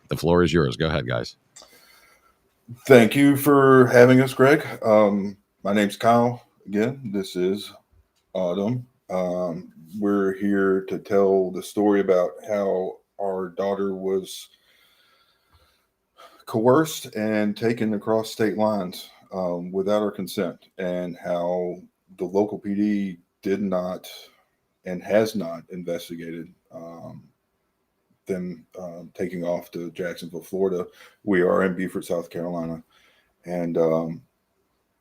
The floor is yours. Go ahead, guys. Thank you for having us, Greg. My name's Kyle. Again, this is Autumn. We're here to tell the story about how our daughter was coerced and taken across state lines without our consent, and how the local PD did not and has not investigated them taking off to Jacksonville, Florida. We are in Beaufort, South Carolina, and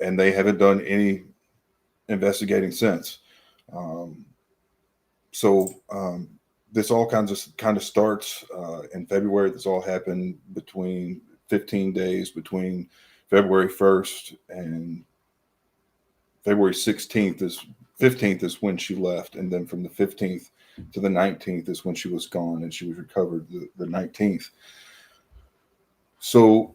and they haven't done any investigating since. Um, so this all kind of starts in February. This all happened between 15 days between February 1st and February 16th is 15th is when she left, and then from the 15th to the 19th is when she was gone, and she was recovered the 19th. So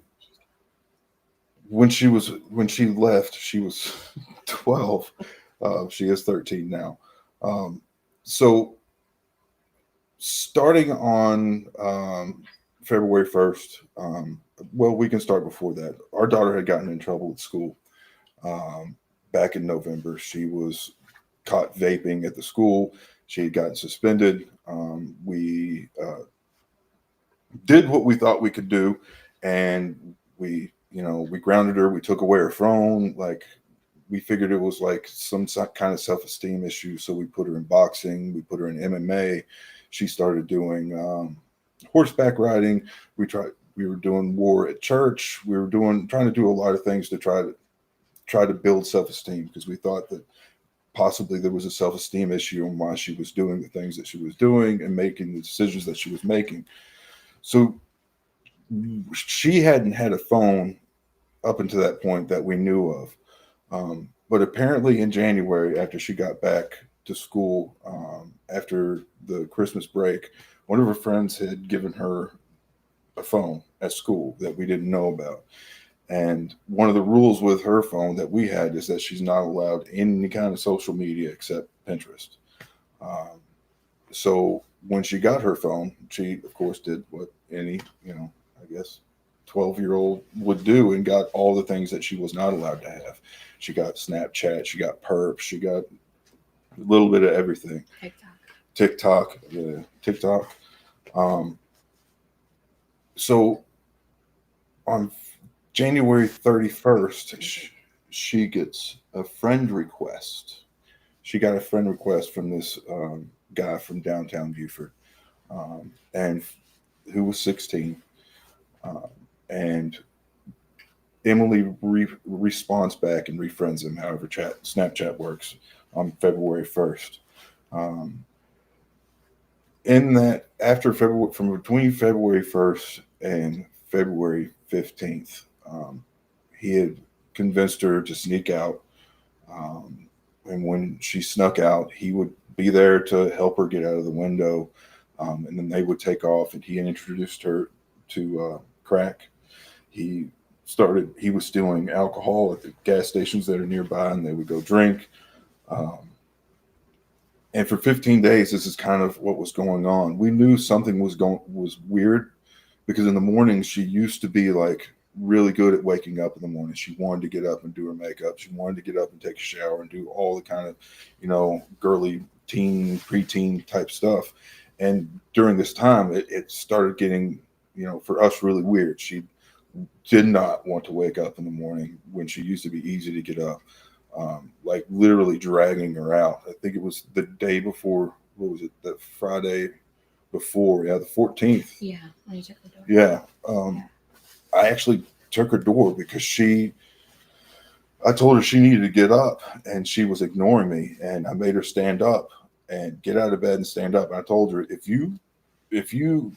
when she left, she was 12. She is 13 now. So starting on February 1st, well, we can start before that. Our daughter had gotten in trouble at school back in November. She was caught vaping at the school. She had gotten suspended. We did what we thought we could do, and we grounded her. We took away her phone. Like, we figured it was like some kind of self-esteem issue, so we put her in boxing. We put her in MMA. She started doing horseback riding. We were doing war at church. We were trying to do a lot of things to try to build self-esteem, because we thought that possibly there was a self-esteem issue on why she was doing the things that she was doing and making the decisions that she was making. So she hadn't had a phone up until that point that we knew of. But apparently in January, after she got back to school, after the Christmas break, one of her friends had given her a phone at school that we didn't know about. And one of the rules with her phone that we had is that she's not allowed any kind of social media except Pinterest. Um, so when she got her phone, she, of course, did what any, I guess, 12-year-old would do, and got all the things that she was not allowed to have. She got Snapchat, she got Perp, she got a little bit of everything. TikTok, yeah, TikTok. Um, so on January 31st, she gets a friend request. She got a friend request from this guy from downtown Beaufort, and who was 16. Um, and Emily responds back and refriends him, however Snapchat works, on February 1st. Um, in that, after February, from between February 1st and February 15th, he had convinced her to sneak out. Um, and when she snuck out, he would be there to help her get out of the window. And then they would take off, and he introduced her to crack. He he was stealing alcohol at the gas stations that are nearby, and they would go drink. Um, and for 15 days, this is kind of what was going on. We knew something was weird, because in the mornings she used to be like really good at waking up in the morning. She wanted to get up and do her makeup. She wanted to get up and take a shower and do all the kind of, girly teen, preteen type stuff. And during this time, it started getting, for us, really weird. She did not want to wake up in the morning when she used to be easy to get up. Like literally dragging her out. I think it was the day before. What was it? The Friday before? Yeah, the 14th. Yeah, when you took the door. Yeah. I actually took her door because I told her she needed to get up, and she was ignoring me, and I made her stand up and get out of bed and stand up. And I told her, if you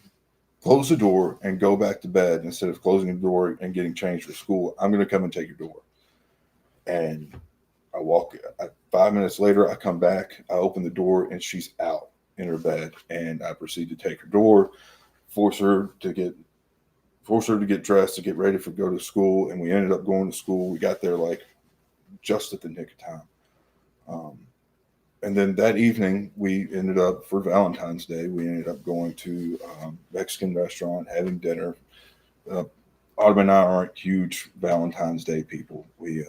close the door and go back to bed instead of closing the door and getting changed for school, I'm going to come and take your door. And I walk. 5 minutes later, I come back. I open the door, and she's out in her bed. And I proceed to take her door, force her to get dressed, to get ready for go to school. And we ended up going to school. We got there like just at the nick of time. And then that evening, we ended up, for Valentine's Day, we ended up going to a Mexican restaurant, having dinner. Autumn and I aren't huge Valentine's Day people. We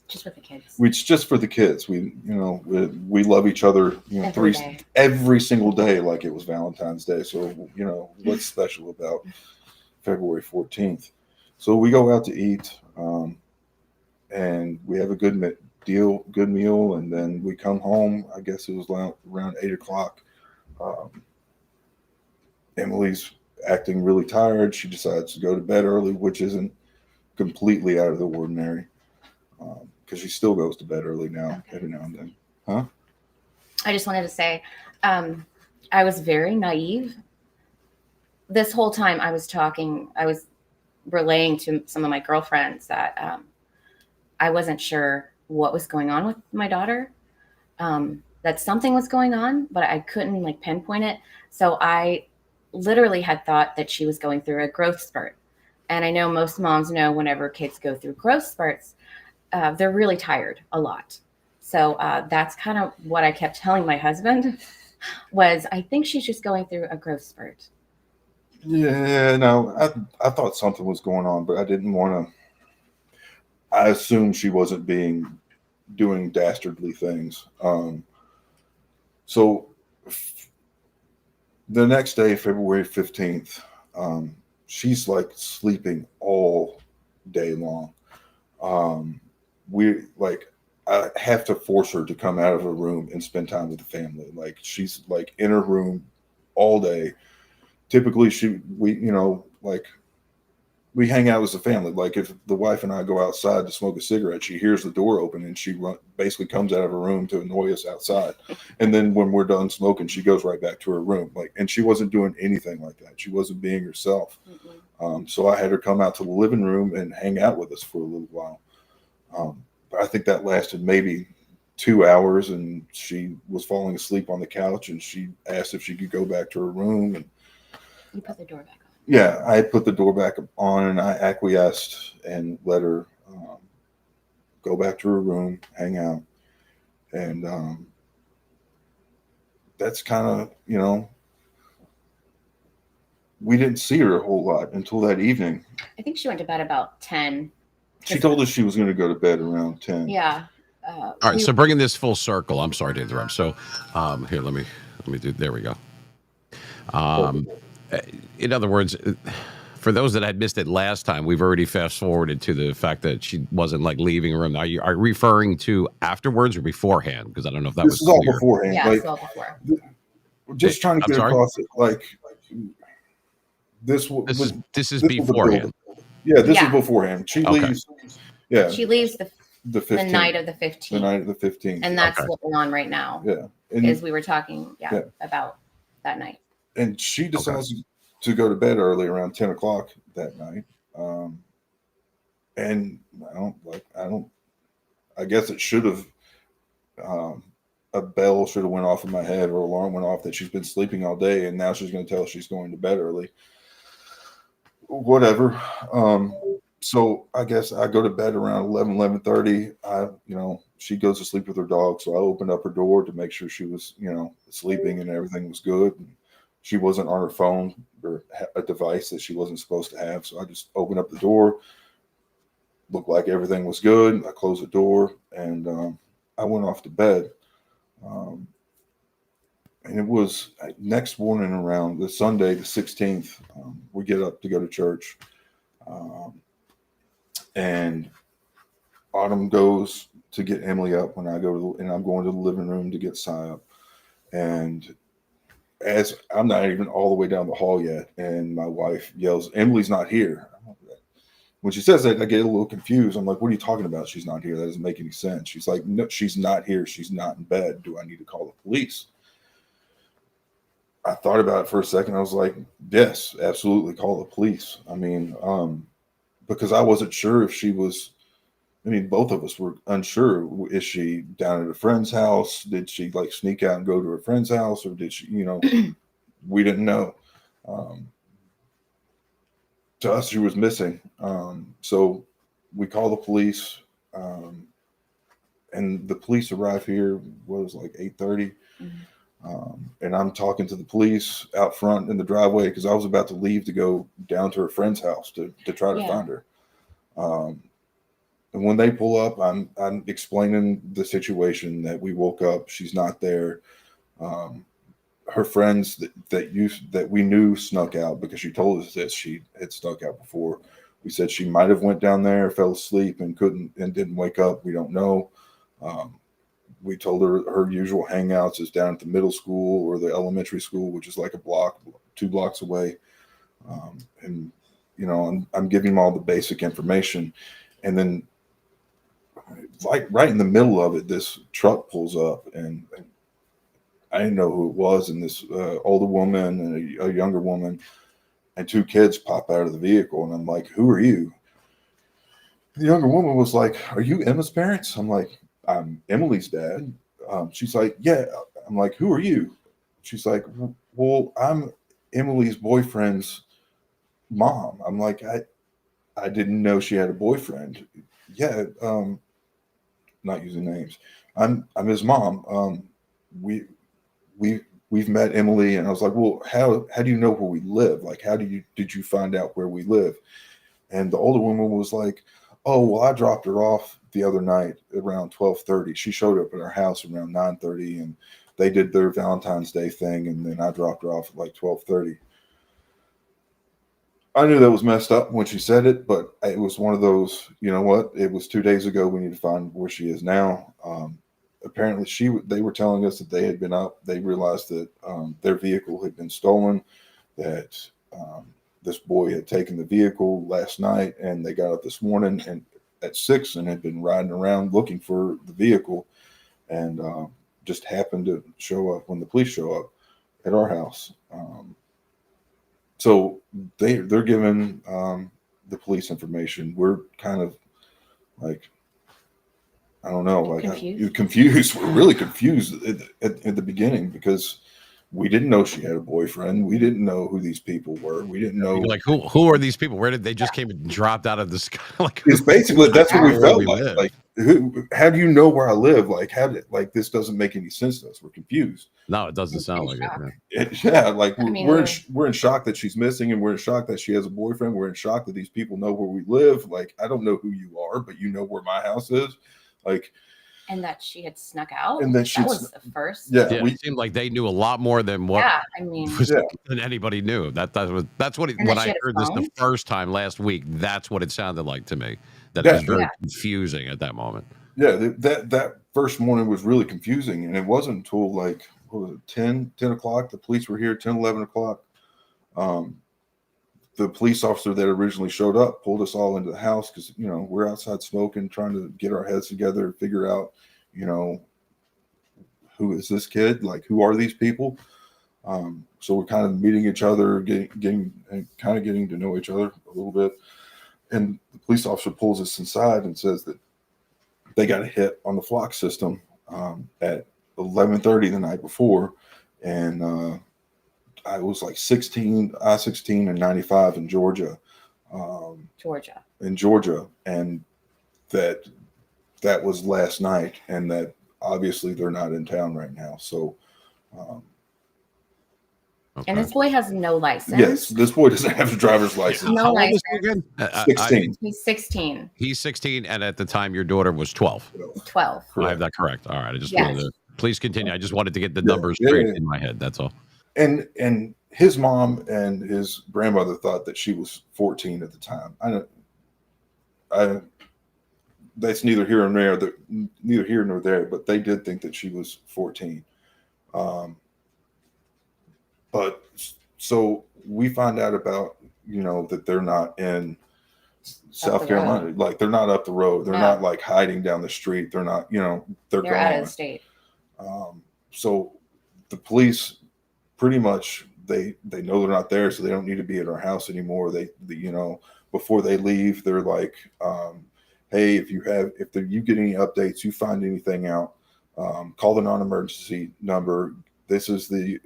just with the kids. It's just for the kids. We love each other, every single day like it was Valentine's Day. So, what's special about February 14th? So we go out to eat, and we have a good meal, and then we come home. I guess it was around 8 o'clock. Emily's acting really tired. She decides to go to bed early, which isn't completely out of the ordinary, because she still goes to bed early now, every now and then. Huh? I just wanted to say, I was very naive. This whole time I was relaying to some of my girlfriends that I wasn't sure what was going on with my daughter, that something was going on, but I couldn't pinpoint it. So I literally had thought that she was going through a growth spurt. And I know most moms know whenever kids go through growth spurts, they're really tired a lot. So that's kind of what I kept telling my husband was, I think she's just going through a growth spurt. Yeah, no, I thought something was going on, but I didn't want to. I assumed she wasn't doing dastardly things. So the next day, February 15th, she's sleeping all day long. I have to force her to come out of her room and spend time with the family. She's in her room all day. Typically we hang out as a family. If the wife and I go outside to smoke a cigarette, she hears the door open and she basically comes out of her room to annoy us outside. And then when we're done smoking, she goes right back to her room. And she wasn't doing anything like that. She wasn't being herself. So I had her come out to the living room and hang out with us for a little while. But I think that lasted maybe 2 hours, and she was falling asleep on the couch, and she asked if she could go back to her room. And you put the door back on. Yeah, I put the door back on, and I acquiesced and let her go back to her room, hang out. And that's kind of, we didn't see her a whole lot until that evening. I think she went to bed about 10. She told us she was going to go to bed around 10. Yeah. All right, so bringing this full circle, I'm sorry to interrupt. So here, let me do, there we go. In other words, for those that had missed it last time, we've already fast forwarded to the fact that she wasn't leaving her room. Are you referring to afterwards or beforehand? Because I don't know if that was clear. This is all beforehand. Yeah, it's all before. Just trying to get across it. This is beforehand. This is beforehand. She leaves. Yeah. She leaves the 15th. The night of the 15th. The night of the 15th. And that's what we're on right now. Yeah. Because we were talking about that night. And she decides to go to bed early around 10 o'clock that night. And I guess it should have, a bell should have went off in my head, or alarm went off that she's been sleeping all day and now she's going to tell us she's going to bed early. Whatever. So I guess I go to bed around 11:30. She goes to sleep with her dog. So I opened up her door to make sure she was, sleeping and everything was good. And she wasn't on her phone or a device that she wasn't supposed to have. So I just opened up the door, looked like everything was good. I closed the door, and I went off to bed. And it was next morning around the Sunday, the 16th, we get up to go to church. And Autumn goes to get Emily up when I go and I'm going to the living room to get Cy up. And as I'm not even all the way down the hall yet, and my wife yells, "Emily's not here." When she says that, I get a little confused. I'm like, "What are you talking about? She's not here. That doesn't make any sense." She's like, "No, she's not here. She's not in bed. Do I need to call the police?" I thought about it for a second. I was like, "Yes, absolutely, call the police." I mean, because I wasn't sure if she was. I mean, both of us were unsure. Is she down at a friend's house? Did she sneak out and go to her friend's house, or did she? We didn't know. To us, she was missing. So we call the police, and the police arrive here. What was 8:30? And I'm talking to the police out front in the driveway because I was about to leave to go down to her friend's house to try to find her. And when they pull up, I'm explaining the situation, that we woke up, she's not there. Her friends that we knew snuck out because she told us that she had snuck out before. We said she might have went down there, fell asleep, and didn't wake up. We don't know. We told her usual hangouts is down at the middle school or the elementary school, which is like 2 blocks away. And I'm giving them all the basic information, and then like right in the middle of it, this truck pulls up, and I didn't know who it was, and this older woman and a younger woman and 2 kids pop out of the vehicle, and I'm like, "Who are you?" The younger woman was like, "Are you Emma's parents?" I'm like, "I'm Emily's dad." She's like, "Yeah." I'm like, "Who are you?" She's like, "Well, I'm Emily's boyfriend's mom." I'm like, I didn't know she had a boyfriend. Yeah, not using names. I'm his mom. We we've met Emily, and I was like, "Well, how do you know where we live? Like, did you find out where we live?" And the older woman was like, "Oh, well, I dropped her off the other night around 12:30. She showed up at our house around 9:30, and they did their Valentine's Day thing, and then I dropped her off at like 12:30." I knew that was messed up when she said it, but it was one of those, you know what? It was 2 days ago. We need to find where she is now. Apparently, they were telling us that they had been up. They realized that their vehicle had been stolen, that this boy had taken the vehicle last night, and they got up this morning and at 6 and had been riding around looking for the vehicle, and just happened to show up when the police show up at our house. So they're giving the police information. We're kind of like, I don't know, like confused. We're really confused at the beginning because we didn't know she had a boyfriend. We didn't know who these people were. We didn't know. You're like, who are these people? Where did they just came and dropped out of the sky? Like, It's basically that's what we felt we like. live. Like, how do you know where I live? Like, this doesn't make any sense to us. We're confused. No, it doesn't sound like it. Yeah, like we're in shock that she's missing, and we're in shock that she has a boyfriend. We're in shock that these people know where we live. Like, I don't know who you are, but you know where my house is. Like, and that she had snuck out. And then that was the first. Yeah, it seemed like they knew a lot more than what. Yeah, I mean, than anybody knew. That's what when I heard this the first time last week. That's what it sounded like to me. That it was very confusing at that moment. Yeah, that first morning was really confusing, and it wasn't until like 10 o'clock. The police were here 10, 11 o'clock. The police officer that originally showed up pulled us all into the house because, we're outside smoking, trying to get our heads together, figure out, who is this kid? Like, who are these people? So we're kind of meeting each other, getting to know each other a little bit. And the police officer pulls us inside and says that they got a hit on the flock system at 11:30 the night before, and I was like I-16 and 95 in Georgia. In Georgia, and that was last night, and that obviously they're not in town right now. So, and this boy has no license. Yes, this boy doesn't have a driver's license. No license. 16. He's 16. He's 16, and at the time your daughter was 12. 12. I have that correct. All right. I just wanted to please continue. I just wanted to get the numbers straight in my head. That's all. And his mom and his grandmother thought that she was 14 at the time. That's neither here nor there, but they did think that she was 14. But so we find out about, that they're not in South Carolina. Like, they're not up the road. They're not like hiding down the street. They're not, they're gone. Out of the state. So the police pretty much, they know they're not there, so they don't need to be at our house anymore. They before they leave, they're like, hey, if you get any updates, you find anything out, call the non-emergency number. This is the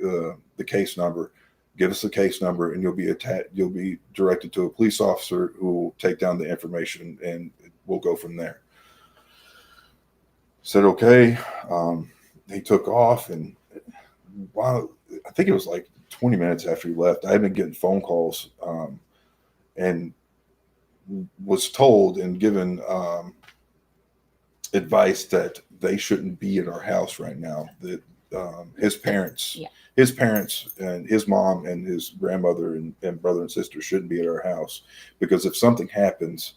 case number. Give us the case number, and you'll be directed to a police officer who will take down the information, and we'll go from there. Said okay. He took off, and while I think it was like 20 minutes after he left, I had been getting phone calls, and was told and given advice that they shouldn't be at our house right now. That his parents, and his mom and his grandmother and brother and sister shouldn't be at our house, because if something happens,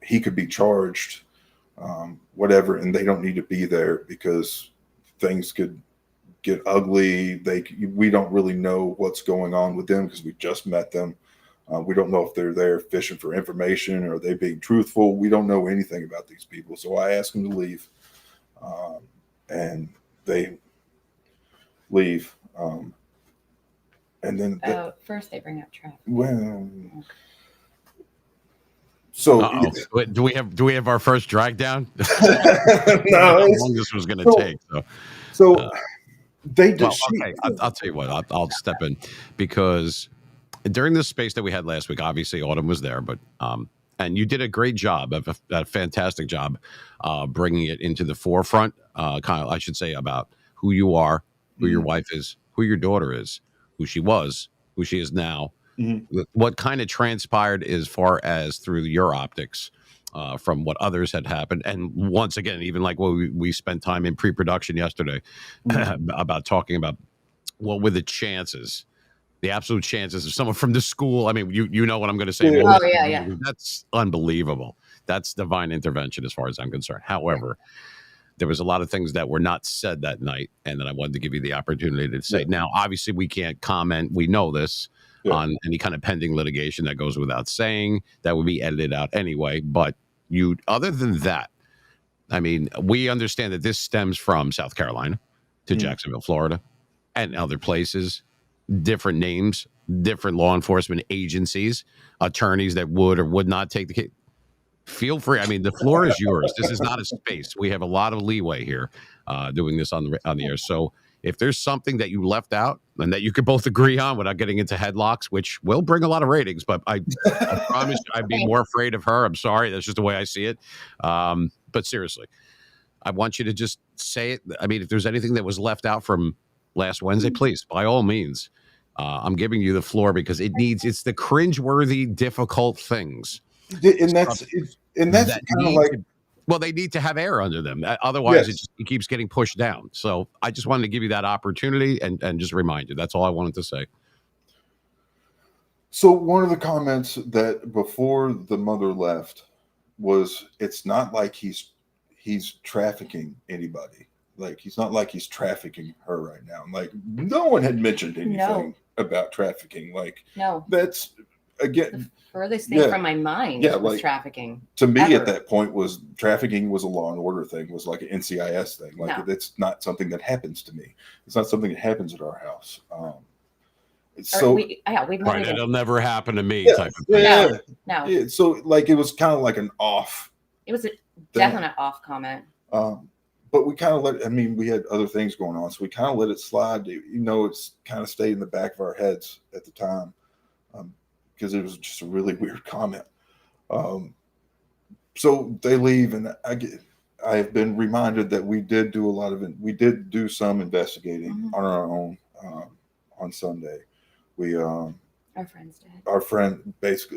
he could be charged, whatever, and they don't need to be there because things could get ugly. We don't really know what's going on with them because we just met them. We don't know if they're there fishing for information or are they being truthful. We don't know anything about these people. So I asked them to leave, and they leave. And then first they bring up traffic. Well, so wait, do we have our first drag down? No, how long this was going to take. So they did. Well, okay, I'll tell you what. I'll step in, because during this space that we had last week, obviously Autumn was there, but and you did a great job, a fantastic job, bringing it into the forefront. Kind of, I should say, about who you are, who your wife is, who your daughter is, who she was, who she is now, what kind of transpired as far as through your optics. From what others had happened. And once again, even like what we spent time in pre-production yesterday about talking about what were the chances, the absolute chances of someone from the school. I mean, you know what I'm going to say. Yeah. That's unbelievable. That's divine intervention as far as I'm concerned. However, there was a lot of things that were not said that night, and then I wanted to give you the opportunity to say. Now, obviously, we can't comment. We know this. On any kind of pending litigation that goes without saying, that would be edited out anyway. But other than that, I mean, we understand that this stems from South Carolina to Jacksonville, Florida, and other places, different names, different law enforcement agencies, attorneys that would or would not take the case. Feel free. I mean, the floor is yours. This is not a space. We have a lot of leeway here doing this on the air. So if there's something that you left out and that you could both agree on without getting into headlocks, which will bring a lot of ratings, but I promise I'd be more afraid of her. I'm sorry. That's just the way I see it. But seriously, I want you to just say it. I mean, if there's anything that was left out from last Wednesday, please, by all means, I'm giving you the floor, because it's the cringeworthy, difficult things. And that's kind of like, well, they need to have air under them. Otherwise, it keeps getting pushed down. So I just wanted to give you that opportunity and just remind you. That's all I wanted to say. So one of the comments that before the mother left was, it's not like he's trafficking anybody. Like, he's not like he's trafficking her right now. Like, no one had mentioned anything about trafficking. Like, that's, again, furthest thing from my mind was like, trafficking. To me, at that point, was trafficking was a law and order thing, was like an NCIS thing. Like, it's not something that happens to me. It's not something that happens at our house. It'll never happen to me. Type of thing. No. Yeah, so like, it was kind of like an off. It was a definite off comment. But we kind of we had other things going on, so we kind of let it slide. It's kind of stayed in the back of our heads at the time. Because it was just a really weird comment. So they leave, and I have been reminded that we did do some investigating on our own on Sunday. Our friends did.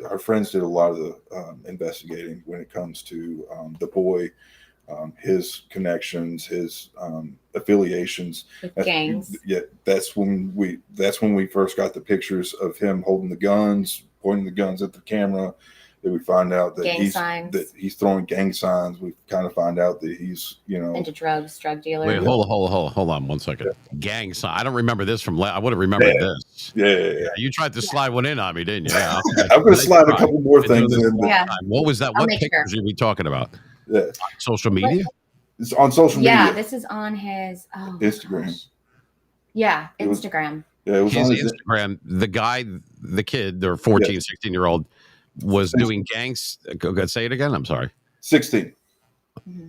Our friends did a lot of the investigating when it comes to the boy, his connections, his affiliations with gangs. Yeah, that's when we first got the pictures of him holding the guns, pointing the guns at the camera. That we find out that he's throwing gang signs. We kind of find out that he's into drugs, drug dealer. Wait, hold on 1 second. Yeah. Gang sign. I don't remember this from. I would have remembered this. Yeah. You tried to slide one in on me, didn't you? Yeah. I'm going to slide a couple more things in. What was that? What pictures are we talking about? Yeah. Social media? It's on social media. Yeah, this is on his Instagram. Gosh. Yeah, Instagram. It was his Instagram. The guy, the kid, the 14, 16-year-old, was 16. Doing gangs. Say it again. I'm sorry. 16.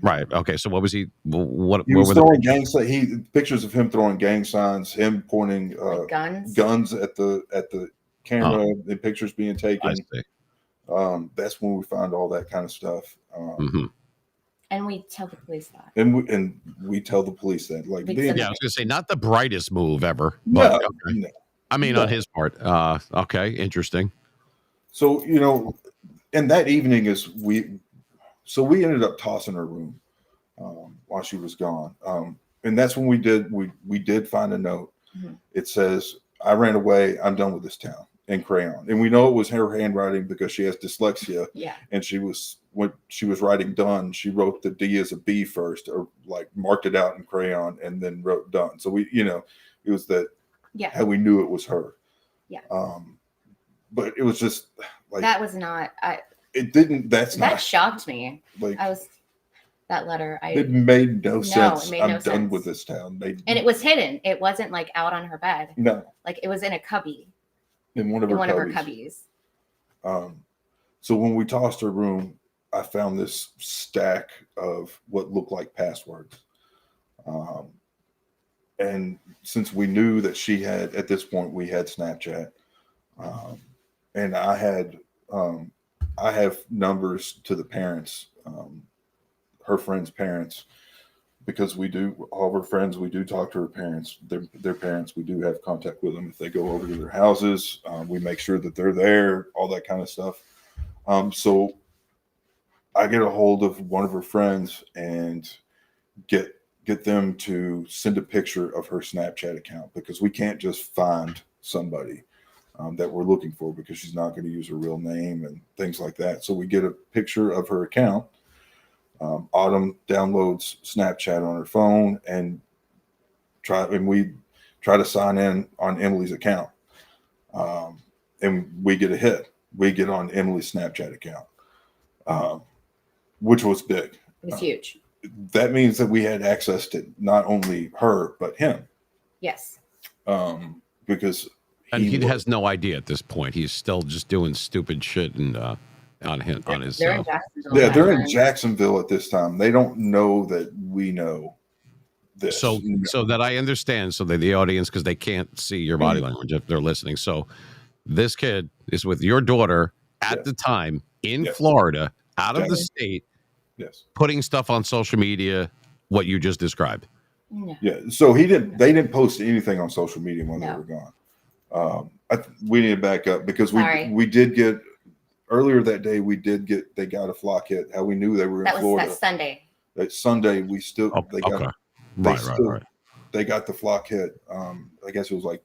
Right. Okay. So what was he? He was throwing gang signs. Pictures of him throwing gang signs. Him pointing guns at the camera. And pictures being taken. I see. That's when we found all that kind of stuff. And we tell the police that. And we tell the police that, like, We being, send Yeah, I was gonna say not the brightest move ever, no, but okay. no. I mean, No. on his part. Okay, interesting. So, and that evening we ended up tossing her room while she was gone. And that's when we did find a note. Mhm. It says, "I ran away. I'm done with this town," in crayon. And we know it was her handwriting because she has dyslexia. Yeah. And when she was writing done, she wrote the D as a B first, or like marked it out in crayon and then wrote done. So it was that how we knew it was her. Yeah. But it was just like, that was not. That shocked me. Like, that letter. it made no sense. It made I'm no done sense. with this town. And it was hidden. It wasn't like out on her bed. No. Like it was in a cubby. In one of her cubbies. So when we tossed her room, I found this stack of what looked like passwords. And since we knew that she had, at this point, we had Snapchat, and I have numbers to the parents, her friends' parents, because all of her friends, we do talk to her parents, their parents. We do have contact with them. If they go over to their houses, we make sure that they're there, all that kind of stuff. So I get a hold of one of her friends and get them to send a picture of her Snapchat account, because we can't just find somebody that we're looking for, because she's not going to use her real name and things like that. So we get a picture of her account. Autumn downloads Snapchat on her phone and we try to sign in on Emily's account. And we get a hit. We get on Emily's Snapchat account, which was big. It was huge. That means that we had access to not only her, but him. Yes. Because he has no idea at this point. He's still just doing stupid shit and on his. They're in Jacksonville. Yeah, they're in Jacksonville at this time. They don't know that we know this. So that I understand, so that the audience, because they can't see your body language if they're listening. So this kid is with your daughter at the time in Florida, out of the state. Yes. Putting stuff on social media, what you just described. Yeah. So they didn't post anything on social media when they were gone. We need to back up, because we did get earlier that day. They got a flock hit. How we knew they were in Florida. That Sunday. That Sunday we still they got the flock hit. I guess it was like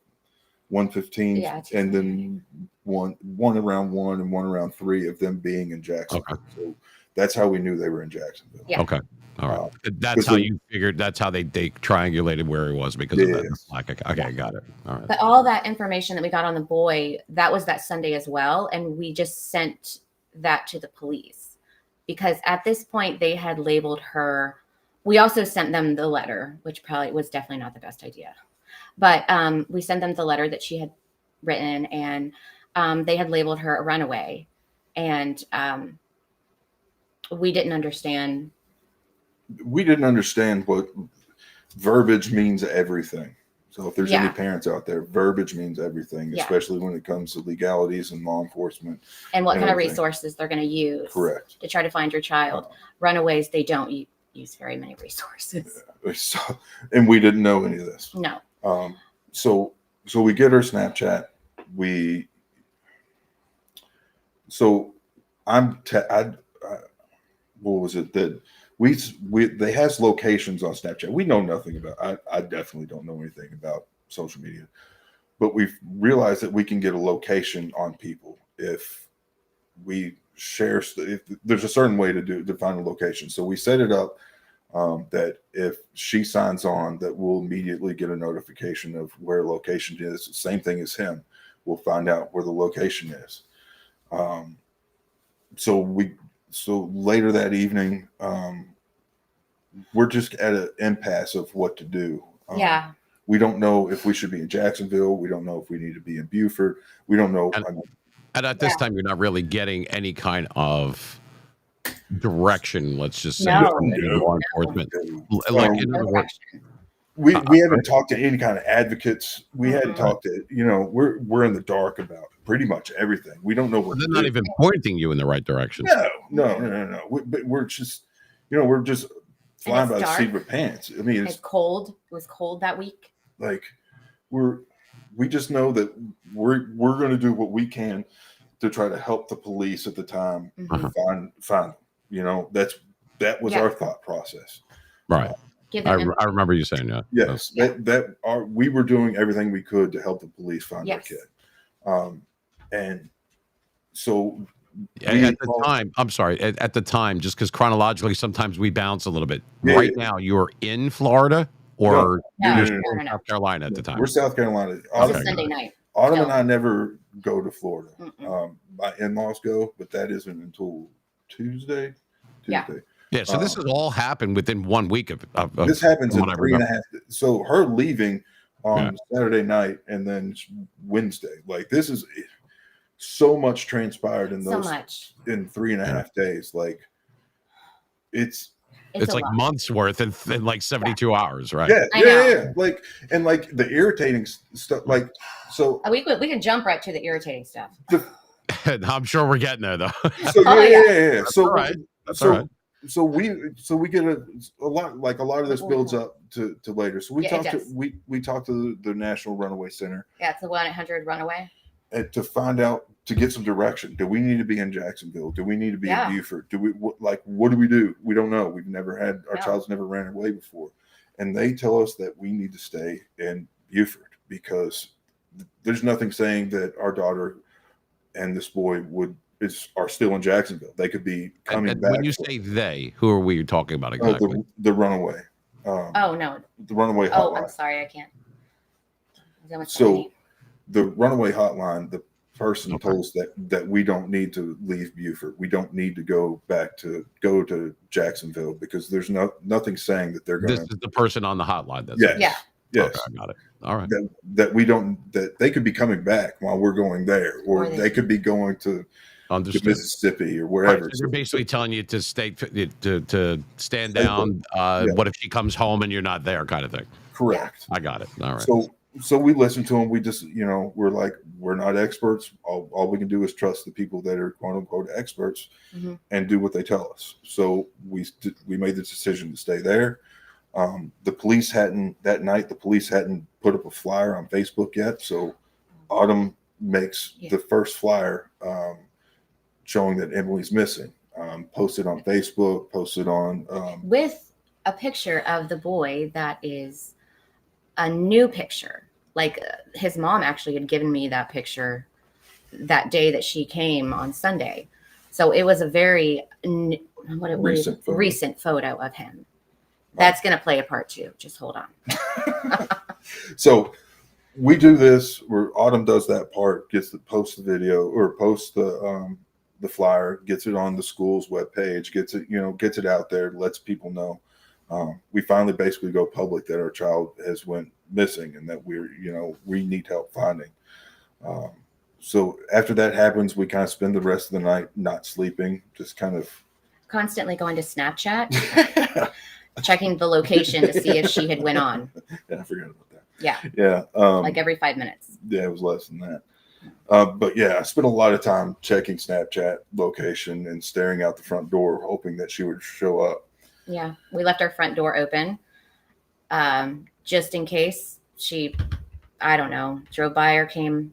1:15, and then one around 1 and one around 3 of them being in Jacksonville. Okay. So that's how we knew they were in Jacksonville. Yeah. Okay. All right. That's how you figured. That's how they triangulated where he was, because of that. Okay, got it. All right. But all that information that we got on the boy, that was that Sunday as well, and we just sent that to the police, because at this point they had labeled her. We also sent them the letter, which probably was definitely not the best idea, but we sent them the letter that she had written, and they had labeled her a runaway, and we didn't understand. We didn't understand what verbiage means everything. So if there's any parents out there, verbiage means everything, especially when it comes to legalities and law enforcement. And what kind of resources they're going to use. Correct. To try to find your child. Runaways, they don't use very many resources. And we didn't know any of this. No. So we get her Snapchat. What was it that they has locations on Snapchat. We know nothing about. I definitely don't know anything about social media, but we've realized that we can get a location on people if we share. If there's a certain way to find a location, so we set it up that if she signs on, that we'll immediately get a notification of where location is. Same thing as him. We'll find out where the location is. So later that evening, we're just at an impasse of what to do. We don't know if we should be in Jacksonville. We don't know if we need to be in Beaufort. We don't know. And at this time, you're not really getting any kind of direction, let's just say, from law enforcement. Like, in other words, we haven't talked to any kind of advocates. We hadn't talked to, we're in the dark about pretty much everything. We don't know what they're not even pointing you in the right direction. No. But we're just, we're just flying by it's the seat dark. of our pants. I mean, It's cold. It was cold that week. like we just know that we're going to do what we can to try to help the police at the time find them. That was our thought process. Right. I remember you saying that. Yes, we were doing everything we could to help the police find our kid. And so at the time, I'm sorry, at the time, just because chronologically, sometimes we bounce a little bit. Right now, you're in Florida or you're still in South Carolina at the time? We're South Carolina. It's Sunday night. Autumn and I never go to Florida. My in-laws go, but that isn't until Tuesday. Yeah. So this has all happened within 1 week of this happens in 3.5. So her leaving on Saturday night and then Wednesday. Like this is so much transpired in those in 3.5 days. Like it's like months worth in like 72 hours, right? Yeah. Like the irritating stuff. Like so we can jump right to the irritating stuff. I'm sure we're getting there though. So yeah. That's all right. That's all right. So we get a lot of this builds up to later. So we talked to the National Runaway Center. Yeah, it's the 1-800 Runaway. To find out, to get some direction. Do we need to be in Jacksonville? Do we need to be in Beaufort? Do we what do we do? We don't know. We've never had our child's never ran away before, and they tell us that we need to stay in Beaufort because there's nothing saying that our daughter and this boy are still in Jacksonville. They could be coming back. When you say they, who are we talking about exactly? The runaway. No. The runaway hotline. Oh, I'm sorry, I can't. So the runaway hotline, the person told us that we don't need to leave Beaufort. We don't need to go to Jacksonville because there's nothing saying that they're going to. This is the person on the hotline. Yes. Okay, I got it. All right. That they could be coming back while we're going there, or they could be going to Mississippi or wherever. Right, so they're basically telling you to to stand down. What if she comes home and you're not there, kind of thing. Correct. I got it. All right. So we listen to them. We just, we're like, we're not experts. All we can do is trust the people that are quote unquote experts and do what they tell us. So we made the decision to stay there. The police hadn't put up a flyer on Facebook yet. So Autumn makes the first flyer showing that Emily's missing. Posted on Facebook, posted on with a picture of the boy that is a new picture. Like his mom actually had given me that picture that day that she came on Sunday. So it was a very recent photo of him. That's going to play a part too. Just hold on. So we do this where Autumn does that part, posts the video or posts the flyer, gets it on the school's webpage, gets it out there, lets people know. We finally basically go public that our child has went missing and that we need help finding. So after that happens, we kind of spend the rest of the night not sleeping, just kind of constantly going to Snapchat, checking the location to see if she had went on. Yeah, I forgot about that. Yeah. Like every 5 minutes. Yeah, it was less than that. But yeah, I spent a lot of time checking Snapchat location and staring out the front door, hoping that she would show up. Yeah, we left our front door open just in case she, I don't know, drove by or came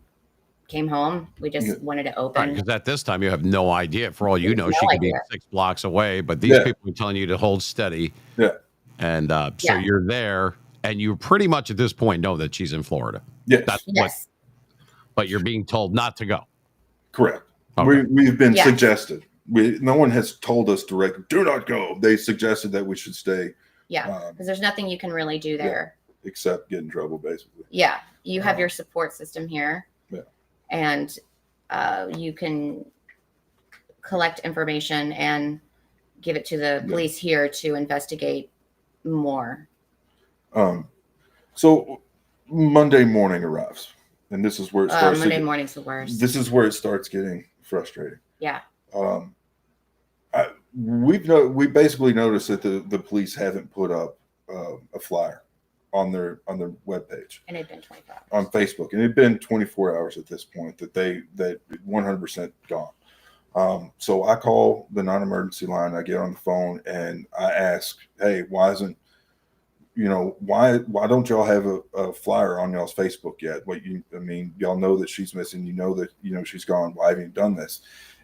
home. We just wanted to open. Because at this time, you have no idea. For all you know, she could be 6 blocks away. But these people are telling you to hold steady. Yeah. And so you're there, and you pretty much at this point know that she's in Florida. Yes. But you're being told not to go. Correct. Okay. We've been suggested. No one has told us directly, do not go. They suggested that we should stay. Yeah, because there's nothing you can really do there. Except get in trouble, basically. Yeah, you have your support system here. Yeah. And you can collect information and give it to the police here to investigate more. So Monday morning arrives. And this is where it starts. Monday morning's the worst. This is where it starts getting frustrating. Yeah. We basically noticed that the police haven't put up a flyer on their webpage. And it'd been 24 hours. On Facebook. And it'd been 24 hours at this point that 100% gone. So I call the non-emergency line. I get on the phone and I ask, "Hey, why isn't why don't y'all have a flyer on y'all's Facebook yet? I mean, y'all know that she's missing. You know that she's gone. Why haven't you done this?"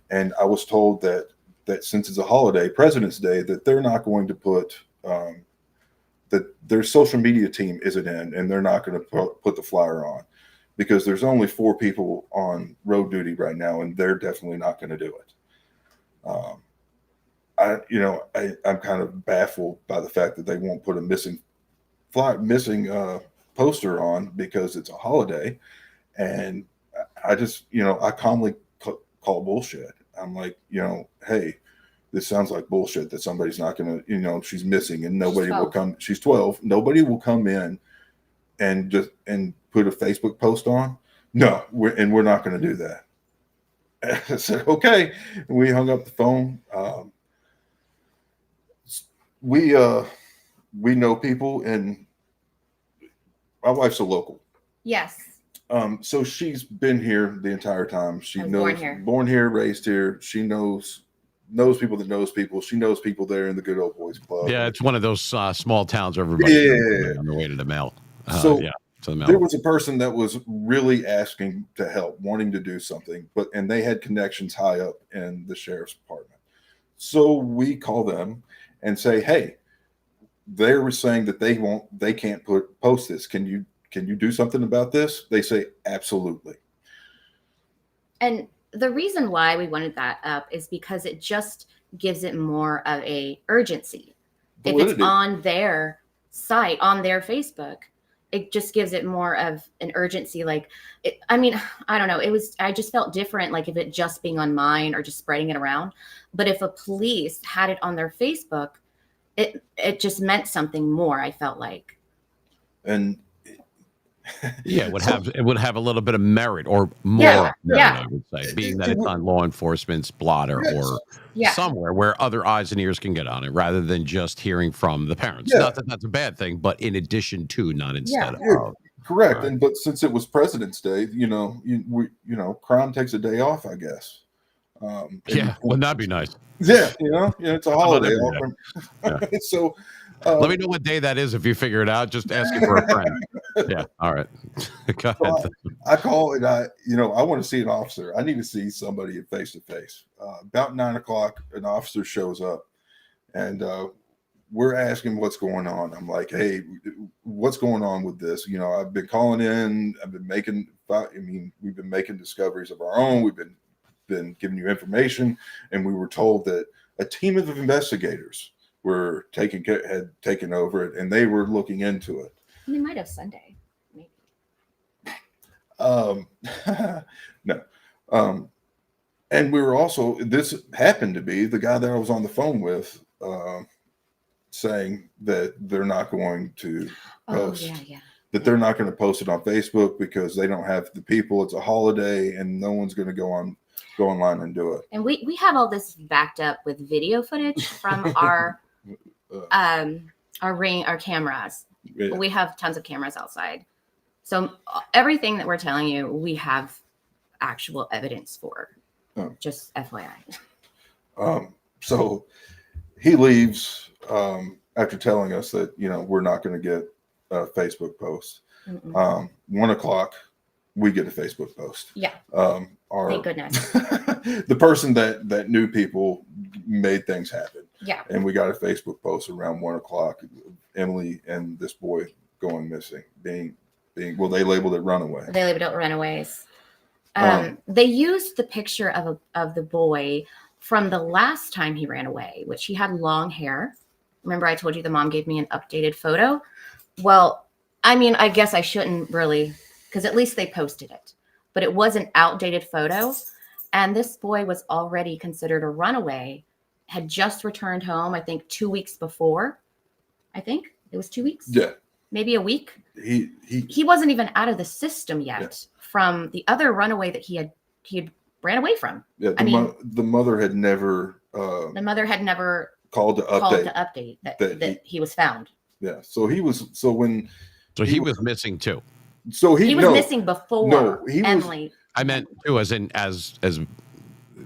And I was told that since it's a holiday, President's Day, that they're not going to put that their social media team isn't in, and they're not going to put the flyer on because there's only 4 people on road duty right now, and they're definitely not going to do it. I'm kind of baffled by the fact that they won't put a missing poster on because it's a holiday, and I just I calmly call bullshit. I'm like, hey, this sounds like bullshit that somebody's not gonna, she's missing and nobody will come. She's 12. Nobody will come in and put a Facebook post on. No, we're not going to do that. I said, okay. And we hung up the phone. We know people, and my wife's a local. Yes. So she's been here the entire time. She knows, born here, raised here. She knows people that knows people. She knows people there in the Good Old Boys Club. Yeah, it's one of those small towns where everybody knows on the way to the mail. There was a person that was really asking to help, wanting to do something, and they had connections high up in the sheriff's department. So we call them and say, hey, they were saying that they can't post this. Can you do something about this? They say, absolutely. And the reason why we wanted that up is because it just gives it more of a urgency. Validity. If it's on their site, on their Facebook, it just gives it more of an urgency. I don't know. I just felt different. Like if it just being on mine or just spreading it around, but if a police had it on their Facebook, it just meant something more. I felt like. And yeah, it would have a little bit of merit or more. I would say, being that it's on law enforcement's blotter or somewhere where other eyes and ears can get on it, rather than just hearing from the parents. Not that that's a bad thing, but in addition to, not instead of. Correct. Right. But since it was President's Day, crime takes a day off, I guess. Wouldn't that be nice? Yeah, it's a holiday. So. Let me know what day that is if you figure it out. Just ask it for a friend. Yeah. All right. Go ahead. So I call and I want to see an officer. I need to see somebody face to face. About 9:00, an officer shows up, and we're asking what's going on. I'm like, hey, what's going on with this? I've been calling in. We've been making discoveries of our own. We've been giving you information, and we were told that a team of investigators had taken over it, and they were looking into it. They might have Sunday, maybe. No. And we were also, this happened to be the guy that I was on the phone with, saying that they're not going to post. That they're not going to post it on Facebook because they don't have the people. It's a holiday, and no one's going to go online and do it. And we have all this backed up with video footage from our cameras. Yeah. We have tons of cameras outside. So everything that we're telling you, we have actual evidence for. Just FYI. So he leaves after telling us that, we're not going to get a Facebook post. 1:00, we get a Facebook post. Yeah. Thank goodness. The person that knew people made things happen. Yeah. And we got a Facebook post around 1:00. Emily and this boy going missing, being they labeled it runaway. They labeled it runaways. They used the picture of the boy from the last time he ran away, which he had long hair. Remember, I told you the mom gave me an updated photo. Well, I guess I shouldn't really, because at least they posted it, but it was an outdated photo. And this boy was already considered a runaway, had just returned home, I think 2 weeks before. I think it was 2 weeks. Yeah. Maybe a week. He wasn't even out of the system yet from the other runaway that he had ran away from. Yeah. The mother had never. The mother had never called to update that he was found. Yeah. So he was. So when. So he was missing too. So he was missing before. No, Emily. I meant too, as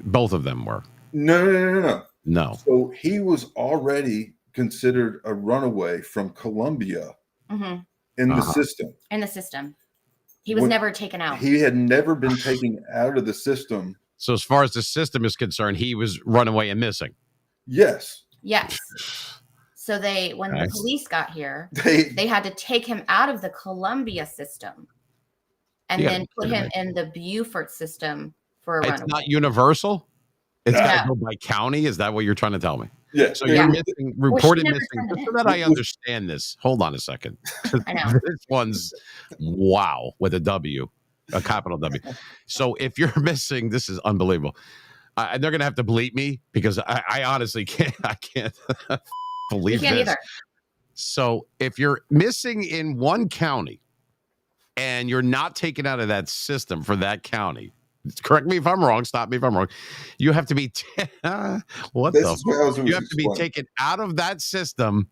both of them were. No. No. So he was already considered a runaway from Colombia Mm-hmm. in the system. In the system. He was never taken out. He had never been taken out of the system. So as far as the system is concerned, he was runaway and missing. Yes. Yes. So when the police got here, they had to take him out of the Columbia system and then put him in the Beaufort system for a runaway. It's not universal? It's got to go by county? Is that what you're trying to tell me? Yeah. So you're missing, reported missing. So that I understand this. Hold on a second. I know. This one's wow with a W, a capital W. So if you're missing, this is unbelievable. And they're going to have to bleep me because I honestly can't. I can't believe this. Either. So if you're missing in one county and you're not taken out of that system for that county, correct me if I'm wrong. Stop me if I'm wrong. You have to be you have to be taken out of that system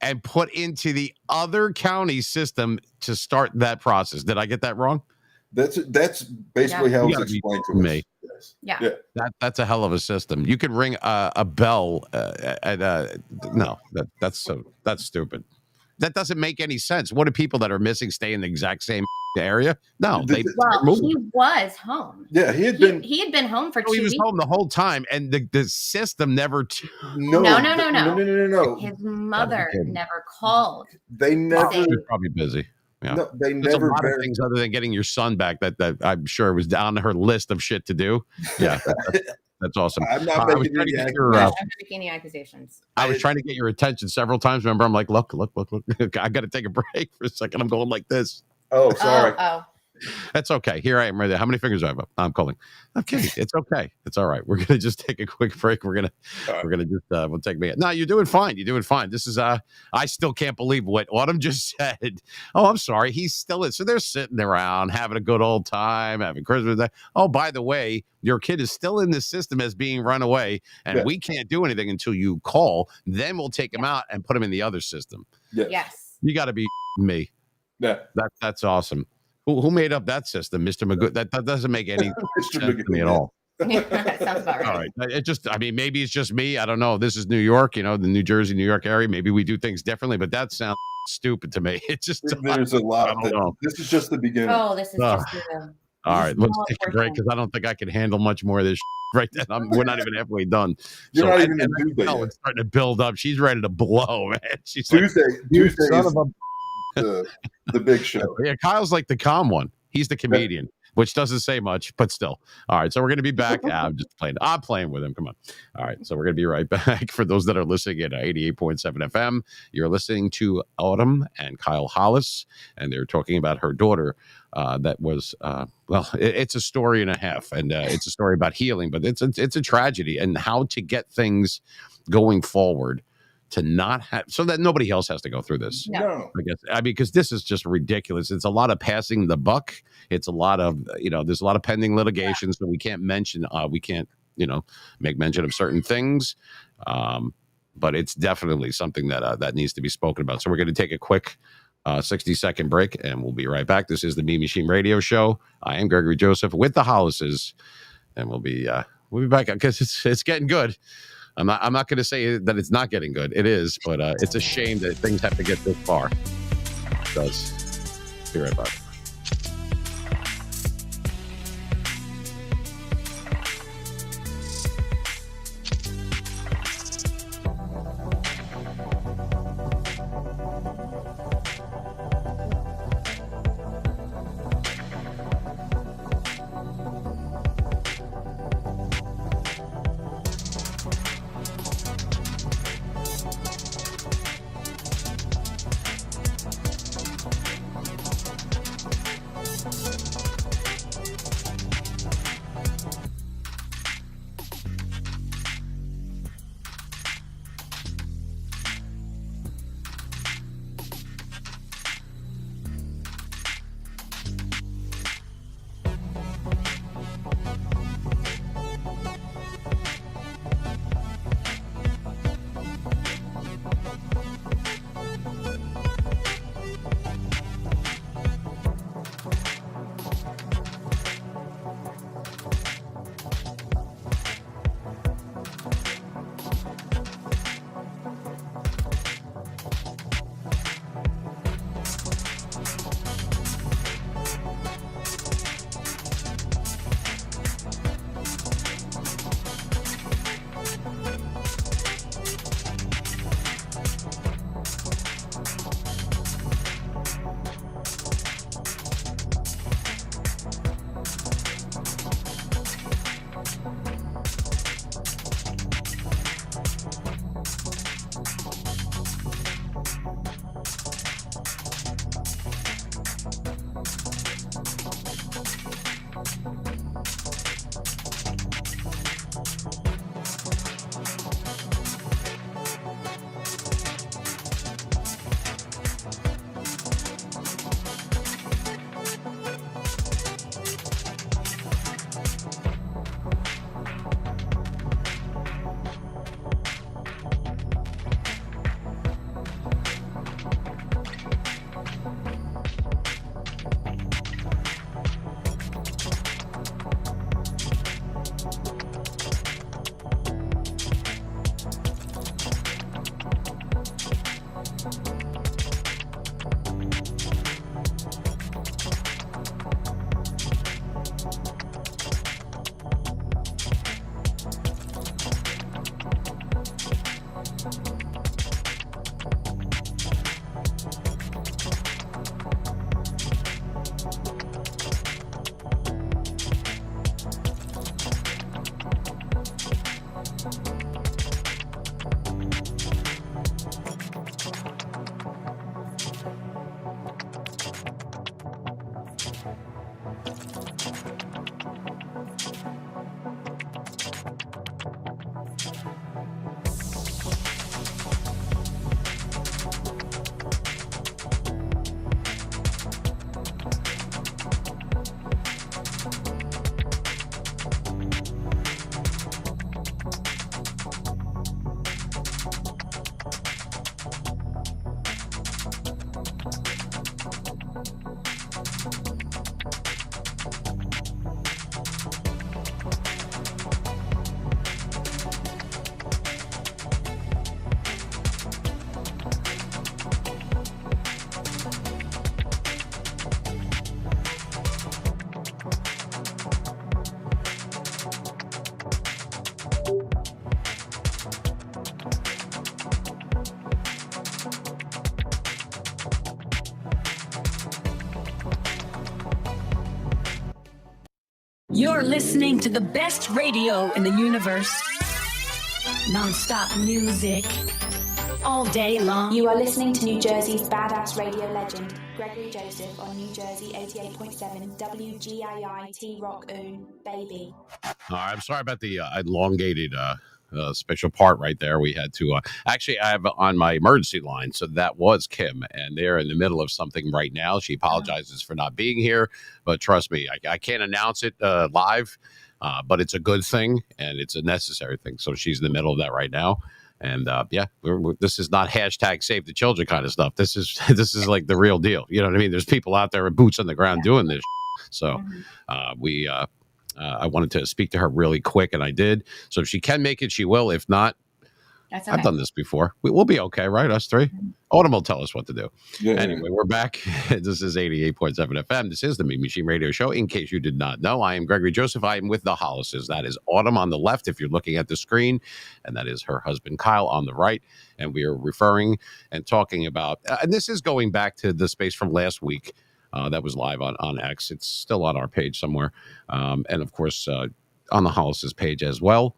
and put into the other county system to start that process. Did I get that wrong? That's basically how it's explained to me. Yes. Yeah. That's a hell of a system. You could ring a bell no, that's stupid. That doesn't make any sense. What do people that are missing stay in the exact same area? No, he was home. Yeah, he had been home for 2 weeks. He was home the whole time, and the system never. No. His mother Okay. never called. They never. You're probably busy. Yeah. No, they There's never. a lot of things other than getting your son back that I'm sure was on her list of shit to do. Yeah. That's awesome. I'm not making any accusations. I was trying to get your attention several times. Remember, I'm like, look. I got to take a break for a second. I'm going like this. Oh, sorry. Oh. That's okay. Here I am right there. How many fingers do I have up? I'm calling. I'm kidding. It's okay. It's all right. We're gonna just take a quick break. We're gonna just we'll take a minute. No, you're doing fine. You're doing fine. This is I still can't believe what Autumn just said. Oh, I'm sorry. He's still in. So they're sitting around having a good old time, having Christmas. Oh, by the way, your kid is still in the system as being run away, and we can't do anything until you call. Then we'll take him out and put him in the other system. Yes. You got to be me. Yeah. That's awesome. Who made up that system, Mr. Magoo? That doesn't make any sense to me at all. That sounds about right. All right. Maybe it's just me. I don't know. This is New York, the New Jersey, New York area. Maybe we do things differently, but that sounds stupid to me. It's just there's a lot. This is just the beginning. Oh, this is just the. All right, let's take a break because I don't think I can handle much more of this right then. We're not even halfway done. You're not even in Tuesday. It's starting to build up. She's ready to blow, man. She's Tuesday. The big show. Yeah, Kyle's like the calm one. He's the comedian, which doesn't say much, but still. All right, so we're going to be back. I'm just playing. I'm playing with him. Come on. All right, so we're going to be right back. For those that are listening at 88.7 FM, you're listening to Autumn and Kyle Hollis, and they're talking about her daughter that was, it's a story and a half, and it's a story about healing, but it's a tragedy and how to get things going forward to not have so that nobody else has to go through this. No. I guess because this is just ridiculous. It's a lot of passing the buck. It's a lot of there's a lot of pending litigation, so we can't mention make mention of certain things. But it's definitely something that needs to be spoken about. So we're going to take a quick 60-second break, and we'll be right back. This is the Mean Machine Radio Show. I am Gregory Joseph with the Hollises, and we'll be back because it's getting good. I'm not going to say that it's not getting good. It is, but it's a shame that things have to get this far. It does. Be right back. You're listening to the best radio in the universe. Non-stop music. All day long. You are listening to New Jersey's badass radio legend, Gregory Joseph, on New Jersey 88.7 WGII T-Rock Oon, baby. All right, I'm sorry about the elongated special part right there. We had to actually, I have on my emergency line, so that was Kim, and they're in the middle of something right now. She apologizes for not being here, but trust me, I can't announce it live, but it's a good thing and it's a necessary thing. So she's in the middle of that right now. And this is not hashtag save the children kind of stuff. This is like the real deal. You know what I mean? There's people out there with boots on the ground doing this. So I wanted to speak to her really quick, and I did. So if she can make it, she will. If not, That's okay. I've done this before. We'll be okay, right? Us three. Autumn will tell us what to do. Yeah. Anyway, we're back. This is 88.7 FM. This is the Mean Machine Radio Show. In case you did not know, I am Gregory Joseph. I am with the Hollises. That is Autumn on the left, if you're looking at the screen, and that is her husband, Kyle, on the right. And we are referring and talking about, and this is going back to the space from last week that was live on X. It's still on our page somewhere. And, of course, on the Hollises page as well.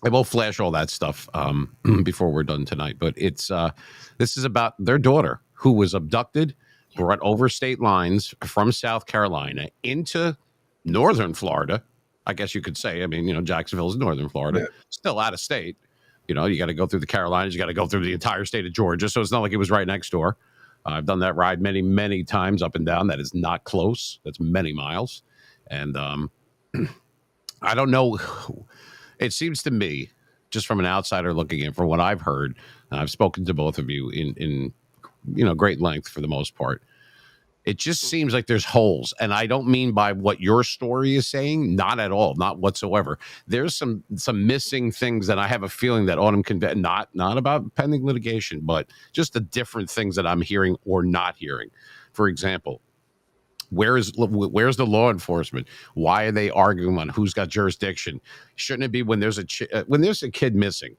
I will flash all that stuff before we're done tonight, but this is about their daughter who was abducted, brought over state lines from South Carolina into northern Florida. I guess you could say. I mean, Jacksonville is northern Florida, still out of state. You got to go through the Carolinas. You got to go through the entire state of Georgia. So it's not like it was right next door. I've done that ride many, many times up and down. That is not close. That's many miles. And I don't know. It seems to me, just from an outsider looking in, from what I've heard, and I've spoken to both of you in great length for the most part, it just seems like there's holes. And I don't mean by what your story is saying, not at all, not whatsoever. There's some missing things that I have a feeling that Autumn can, not about pending litigation, but just the different things that I'm hearing or not hearing. For example, where's the law enforcement? Why are they arguing on who's got jurisdiction? Shouldn't it be when there's a kid missing,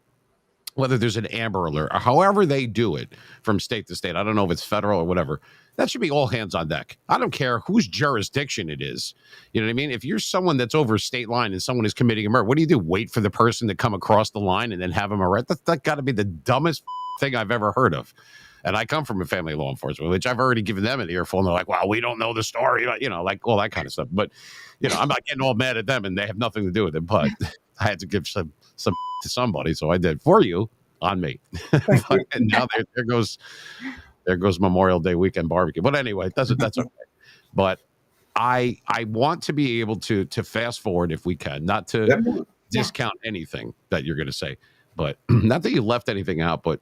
whether there's an Amber Alert or however they do it from state to state? I don't know if it's federal or whatever. That should be all hands on deck. I don't care whose jurisdiction it is. You know what I mean? If you're someone that's over state line and someone is committing a murder, what do? Wait for the person to come across the line and then have them arrested? That got to be the dumbest thing I've ever heard of. And I come from a family of law enforcement, which I've already given them an earful. And they're like, well, we don't know the story, like all that kind of stuff. But, I'm not getting all mad at them and they have nothing to do with it. But I had to give some to somebody. So I did for you on me. And now there goes Memorial Day weekend barbecue. But anyway, that's okay. But I want to be able to fast forward if we can, not to discount anything that you're going to say, but not that you left anything out, but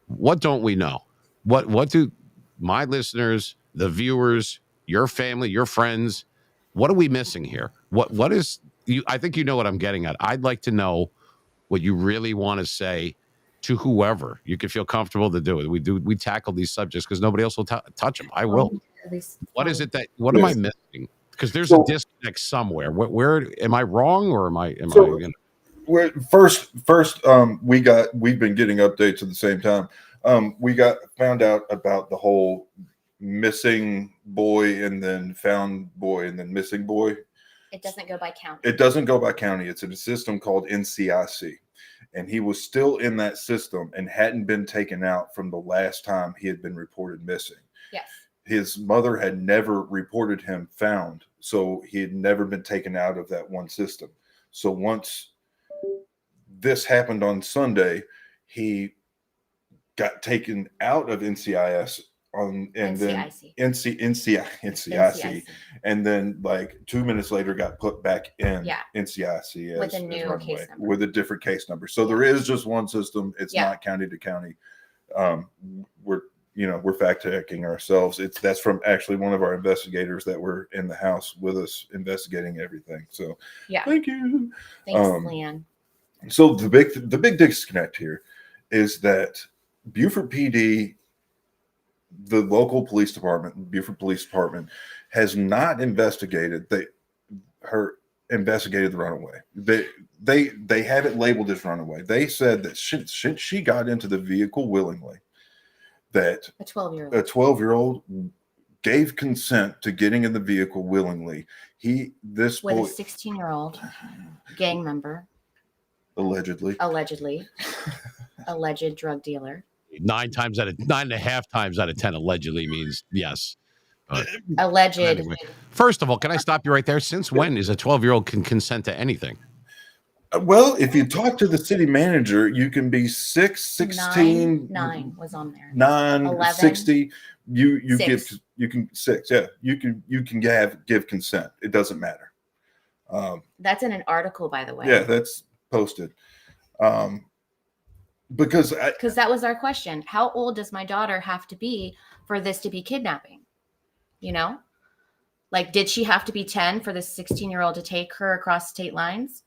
what don't we know? What do my listeners, the viewers, your family, your friends, what are we missing here? What is you? I think you know what I'm getting at. I'd like to know what you really want to say to whoever you can feel comfortable to do it. We tackle these subjects because nobody else will touch them. I will. What is it that? What am I missing? Because there's a disconnect somewhere. Where am I wrong, or am I? First, we've been getting updates at the same time. We found out about the whole missing boy and then found boy and then missing boy. It doesn't go by county. It doesn't go by county. It's in a system called NCIC. And he was still in that system and hadn't been taken out from the last time he had been reported missing. Yes. His mother had never reported him found, so he had never been taken out of that one system. So once this happened on Sunday, he got taken out of NCIS NCIC, and then like 2 minutes later got put back in NCIC with a new case number, with a different case number. So there is just one system. It's not county to county. We're fact checking ourselves. That's from actually one of our investigators that were in the house with us investigating everything. So thank you. Thanks, Leanne. So the big disconnect here is that Beaufort PD, the local police department, Beaufort Police Department, has not investigated the runaway. They have it labeled as runaway. They said that since she got into the vehicle willingly, that a 12-year-old gave consent to getting in the vehicle willingly. This with boy, a 16-year-old gang member, allegedly, alleged drug dealer. 9.5 times out of 10 allegedly means yes. But Alleged. anyway, first of all, can I stop you right there? Since when is a 12-year-old can consent to anything? Well, if you talk to the city manager, you can be 6, 16, 9 was on there. 9, 11, 60. You six. give, you can 6. Yeah, you can give consent. It doesn't matter. That's in an article, by the way. Yeah, that's posted. Because that was our question. How old does my daughter have to be for this to be kidnapping? You know, like, did she have to be 10 for this 16-year-old to take her across state lines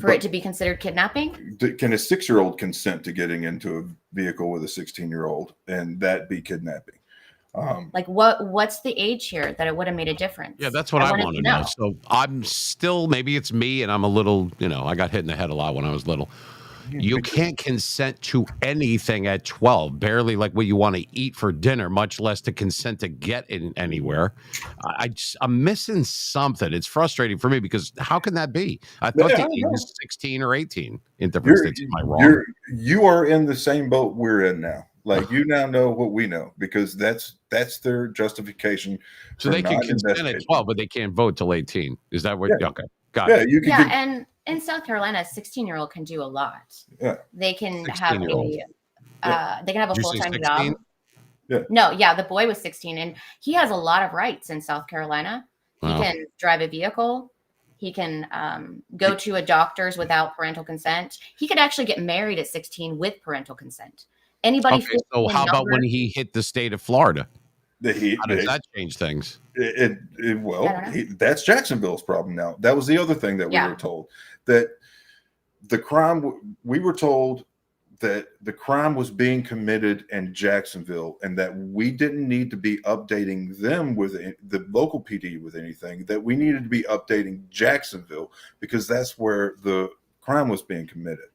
for it to be considered kidnapping? Can a 6-year-old consent to getting into a vehicle with a 16-year-old and that be kidnapping? Like, what's the age here that it would have made a difference? Yeah, that's what I want to know. So I'm still, maybe it's me and I'm a little, I got hit in the head a lot when I was little. You can't consent to anything at 12, barely like what you want to eat for dinner, much less to consent to get in anywhere. I'm missing something. It's frustrating for me because how can that be? I thought the age was 16 or 18 in different states. Am I wrong? You are in the same boat we're in now. Like, you now know what we know, because that's their justification. So they can consent at 12, but they can't vote till 18. Is that what? Yeah. Okay, got it. You can and in South Carolina, a 16-year-old can do a lot. Yeah, they can have a Did you say full-time 16? job. Yeah. No, the boy was 16, and he has a lot of rights in South Carolina. Wow. He can drive a vehicle. He can go to a doctor's without parental consent. He could actually get married at 16 with parental consent. Anybody? Okay, so how about when he hit the state of Florida? How does that change things? That's Jacksonville's problem now. That was the other thing that we were told, that we were told that the crime was being committed in Jacksonville, and that we didn't need to be updating them with the local PD with anything, that we needed to be updating Jacksonville because that's where the crime was being committed.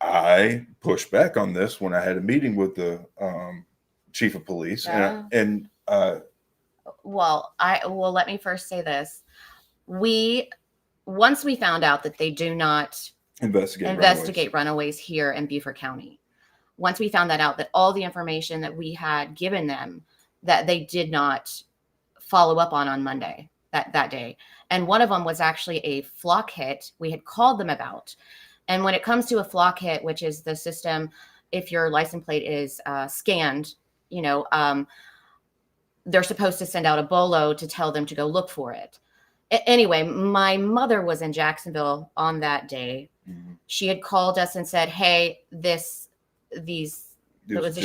I pushed back on this when I had a meeting with the chief of police, let me first say this. Once we found out that they do not investigate runaways here in Beaufort County, once we found that out, that all the information that we had given them, that they did not follow up on Monday, that day. And one of them was actually a flock hit we had called them about. And when it comes to a flock hit, which is the system, if your license plate is scanned, they're supposed to send out a bolo to tell them to go look for it. Anyway, my mother was in Jacksonville on that day. Mm-hmm. She had called us and said, "Hey, it was the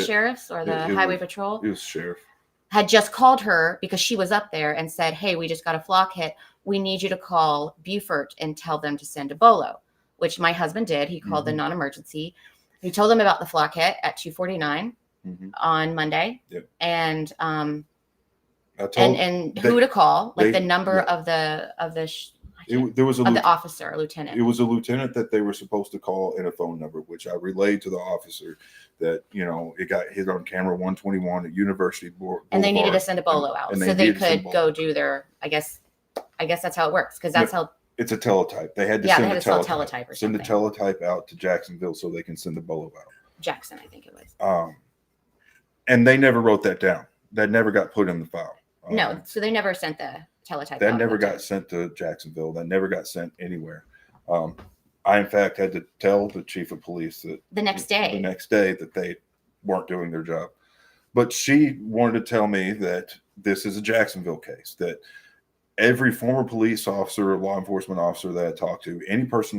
sheriffs or the highway patrol. It was sheriff. Had just called her because she was up there and said, "Hey, we just got a flock hit. We need you to call Beaufort and tell them to send a bolo," which my husband did. He called the non-emergency. He told them about the flock hit at 2:49 on Monday. Yep. And who to call, like the number of the officer, a lieutenant. It was a lieutenant that they were supposed to call and a phone number, which I relayed to the officer that, it got hit on camera 121 at University Boulevard. And they needed to send a bolo out so they could go do their, I guess that's how it works. Because that's how. It's a teletype. They had to send a teletype or send a teletype out to Jacksonville so they can send the bolo out. Jackson, I think it was. And they never wrote that down. That never got put in the file. No, so they never sent the teletype. That never got sent to Jacksonville. That never got sent anywhere. I, in fact, had to tell the chief of police that the next day that they weren't doing their job. But she wanted to tell me that this is a Jacksonville case, that every former police officer or law enforcement officer that I talked to, any person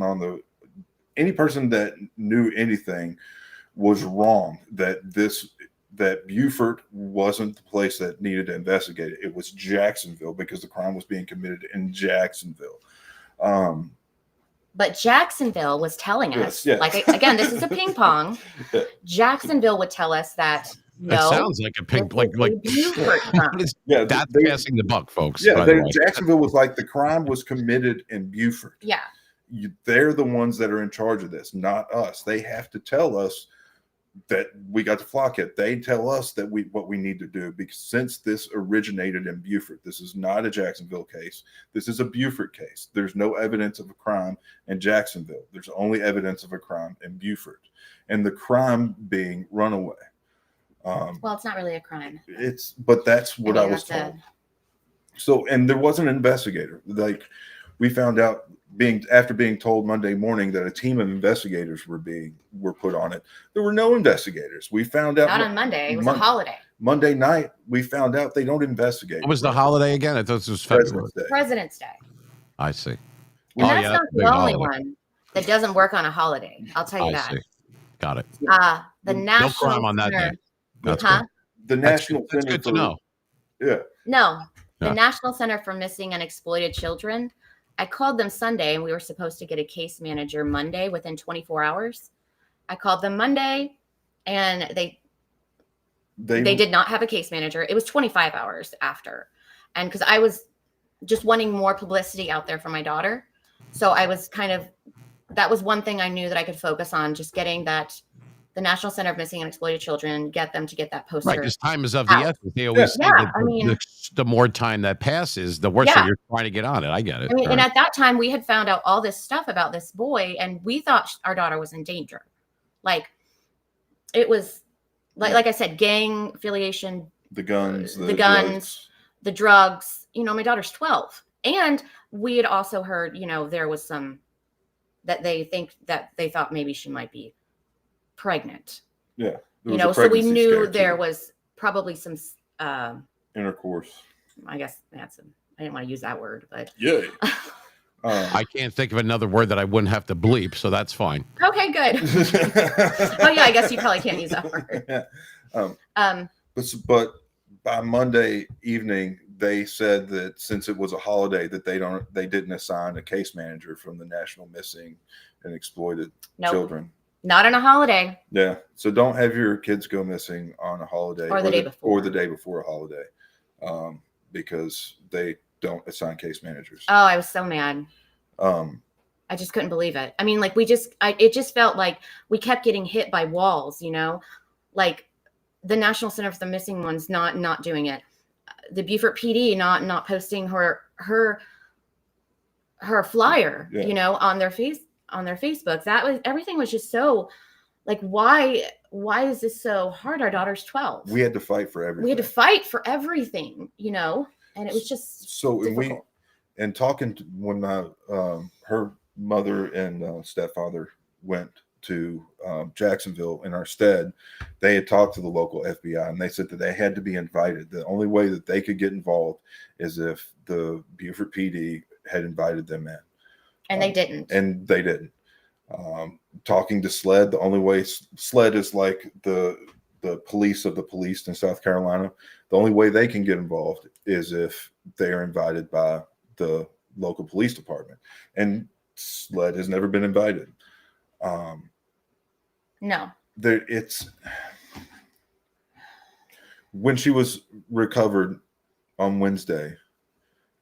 that knew anything was wrong, that Beaufort wasn't the place that needed to investigate it. It was Jacksonville because the crime was being committed in Jacksonville. But Jacksonville was telling us, yes. Again, this is a ping pong. Jacksonville would tell us that. No, that sounds like a ping, like Beaufort. That's passing the buck, folks. Yeah, Jacksonville was like the crime was committed in Beaufort. Yeah, they're the ones that are in charge of this, not us. They have to tell us that we got to flock it. They tell us that what we need to do, because since this originated in Beaufort, this is not a Jacksonville case. This is a Beaufort case. There's no evidence of a crime in Jacksonville. There's only evidence of a crime in Beaufort, and the crime being runaway. Well, it's not really a crime. But that's what I was that's told. So, and there was an investigator. Like, we found out after being told Monday morning that a team of investigators were put on it. There were no investigators. We found out not on Monday. It was a holiday. Monday night, we found out they don't investigate. What was the holiday again? I thought this was February. President's Day. I see. And that's not the only one that doesn't work on a holiday. I'll tell you that. See. Got it. The National No crime on that day. That's good. The National That's Center good to know. Yeah. No, the Yeah. National Center for Missing and Exploited Children. I called them Sunday, and we were supposed to get a case manager Monday within 24 hours. I called them Monday, and they did not have a case manager. It was 25 hours after. And because I was just wanting more publicity out there for my daughter. So I was that was one thing I knew that I could focus on, just getting the National Center of Missing and Exploited Children, get them to get that poster. Right, because time is of the essence. They always say that the more time that passes, the worse you're trying to get on it. I get it. I mean, and at that time, we had found out all this stuff about this boy, and we thought our daughter was in danger. Like, it was, like I said, gang affiliation. The guns. The drugs. You know, my daughter's 12. And we had also heard, there was some, that they thought maybe she might be pregnant. Yeah. So we knew there was probably some intercourse. I guess I didn't want to use that word, but yeah. I can't think of another word that I wouldn't have to bleep, so that's fine. Okay, good. Oh yeah, I guess you probably can't use that word. Yeah. But by Monday evening, they said that since it was a holiday, that they didn't assign a case manager from the National Missing and Exploited Children. Not on a holiday. Yeah. So don't have your kids go missing on a holiday or the day before. Or the day before a holiday, because they don't assign case managers. Oh, I was so mad. I just couldn't believe it. I mean, like it just felt like we kept getting hit by walls, like the National Center for the Missing ones not doing it. The Beaufort PD not posting her flyer, on their Facebook. Everything was just so like, why is this so hard? Our daughter's 12. We had to fight for everything. And it was just so difficult. And talking to when my her mother and stepfather went to Jacksonville in our stead, they had talked to the local FBI, and they said that they had to be invited. The only way that they could get involved is if the Beaufort PD had invited them in. And they didn't. Talking to SLED, the only way SLED is like the police of the police in South Carolina. The only way they can get involved is if they are invited by the local police department. And SLED has never been invited. No. When she was recovered on Wednesday,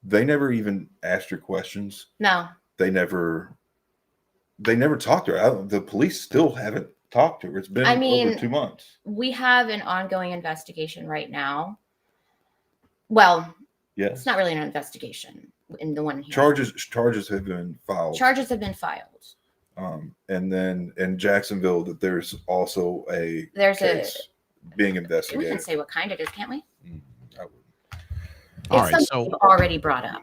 they never even asked her questions. No. They never talked to her. The police still haven't talked to her. It's been over 2 months. We have an ongoing investigation right now. Well, yes. It's not really an investigation in the one here. Charges have been filed. And then in Jacksonville, that there's also a case being investigated. We can say what kind it is, can't we? I wouldn't. All right, so you've already brought up,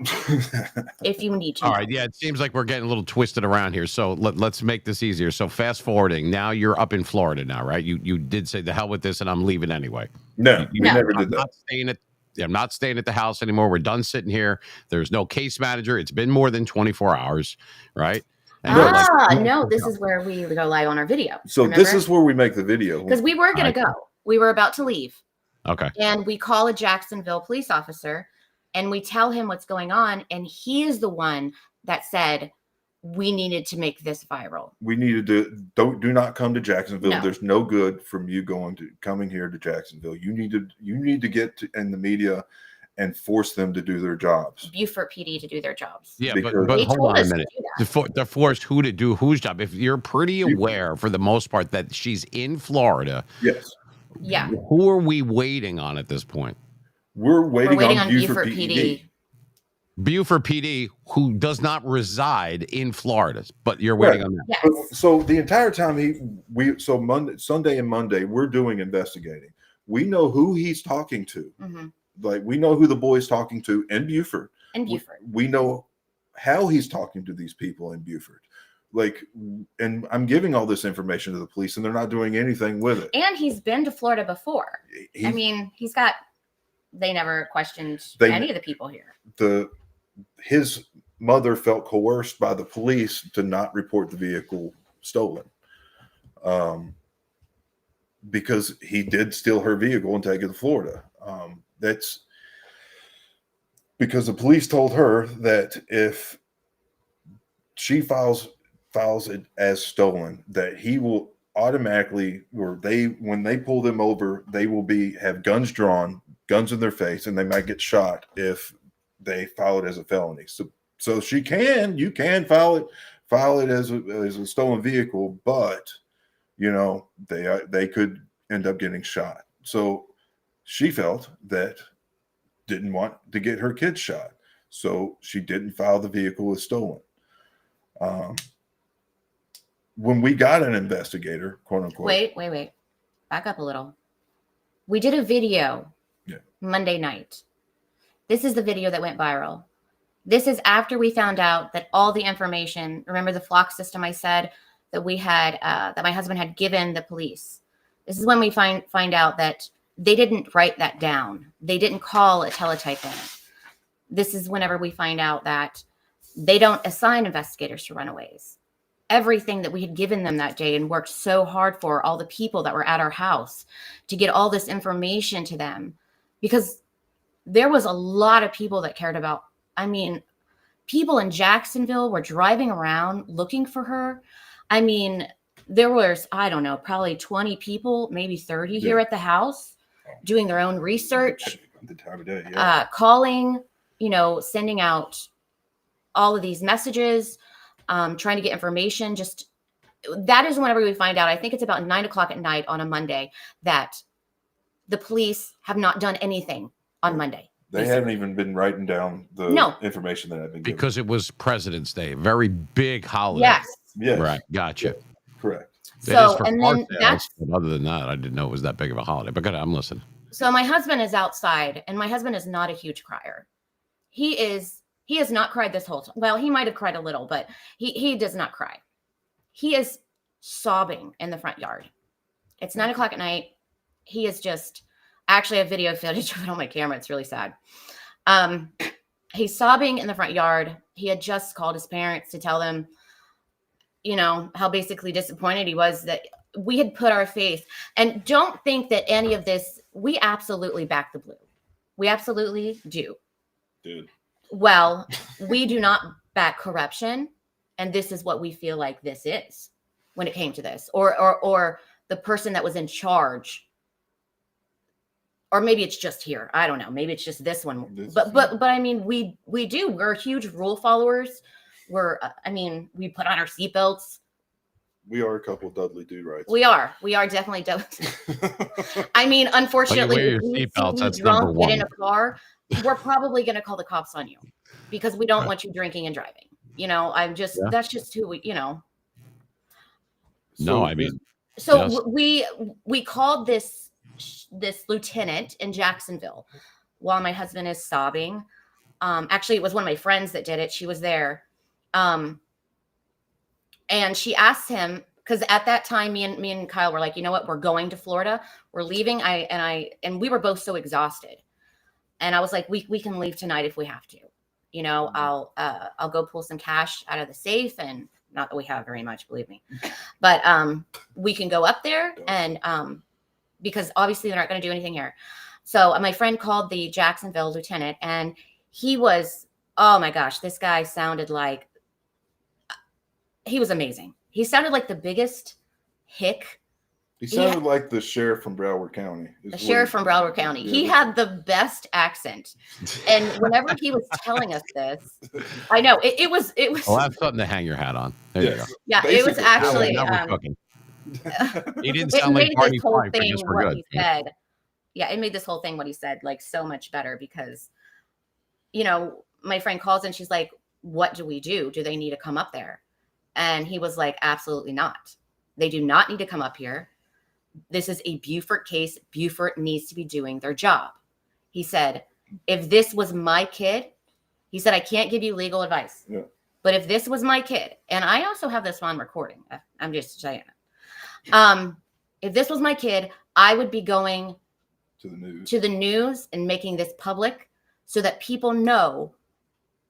if you need to. All right, yeah, it seems like we're getting a little twisted around here. So let's make this easier. So fast forwarding, now you're up in Florida now, right? You did say the hell with this, and I'm leaving anyway. No, you never did that. I'm not staying at the house anymore. We're done sitting here. There's no case manager. It's been more than 24 hours, right? And no, this is where we go live on our video. So remember? This is where we make the video. Because we were going to go. We were about to leave. Okay. And we call a Jacksonville police officer, and we tell him what's going on. And he is the one that said, we needed to make this viral. We needed to do not come to Jacksonville. No. There's no good from you coming here to Jacksonville. You need to get in the media and force them to do their jobs. Beaufort PD to do their jobs. Yeah, Because- but They hold told on a us to minute. do that. To force who to do whose job? If you're pretty aware, for the most part, that she's in Florida, Yes. Yeah. who are we waiting on at this point? We're We're waiting, waiting on on Beaufort Beaufort PD. PD. Beaufort PD, who does not reside in Florida, but you're waiting Right. on that. Yes. But, so the entire time Sunday and Monday, we're doing investigating. We know who he's talking to. hmm Like, we know who the boy's talking to in Beaufort. And Beaufort. We know how he's talking to these people in Beaufort. Like, and I'm giving all this information to the police, and they're not doing anything with it. And he's been to Florida before. He- I mean, they never questioned They- any of the people here. His mother felt coerced by the police to not report the vehicle stolen, because he did steal her vehicle and take it to Florida. That's because the police told her that if she files it as stolen, that he will automatically, when they pull them over, they will have guns drawn, guns in their face, and they might get shot if they file it as a felony. So you can file it as a stolen vehicle, but they could end up getting shot. So she felt that didn't want to get her kids shot, so she didn't file the vehicle as stolen. When we got an investigator, quote unquote. Wait. Back up a little. We did a video Monday night. This is the video that went viral. This is after we found out that all the information, remember the flock system I said that we had, that my husband had given the police. This is when we find out that they didn't write that down. They didn't call a teletype in. This is whenever we find out that they don't assign investigators to runaways. Everything that we had given them that day and worked so hard for, all the people that were at our house to get all this information to them, because there was a lot of people that cared about. I mean, people in Jacksonville were driving around looking for her. I mean, there was, I don't know, probably 20 people, maybe 30 here at the house doing their own research, The time of day, calling, sending out all of these messages, trying to get information. Just that is whenever we find out. I think it's about 9:00 at night on a Monday that the police have not done anything on Monday. They haven't even been writing down the information that I've been given. Because it was President's Day, a very big holiday. Yes. Right. Gotcha. Correct. It So, is for and car then sales, but other than that, I didn't know it was that big of a holiday. But good, I'm listening. So my husband is outside, and my husband is not a huge crier. He has not cried this whole time. Well, he might have cried a little, but he does not cry. He is sobbing in the front yard. It's 9:00 at night. He is just, actually I have video footage of it on my camera. It's really sad. He's sobbing in the front yard. He had just called his parents to tell them, how basically disappointed he was that we had put our faith. And don't think that any of this, we absolutely back the blue. We absolutely do. Dude. Well, we do not back corruption. And this is what we feel like this is when it came to this, or the person that was in charge. Or maybe it's just here. I don't know. Maybe it's just this one. But I mean, we do. We're huge rule followers. We put on our seatbelts. We are a couple of Dudley Do-Rights. We are definitely Dudley. I mean, unfortunately, wear your if we seatbelts, see you that's number drunk, get in one. a car, we're probably going to call the cops on you because we don't want you drinking and driving. That's just who we. No, I mean, So yes. we called this lieutenant in Jacksonville while my husband is sobbing. Actually, it was one of my friends that did it. She was there. And she asked him, because at that time, me and Kyle were like, you know what, we're going to Florida. We're leaving. And we were both so exhausted. And I was like, we can leave tonight if we have to. I'll go pull some cash out of the safe, and not that we have very much, believe me, but we can go up there and because obviously they're not going to do anything here. So my friend called the Jacksonville lieutenant, and he was, oh my gosh, this guy sounded like, he was amazing. He sounded like the biggest hick He sounded like the sheriff from Broward County. The sheriff from Broward County. Yeah, he had the best accent. And whenever he was telling us this, I know it was. Well, that's something to hang your hat on. There you go. Yeah, it was actually. Now we're cooking. He didn't It sound like made Barney this whole Fife. thing We're what good. he said. Yeah, it made this whole thing what he said like so much better because, you know, my friend calls and she's like, "What do we do? Do they need to come up there?" And he was like, "Absolutely not. They do not need to come up here. This is a Beaufort case. Beaufort needs to be doing their job." He said, "If this was my kid," he said, "I can't give you legal advice. Yeah. But if this was my kid," and I also have this on recording. I'm just saying it. If this was my kid, I would be going to the news and making this public so that people know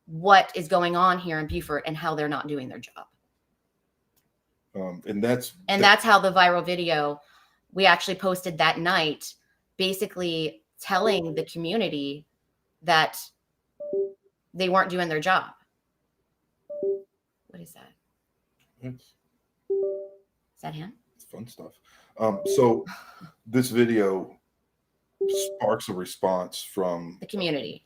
what is going on here in Beaufort and how they're not doing their job. And that's how the viral video we actually posted that night, basically telling the community that they weren't doing their job. What is that? Is that him? It's fun stuff. So this video sparks a response from the community.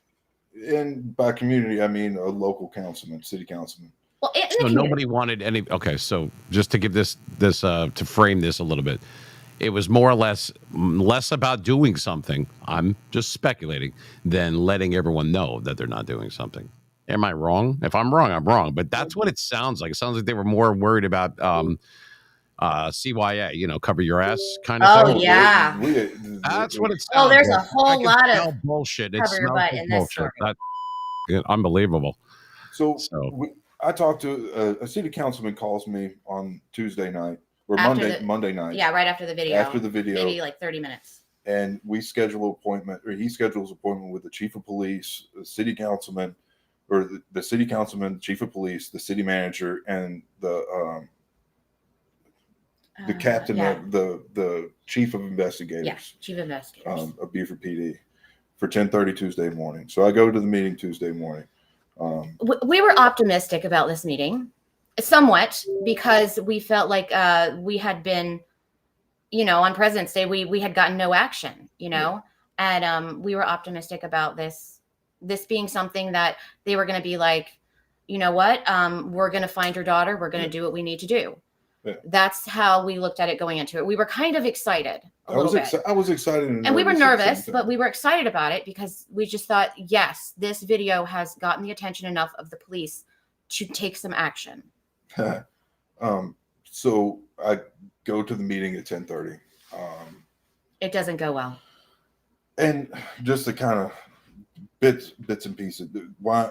And by community, I mean a local councilman, city councilman. Well, so nobody wanted any. Okay, so just to give this to frame this a little bit, it was more or less about doing something. I'm just speculating than letting everyone know that they're not doing something. Am I wrong? If I'm wrong, I'm wrong. But that's what it sounds like. It sounds like they were more worried about CYA, you know, cover your ass kind of thing. Oh yeah, that's what it sounds. Oh, there's like. a whole lot of bullshit. Cover your butt in this story. That's unbelievable. So I talked to a city councilman calls me on Tuesday night or Monday night. Yeah, right after the video. After the video, maybe like 30 minutes. And we schedule an appointment, or he schedules an appointment with the chief of police, the city councilman, or the city councilman, the chief of police, the city manager, and the captain of the chief of investigators. Yeah, chief of investigators. Of Beaufort PD for 10:30 Tuesday morning. So I go to the meeting Tuesday morning. We were optimistic about this meeting, somewhat, because we felt like we had been, you know, on President's Day, we had gotten no action, you know, and we were optimistic about this being something that they were going to be like, you know what, we're going to find your daughter. We're going to do what we need to do. Yeah. That's how we looked at it going into it. We were kind of excited a little bit. I was excited. And we were nervous, but we were excited about it because we just thought, yes, this video has gotten the attention enough of the police to take some action. So I go to the meeting at 10:30. It doesn't go well. And just the kind of bits and pieces. Why?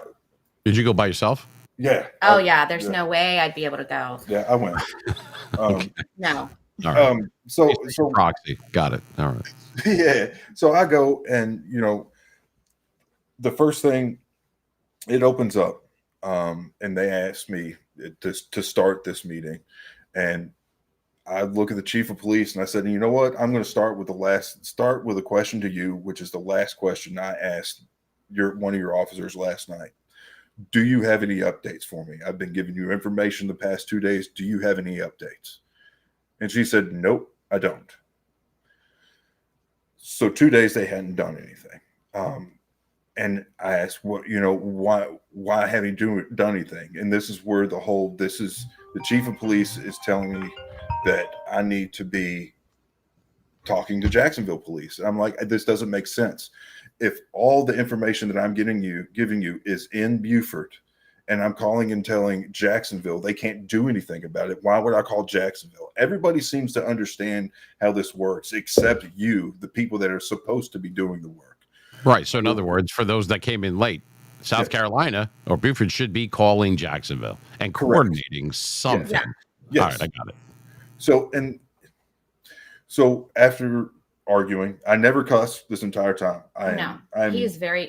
Did you go by yourself? Yeah. Oh yeah. There's no way I'd be able to go. Yeah, I went. Okay. No. All right. So proxy. Got it. All right. Yeah. So I go, and you know, the first thing, it opens up, and they ask me to start this meeting, and I look at the chief of police and I said, you know what? I'm going to start with a question to you, which is the last question I asked one of your officers last night. Do you have any updates for me? I've been giving you information the past 2 days. Do you have any updates? And she said, nope, I don't. So 2 days they hadn't done anything. And I asked, why haven't you done anything? And this is where the chief of police is telling me that I need to be talking to Jacksonville police. And I'm like, this doesn't make sense. If all the information that I'm giving you is in Beaufort, and I'm calling and telling Jacksonville they can't do anything about it, why would I call Jacksonville? Everybody seems to understand how this works, except you, the people that are supposed to be doing the work. Right. So in other words, for those that came in late, South Carolina or Beaufort should be calling Jacksonville and coordinating something. Yeah. Yes. All right, I got it. So after arguing, I never cussed this entire time. He was very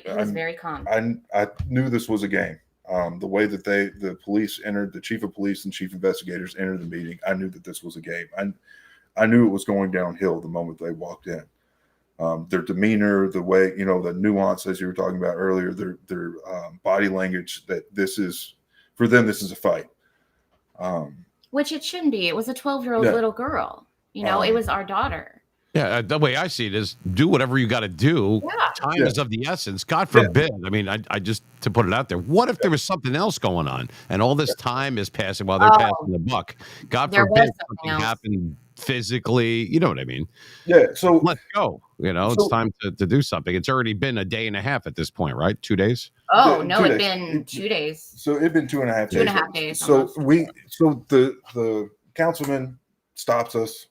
calm. I knew this was a game. The way that the police entered, the chief of police and chief investigators entered the meeting, I knew that this was a game. I knew it was going downhill the moment they walked in. Their demeanor, the way, the nuance, as you were talking about earlier, their body language, that this is, for them, this is a fight. Which it shouldn't be. It was a 12-year-old little girl. It was our daughter. Yeah, the way I see it is do whatever you got to do. Yeah. Time Yeah. is of the essence. God forbid. I mean, I just, to put it out there, what if there was something else going on and all this time is passing while they're passing the buck? God There forbid was something something else. happened physically. You know what I mean? Yeah. So Let's go. It's So- time to do something. It's already been a day and a half at this point, right? 2 days? Oh, The- no, 2 it'd days. been 2 days. So it'd been 2.5 days. 2.5 days So almost. so the councilman stops us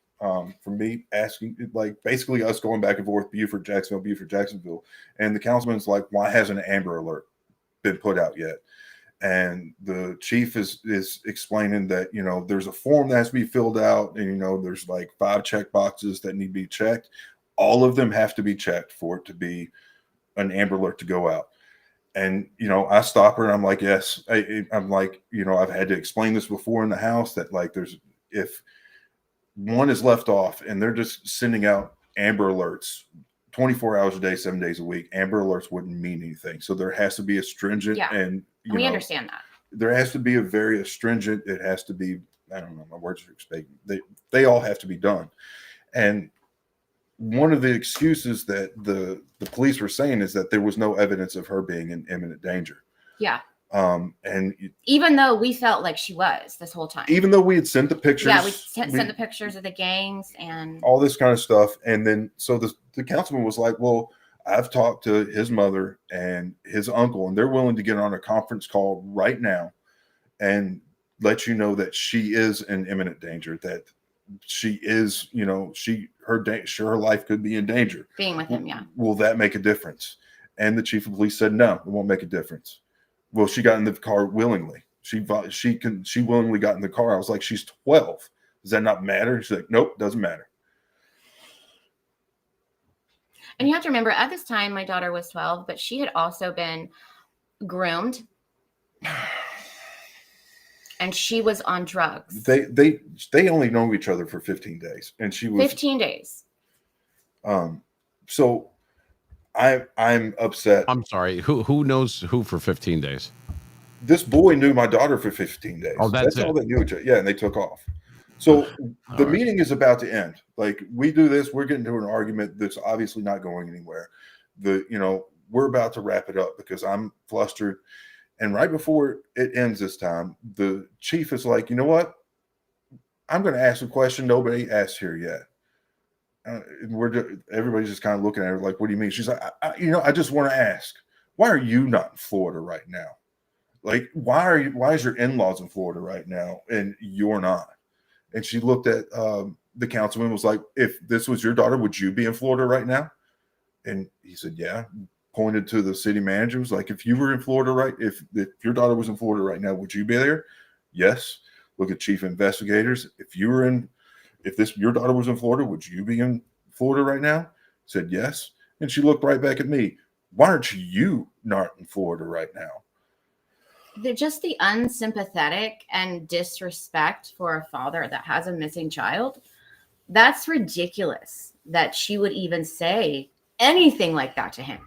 from me asking, like, basically us going back and forth, Buford, Jacksonville, and the councilman's like, why hasn't an Amber Alert been put out yet? And the chief is explaining that there's a form that has to be filled out, and there's like 5 check boxes that need to be checked. All of them have to be checked for it to be an Amber Alert to go out. And I stop her and I'm like, yes. I'm like, I've had to explain this before in the house that, like, if one is left off and they're just sending out Amber Alerts 24 hours a day, 7 days a week, Amber Alerts wouldn't mean anything. So there has to be a stringent, Yeah. and We understand that. there has to be a very astringent. It has to be, I don't know, my words are expecting. They all have to be done. And one of the excuses that the police were saying is that there was no evidence of her being in imminent danger. Yeah. And Even though we felt like she was this whole time. even though we had sent the pictures, Yeah, we sent the pictures of the gangs and all this kind of stuff. And then so the councilman was like, well, I've talked to his mother and his uncle, and they're willing to get on a conference call right now and let you know that she is in imminent danger, that she is, her life could be in danger. being with him. Yeah. Will that make a difference? And the chief of police said, no, it won't make a difference. Well, she got in the car willingly. She willingly got in the car. I was like, she's 12. Does that not matter? She's like, nope, doesn't matter. And you have to remember, at this time, my daughter was 12, but she had also been groomed. And she was on drugs. They only know each other for 15 days. And she was 15 days. So I'm upset. I'm sorry. Who knows who for 15 days? This boy knew my daughter for 15 days. Oh, that's all it. they knew each other. Yeah, and they took off. So the right. meeting is about to end. Like, we do this, we're getting into an argument that's obviously not going anywhere. We're about to wrap it up because I'm flustered. And right before it ends this time, the chief is like, you know what? I'm going to ask a question nobody asked here yet. Everybody's just kind of looking at her like, what do you mean? She's like, I just want to ask, why are you not in Florida right now? Like, why is your in-laws in Florida right now and you're not? And she looked at the councilman, was like, if this was your daughter, would you be in Florida right now? And he said, yeah. Pointed to the city manager, was like, if you were in Florida, if your daughter was in Florida right now, would you be there? Yes. Look at chief investigators. If your daughter was in Florida, would you be in Florida right now? Said yes. And she looked right back at me. Why aren't you not in Florida right now? They're just the unsympathetic and disrespect for a father that has a missing child. That's ridiculous that she would even say anything like that to him.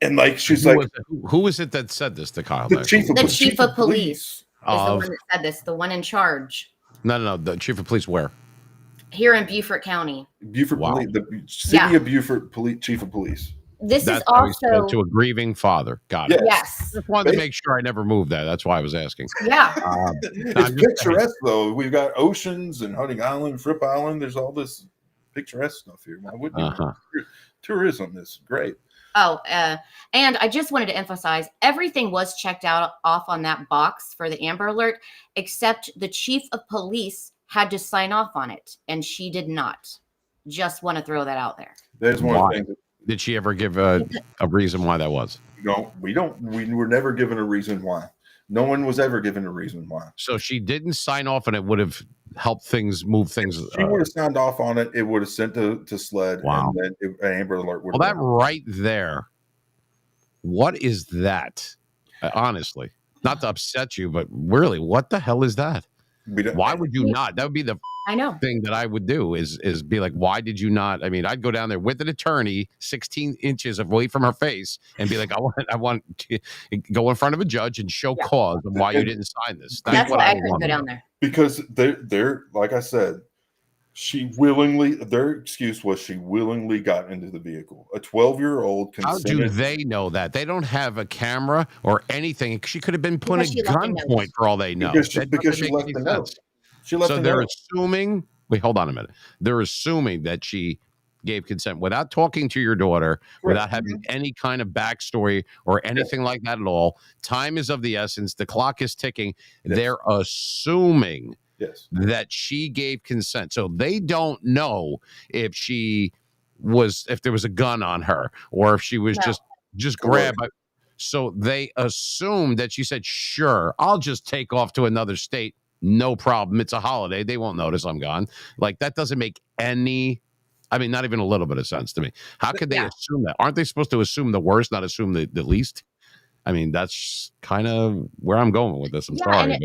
And like, she's Who was it that said this to Kyle? the chief of police is the Of- one that said this, the one in charge No. The chief of police where? here in Beaufort County. Beaufort Wow. police, the city of Beaufort chief of police. This That's is how he spoke also to a grieving father. Got it. yes. Just wanted to make sure I never moved that. That's why I was asking. Yeah. It's picturesque though. We've got oceans and Hunting Island, Fripp Island. There's all this picturesque stuff here. Why wouldn't you? Tourism is great. Oh, and I just wanted to emphasize everything was checked out off on that box for the Amber Alert, except the chief of police had to sign off on it, and she did not. Just want to throw that out there. There's one of the things that Did she ever give a reason why that was? we were never given a reason why. No one was ever given a reason why. So she didn't sign off, and it would have helped move things. She would have signed off on it. It would have sent to SLED. Wow. And then an Amber Alert would Well, have that right there. What is that? Honestly, not to upset you, but really, what the hell is that? Why would you not? That would be the I know. thing that I would do is be like, why did you not? I mean, I'd go down there with an attorney, 16 inches away from her face, and be like, I want to go in front of a judge and show cause of why you didn't sign this. That's why I would couldn't want go to down do. there. because they're like I said, Their excuse was she willingly got into the vehicle. A 12-year-old How consented. do they know that? They don't have a camera or anything. She could have been put Because at she left a note. gunpoint for all they know. Because she That doesn't make left any the note. sense. She left So the they're note. assuming. Wait, hold on a minute. They're assuming that she gave consent without talking to your daughter, without having any kind of backstory or anything like that at all. Time is of the essence. The clock is ticking. Yes. They're assuming Yes. that she gave consent. So they don't know if there was a gun on her or if she was just grabbed. So they assume that she said, sure, I'll just take off to another state. No problem. It's a holiday. They won't notice I'm gone. Like, that doesn't make not even a little bit of sense to me. How could they assume that? Aren't they supposed to assume the worst, not assume the least? I mean, that's kind of where I'm going with this. I'm sorry.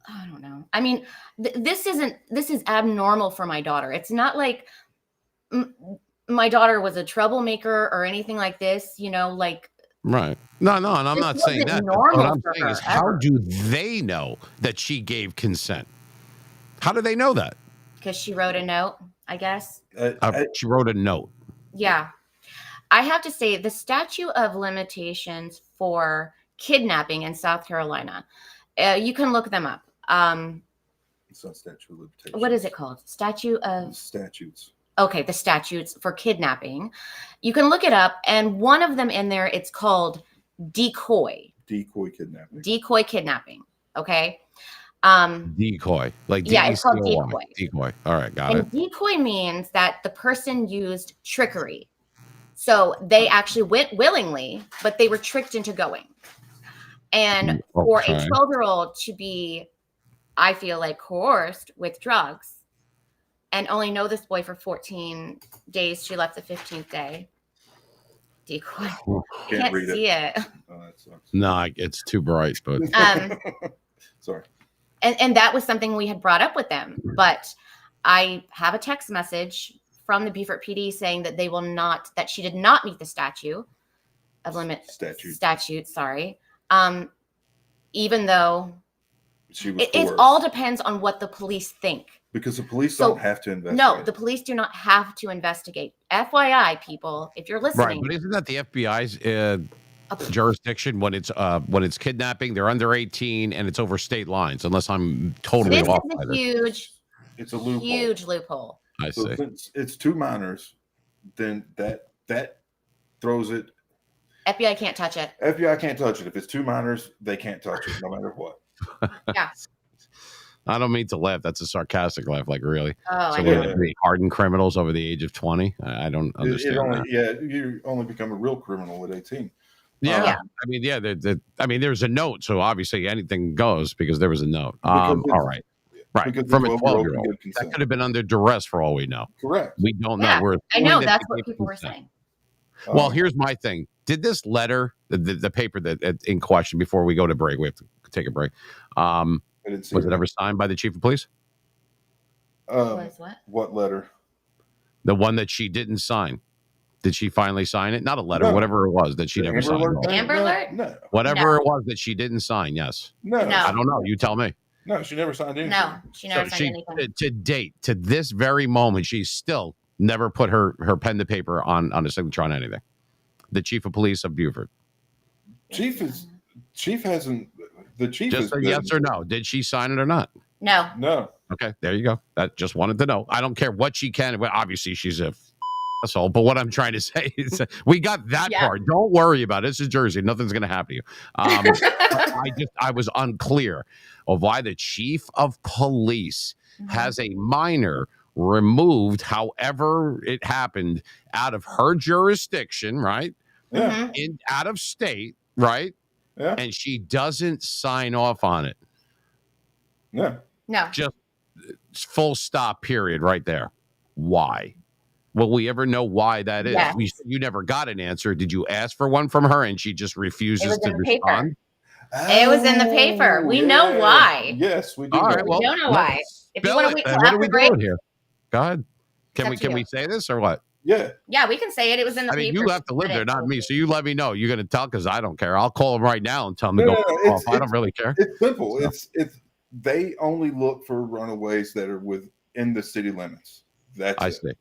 I don't know. I mean, this is abnormal for my daughter. It's not like my daughter was a troublemaker or anything like this, like. Right. No, and I'm not saying that. What I'm saying is, how do they know that she gave consent? How do they know that? Because she wrote a note, I guess. She wrote a note. Yeah. I have to say, the statute of limitations for kidnapping in South Carolina, you can look them up. It's not statute of limitations. What is it called? Statutes. Okay, the statutes for kidnapping. You can look it up, and one of them in there, it's called decoy. Decoy kidnapping. Decoy kidnapping. Okay. Decoy. Like it's called decoy. Decoy. All right, got it. Decoy means that the person used trickery. So they actually went willingly, but they were tricked into going. And for a 12-year-old to be, I feel like, coerced with drugs and only know this boy for 14 days, she left the 15th day. Decoy. Can't read see it. Oh, that sucks. No, it's too bright, but sorry. And that was something we had brought up with them. But I have a text message from the Beaufort PD saying that that she did not meet the statute. Sorry. Even though it all depends on what the police think. Because the police don't have to investigate. No, the police do not have to investigate. FYI, people, if you're listening. Right, but isn't that the FBI's jurisdiction when it's kidnapping? They're under 18 and it's over state lines, unless I'm totally off. It's a loophole. Huge loophole. I see. If it's two minors, then that throws it. FBI can't touch it. FBI can't touch it. If it's two minors, they can't touch it, no matter what. Yeah. I don't mean to laugh. That's a sarcastic laugh, like really. Oh, so we hardened criminals over the age of 20. I don't understand. You only become a real criminal at 18. Yeah. I mean, there's a note, so obviously anything goes because there was a note. All right. Right. From a 12-year-old. That could have been under duress for all we know. Correct. We don't know. I know. That's what people were saying. Well, here's my thing. Did this letter, the paper that in question, before we go to break, we have to take a break. Was it ever signed by the chief of police? What letter? The one that she didn't sign. Did she finally sign it? Not a letter, whatever it was that she never signed. The Amber Alert? No. Whatever it was that she didn't sign, yes. No. I don't know. You tell me. No, she never signed anything. No, she never signed anything. To date, to this very moment, she's still never put her pen to paper on a signature on anything. The chief of police of Beaufort. Chief hasn't. The chief just a yes or no. Did she sign it or not? No. Okay, there you go. That just wanted to know. I don't care what she can. Well, obviously she's a asshole. But what I'm trying to say is, we got that part. Don't worry about it. This is Jersey. Nothing's going to happen to you. I was unclear of why the chief of police has a minor removed, however it happened, out of her jurisdiction, right? Yeah. Out of state, right? Yeah. And she doesn't sign off on it. No. Just full stop, period, right there. Why? Will we ever know why that is? Yes. You never got an answer. Did you ask for one from her and she just refuses to respond? It was in the paper. We know why. Yes, we do. All right, well, we don't know why. If you want to wait till after break. What are we doing here? Go ahead. Can we say this or what? Yeah. Yeah, we can say it. It was in the paper. You have to live there, not me. So you let me know. You're going to tell because I don't care. I'll call them right now and tell them to go off. I don't really care. It's simple. So. It's they only look for runaways that are with in the city limits. That's I it. see.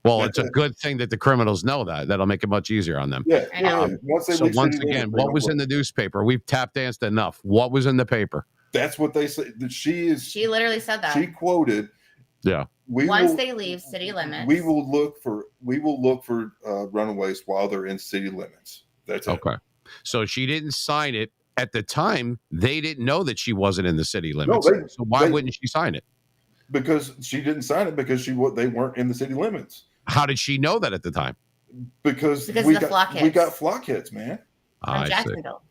Well, That's it's a it. good thing that the criminals know that. That'll make it much easier on them. Yeah, I know. Once they So leave once city again, limits, they what don't was in work. the newspaper? We've tap danced enough. What was in the paper? That's what they say. That she literally said that. She quoted. Yeah. Once they leave city limits, we will look for runaways while they're in city limits. That's it. Okay. So she didn't sign it at the time. They didn't know that she wasn't in the city limits. So why wouldn't she sign it? Because she didn't sign it because they weren't in the city limits. How did she know that at the time? Because we got flock hits, man. From Jacksonville.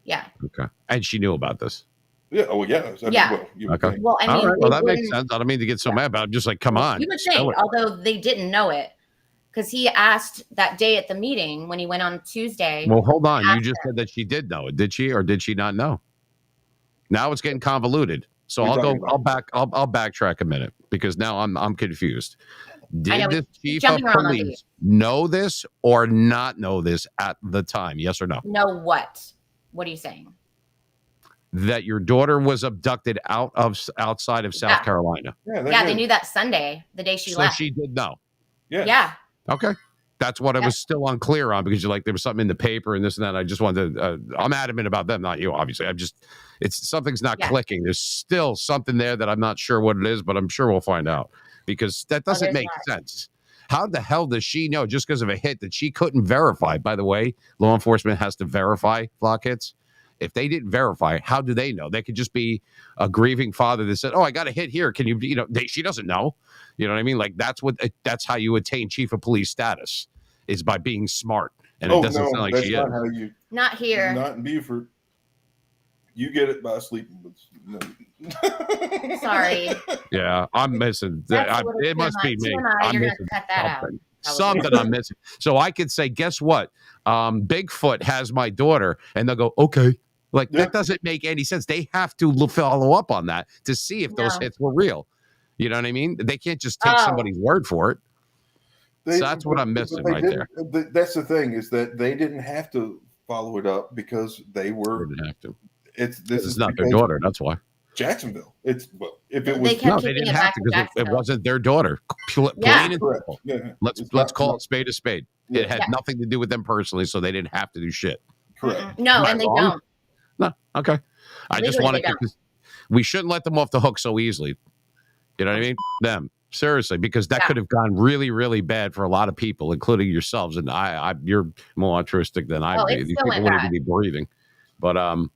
Yeah. Okay. And she knew about this. Yeah. Oh, yeah. Okay. Well, I mean, all right. Well, that makes sense. I don't mean to get so mad, but I'm just like, come on. You would think, although they didn't know it, because he asked that day at the meeting when he went on Tuesday. Well, hold on. You just said that she did know it. Did she, or did she not know? Now it's getting convoluted. So I'll backtrack a minute because now I'm confused. Did the chief of police know this or not know this at the time? Yes or no? Know what? What are you saying? That your daughter was abducted outside of South Carolina. Yeah, they knew that Sunday, the day she left. So she did know. Yeah. Okay. That's what I was still unclear on because you're like, there was something in the paper and this and that. I just wanted to, I'm adamant about them, not you, obviously. Something's not clicking. There's still something there that I'm not sure what it is, but I'm sure we'll find out because that doesn't make sense. How the hell does she know just because of a hit that she couldn't verify? By the way, law enforcement has to verify flock hits. If they didn't verify, how do they know? They could just be a grieving father that said, "Oh, I got a hit here. Can you?" She doesn't know. You know what I mean? Like that's how you attain chief of police status is by being smart. And it doesn't sound like she is. Not here. Not in Beaufort. You get it by sleeping with. No. Sorry. Yeah, I'm missing. It must be me. You're gonna cut that out. Something I'm missing. So I could say, guess what? Bigfoot has my daughter, and they'll go, okay. Like that doesn't make any sense. They have to follow up on that to see if those hits were real. You know what I mean? They can't just take somebody's word for it. So that's what I'm missing right there. That's the thing is that they didn't have to follow it up because they were. They didn't have to. This is not their daughter. That's why. Jacksonville. If it was, they didn't have to because it wasn't their daughter. Plain and simple. Yeah. Let's call it spade a spade. Yeah. It had nothing to do with them personally, so they didn't have to do shit. Correct. No, and they don't. No. Okay. I just wanted to. We shouldn't let them off the hook so easily. You know what I mean? Them. Seriously, because that could have gone really, really bad for a lot of people, including yourselves. And you're more altruistic than I be. These people wouldn't even be breathing. But all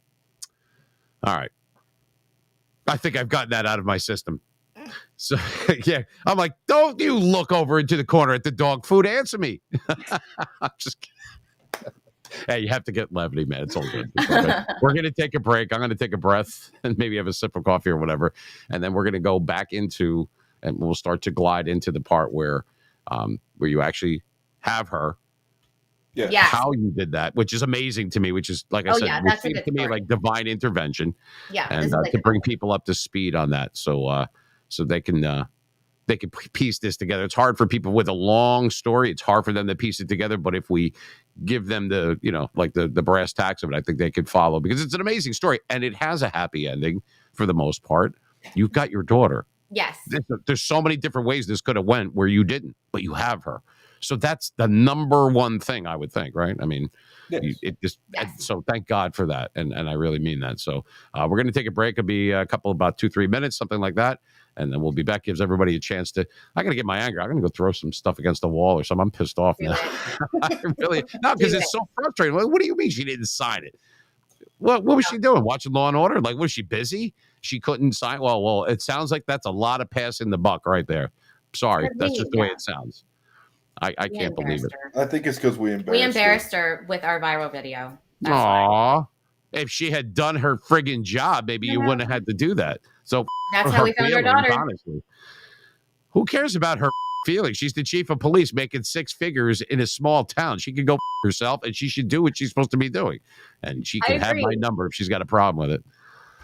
right. I think I've gotten that out of my system. So yeah, I'm like, don't you look over into the corner at the dog food. Answer me. I'm just kidding. Hey, you have to get levity, man. It's all good. We're going to take a break. I'm going to take a breath and maybe have a sip of coffee or whatever. And then we're going to go back into, and we'll start to glide into the part where you actually have her. Yeah. Yes. How you did that, which is amazing to me, which is, like I said, which seems to me like divine intervention. Yeah. And to bring people up to speed on that. So they can piece this together. It's hard for people with a long story. It's hard for them to piece it together. But if we give them the brass tacks of it, I think they could follow because it's an amazing story and it has a happy ending for the most part. You've got your daughter. Yes. There's so many different ways this could have went where you didn't, but you have her. So that's the number one thing I would think, right? I mean, so thank God for that. And I really mean that. So we're going to take a break. It'll be about 2-3 minutes, something like that. And then we'll be back. Gives everybody a chance to, I got to get my anger. I'm going to go throw some stuff against the wall or something. I'm pissed off now. Because it's so frustrating. What do you mean she didn't sign it? What was she doing? Watching Law and Order? Like, was she busy? She couldn't sign. Well, it sounds like that's a lot of passing the buck right there. Sorry. That's just the way it sounds. I can't believe it. I think it's because we embarrassed her with our viral video. Aw. If she had done her friggin' job, maybe you wouldn't have had to do that. So that's how we found her daughter. Honestly, who cares about her feelings? She's the chief of police making 6 figures in a small town. She can go herself and she should do what she's supposed to be doing. And she can have my number if she's got a problem with it.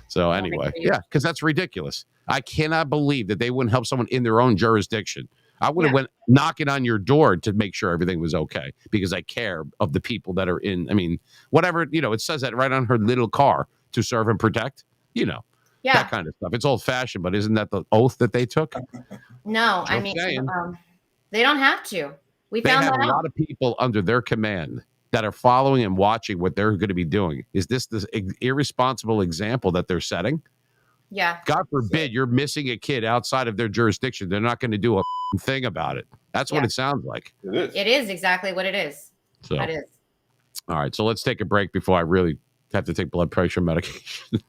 So anyway, because that's ridiculous. I cannot believe that they wouldn't help someone in their own jurisdiction. I would have went knocking on your door to make sure everything was okay because I care of the people that are in. I mean, whatever, it says that right on her little car to serve and protect, Yeah. That kind of stuff. It's old fashioned, but isn't that the oath that they took? No, I Just mean, saying. they don't have to. We They found have that a out. lot of people under their command that are following and watching what they're going to be doing. Is this the irresponsible example that they're setting? Yeah. God forbid you're missing a kid outside of their jurisdiction. They're not going to do a thing about it. That's what Yeah. it sounds like. It is. It is exactly what it is. So, That is. all right. So let's take a break before I really have to take blood pressure medication.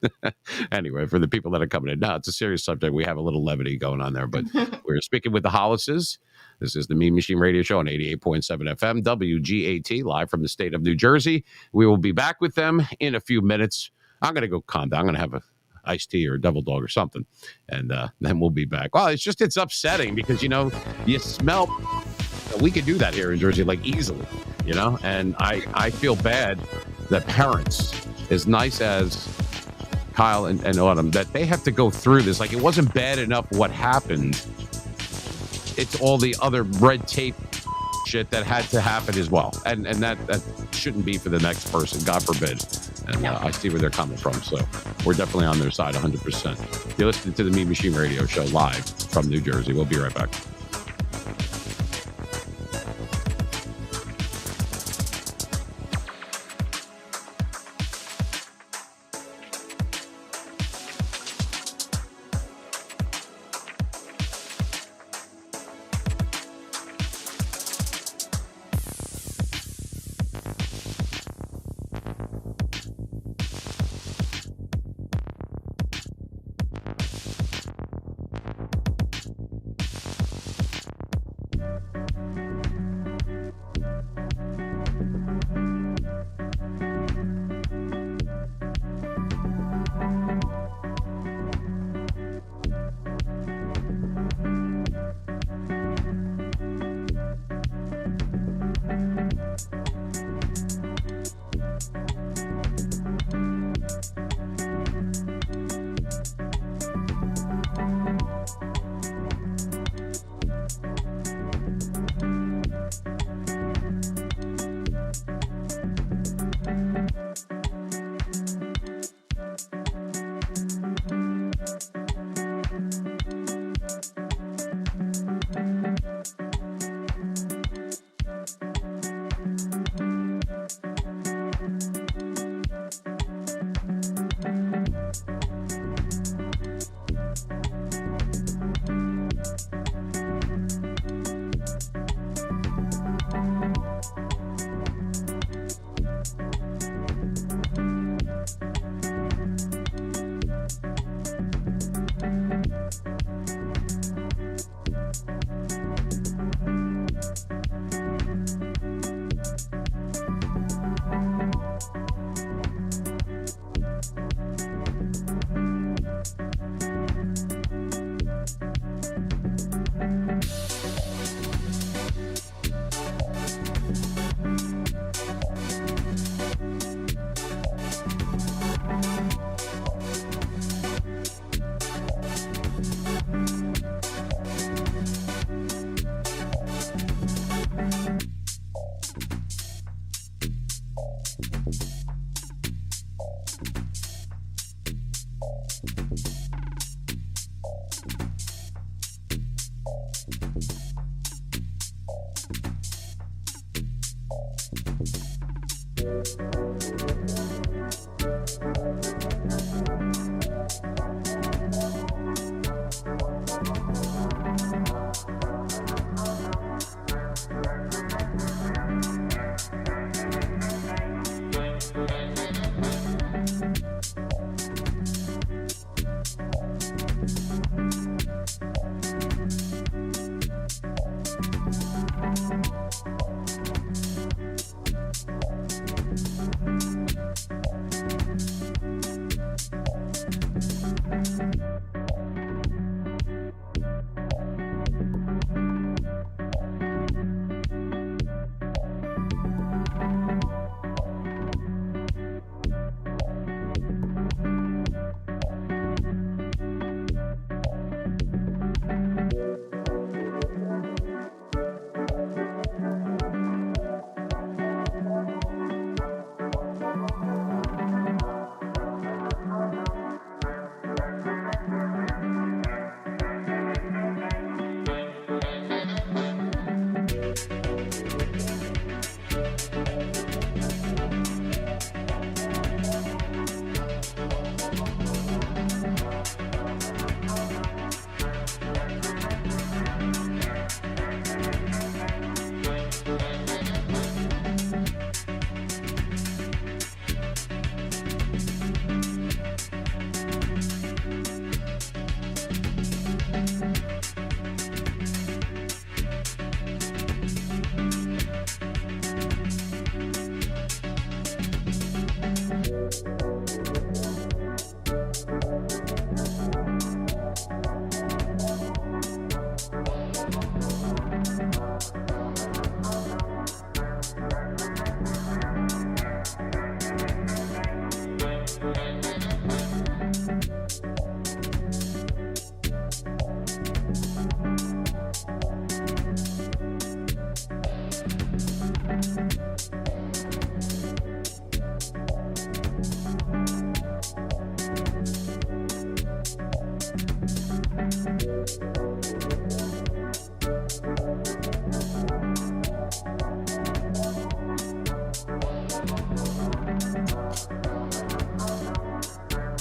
Anyway, for the people that are coming in. No, it's a serious subject. We have a little levity going on there, but we're speaking with the Hollises. This is the Mean Machine Radio Show on 88.7 FM, WGAT, live from the state of New Jersey. We will be back with them in a few minutes. I'm going to go calm down. I'm going to have a iced tea or a double dog or something, and then we'll be back. Well, it's upsetting because, you smell. We could do that here in Jersey, like, easily, and I feel bad that parents, as nice as Kyle and Autumn, that they have to go through this. Like, it wasn't bad enough what happened. It's all the other red tape shit that had to happen as well. And that shouldn't be for the next person, God forbid. And I see where they're coming from. So we're definitely on their side 100%. You're listening to the Mean Machine Radio Show live from New Jersey. We'll be right back.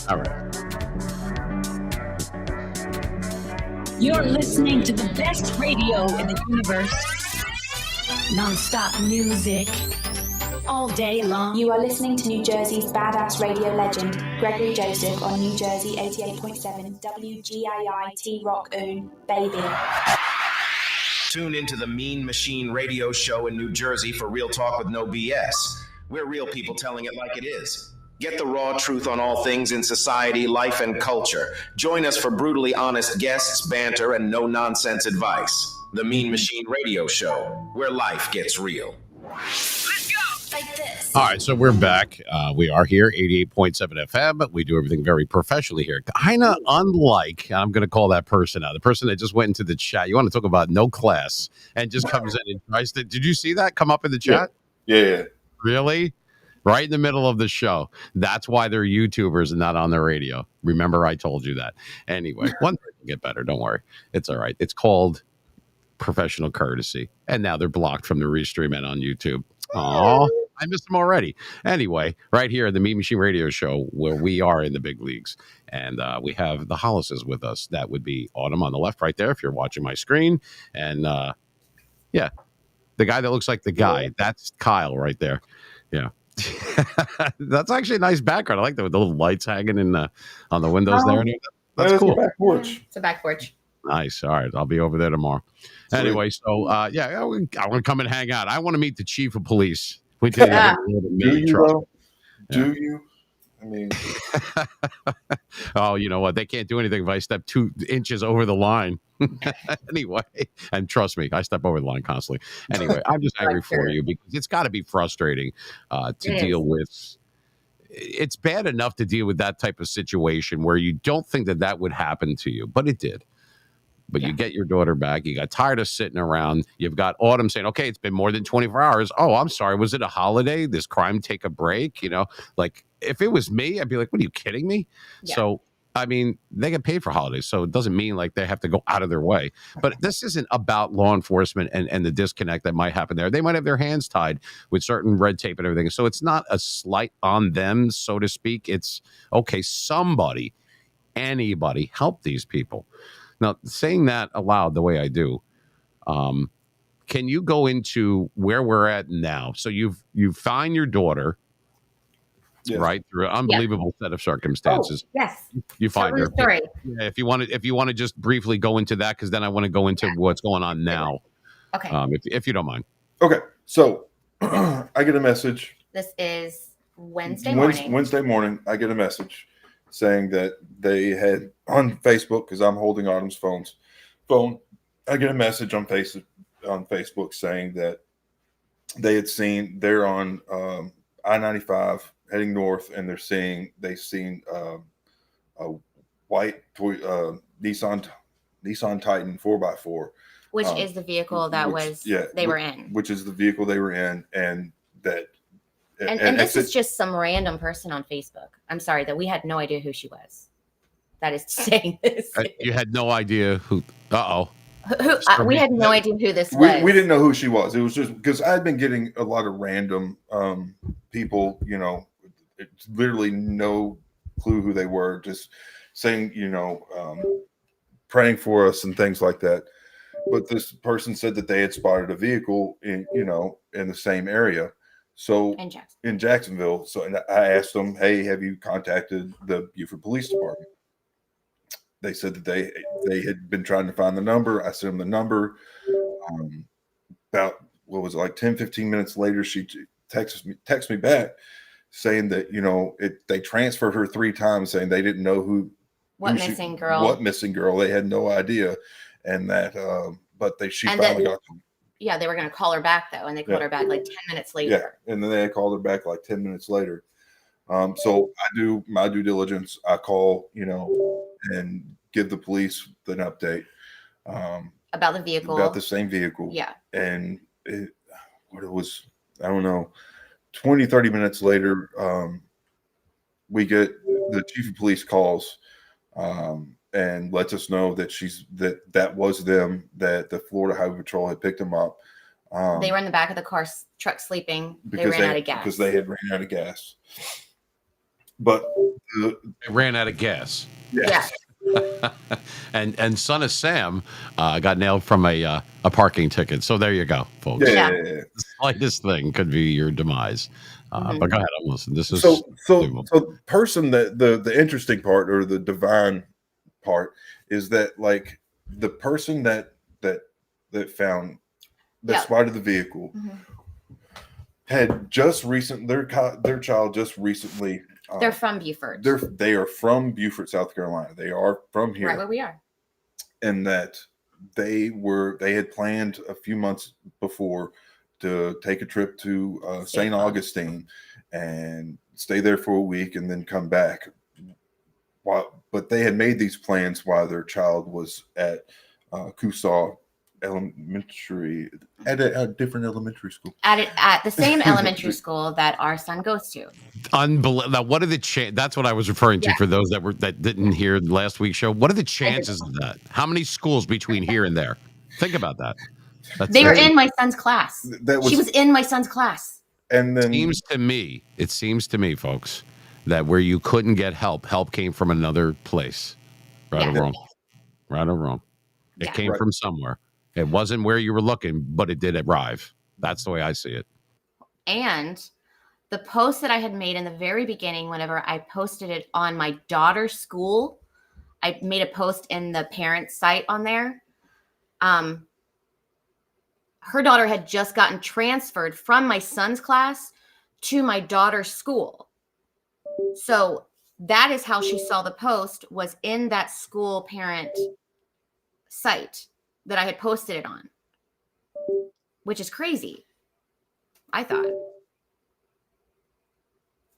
All right. You're listening to the best radio in the universe. Non-stop music. All day long. You are listening to New Jersey's badass radio legend, Gregory Joseph on New Jersey 88.7 WGII T-Rock Oon, baby. Tune into the Mean Machine radio show in New Jersey for real talk with no BS. We're real people telling it like it is. Get the raw truth on all things in society, life, and culture. Join us for brutally honest guests, banter, and no-nonsense advice. The Mean Machine radio show, where life gets real. Let's go! Like this. All right, so we're back. We are here, 88.7 FM. We do everything very professionally here. Kind of unlike, I'm going to call that person out, the person that just went into the chat. You want to talk about no class and just comes in and tries to. Did you see that come up in the chat? Yeah. Really? Right in the middle of the show. That's why they're YouTubers and not on the radio. Remember, I told you that. Anyway, one thing will get better. Don't worry. It's all right. It's called professional courtesy. And now they're blocked from the restream and on YouTube. Oh, I missed them already. Anyway, right here at the Mean Machine Radio Show, where we are in the big leagues. And we have the Hollises with us. That would be Autumn on the left right there if you're watching my screen. And yeah, the guy that looks like the guy, that's Kyle right there. Yeah. That's actually a nice background. I like that with the little lights hanging in on the windows there. That's cool. Back porch. It's a back porch. Nice. All right. I'll be over there tomorrow. Sweet. Anyway, so yeah, I want to come and hang out. I want to meet the chief of police. We did Yeah. Do you, though? Do you? I mean, oh, you know what? They can't do anything if I step 2 inches over the line. Anyway, and trust me, I step over the line constantly. Anyway, I'm just angry for you because it's got to be frustrating to deal with. It's bad enough to deal with that type of situation where you don't think that that would happen to you, but it did. But you get your daughter back. You got tired of sitting around. You've got Autumn saying, okay, it's been more than 24 hours. Oh, I'm sorry. Was it a holiday? This crime take a break? You know, like if it was me, I'd be like, what are you kidding me? Yeah. So, I mean, they get paid for holidays. So it doesn't mean like they have to go out of their way. But this isn't about law enforcement and the disconnect that might happen there. They might have their hands tied with certain red tape and everything. So it's not a slight on them, so to speak. It's, okay, somebody, anybody, help these people. Now, saying that aloud the way I do, can you go into where we're at now? So you find your daughter, right, through an unbelievable set of circumstances. Oh, yes, you find her. Story. Yeah, if you want to just briefly go into that, because then I want to go into what's going on now. Okay. If you don't mind. Okay, so I get a message. This is Wednesday morning. I get a message saying that they had on Facebook, because I'm holding Autumn's phone. I get a message on Facebook saying that they're on I-95 heading north, and they've seen a white Nissan Titan 4x4, which is the vehicle that they were in. Which is the vehicle they were in, and that. And this is just some random person on Facebook. I'm sorry that we had no idea who she was. That is saying this. You had no idea who. We had no idea who this was. We didn't know who she was. It was just because I had been getting a lot of random people, you know, it's literally no clue who they were, just saying, you know, praying for us and things like that. But this person said that they had spotted a vehicle in the same area. So in Jacksonville. So, and I asked them, hey, have you contacted the Beaufort Police Department? They said that they had been trying to find the number. I sent them the number. About, what was it, like 10, 15 minutes later, she texts me back saying that, you know, they transferred her 3 times, saying they didn't know what missing girl. They had no idea. And that, but she finally got them. Yeah, they were going to call her back, though, and they called her back like 10 minutes later. Yeah, and then they called her back like 10 minutes later. So I do my due diligence. I call, you know, and give the police an update. About the vehicle. About the same vehicle. Yeah. And I don't know, 20, 30 minutes later, we get the chief of police calls and lets us know that that was them, that the Florida Highway Patrol had picked them up. They were in the back of the truck sleeping. They ran out of gas. Because they had ran out of gas. but the, They ran out of gas. yes. and son of Sam got nailed from a parking ticket. So there you go, folks. Yeah. The slightest thing could be your demise. But go ahead, I'm listening. This is so person that the interesting part or the divine part is that like the person that found that spotted the vehicle had just their child just recently. They're from Beaufort. They are from Beaufort, South Carolina. They are from here, right where we are. And that they had planned a few months before to take a trip to St. Augustine and stay there for a week and then come back. But they had made these plans while their child was at Coosaw Elementary, at a different elementary school. At the same elementary school that our son goes to. Unbelievable. Now, what are the that's what I was referring to for those that didn't hear last week's show. What are the chances of that? How many schools between here and there? Think about that. They were in my son's class. She was in my son's class. And then it seems to me, folks, that where you couldn't get help came from another place. Right or wrong? Right or wrong? It came from somewhere. It wasn't where you were looking, but it did arrive. That's the way I see it. And the post that I had made in the very beginning, whenever I posted it on my daughter's school, I made a post in the parents' site on there. Her daughter had just gotten transferred from my son's class to my daughter's school. So that is how she saw the post, was in that school parent site that I had posted it on, which is crazy, I thought.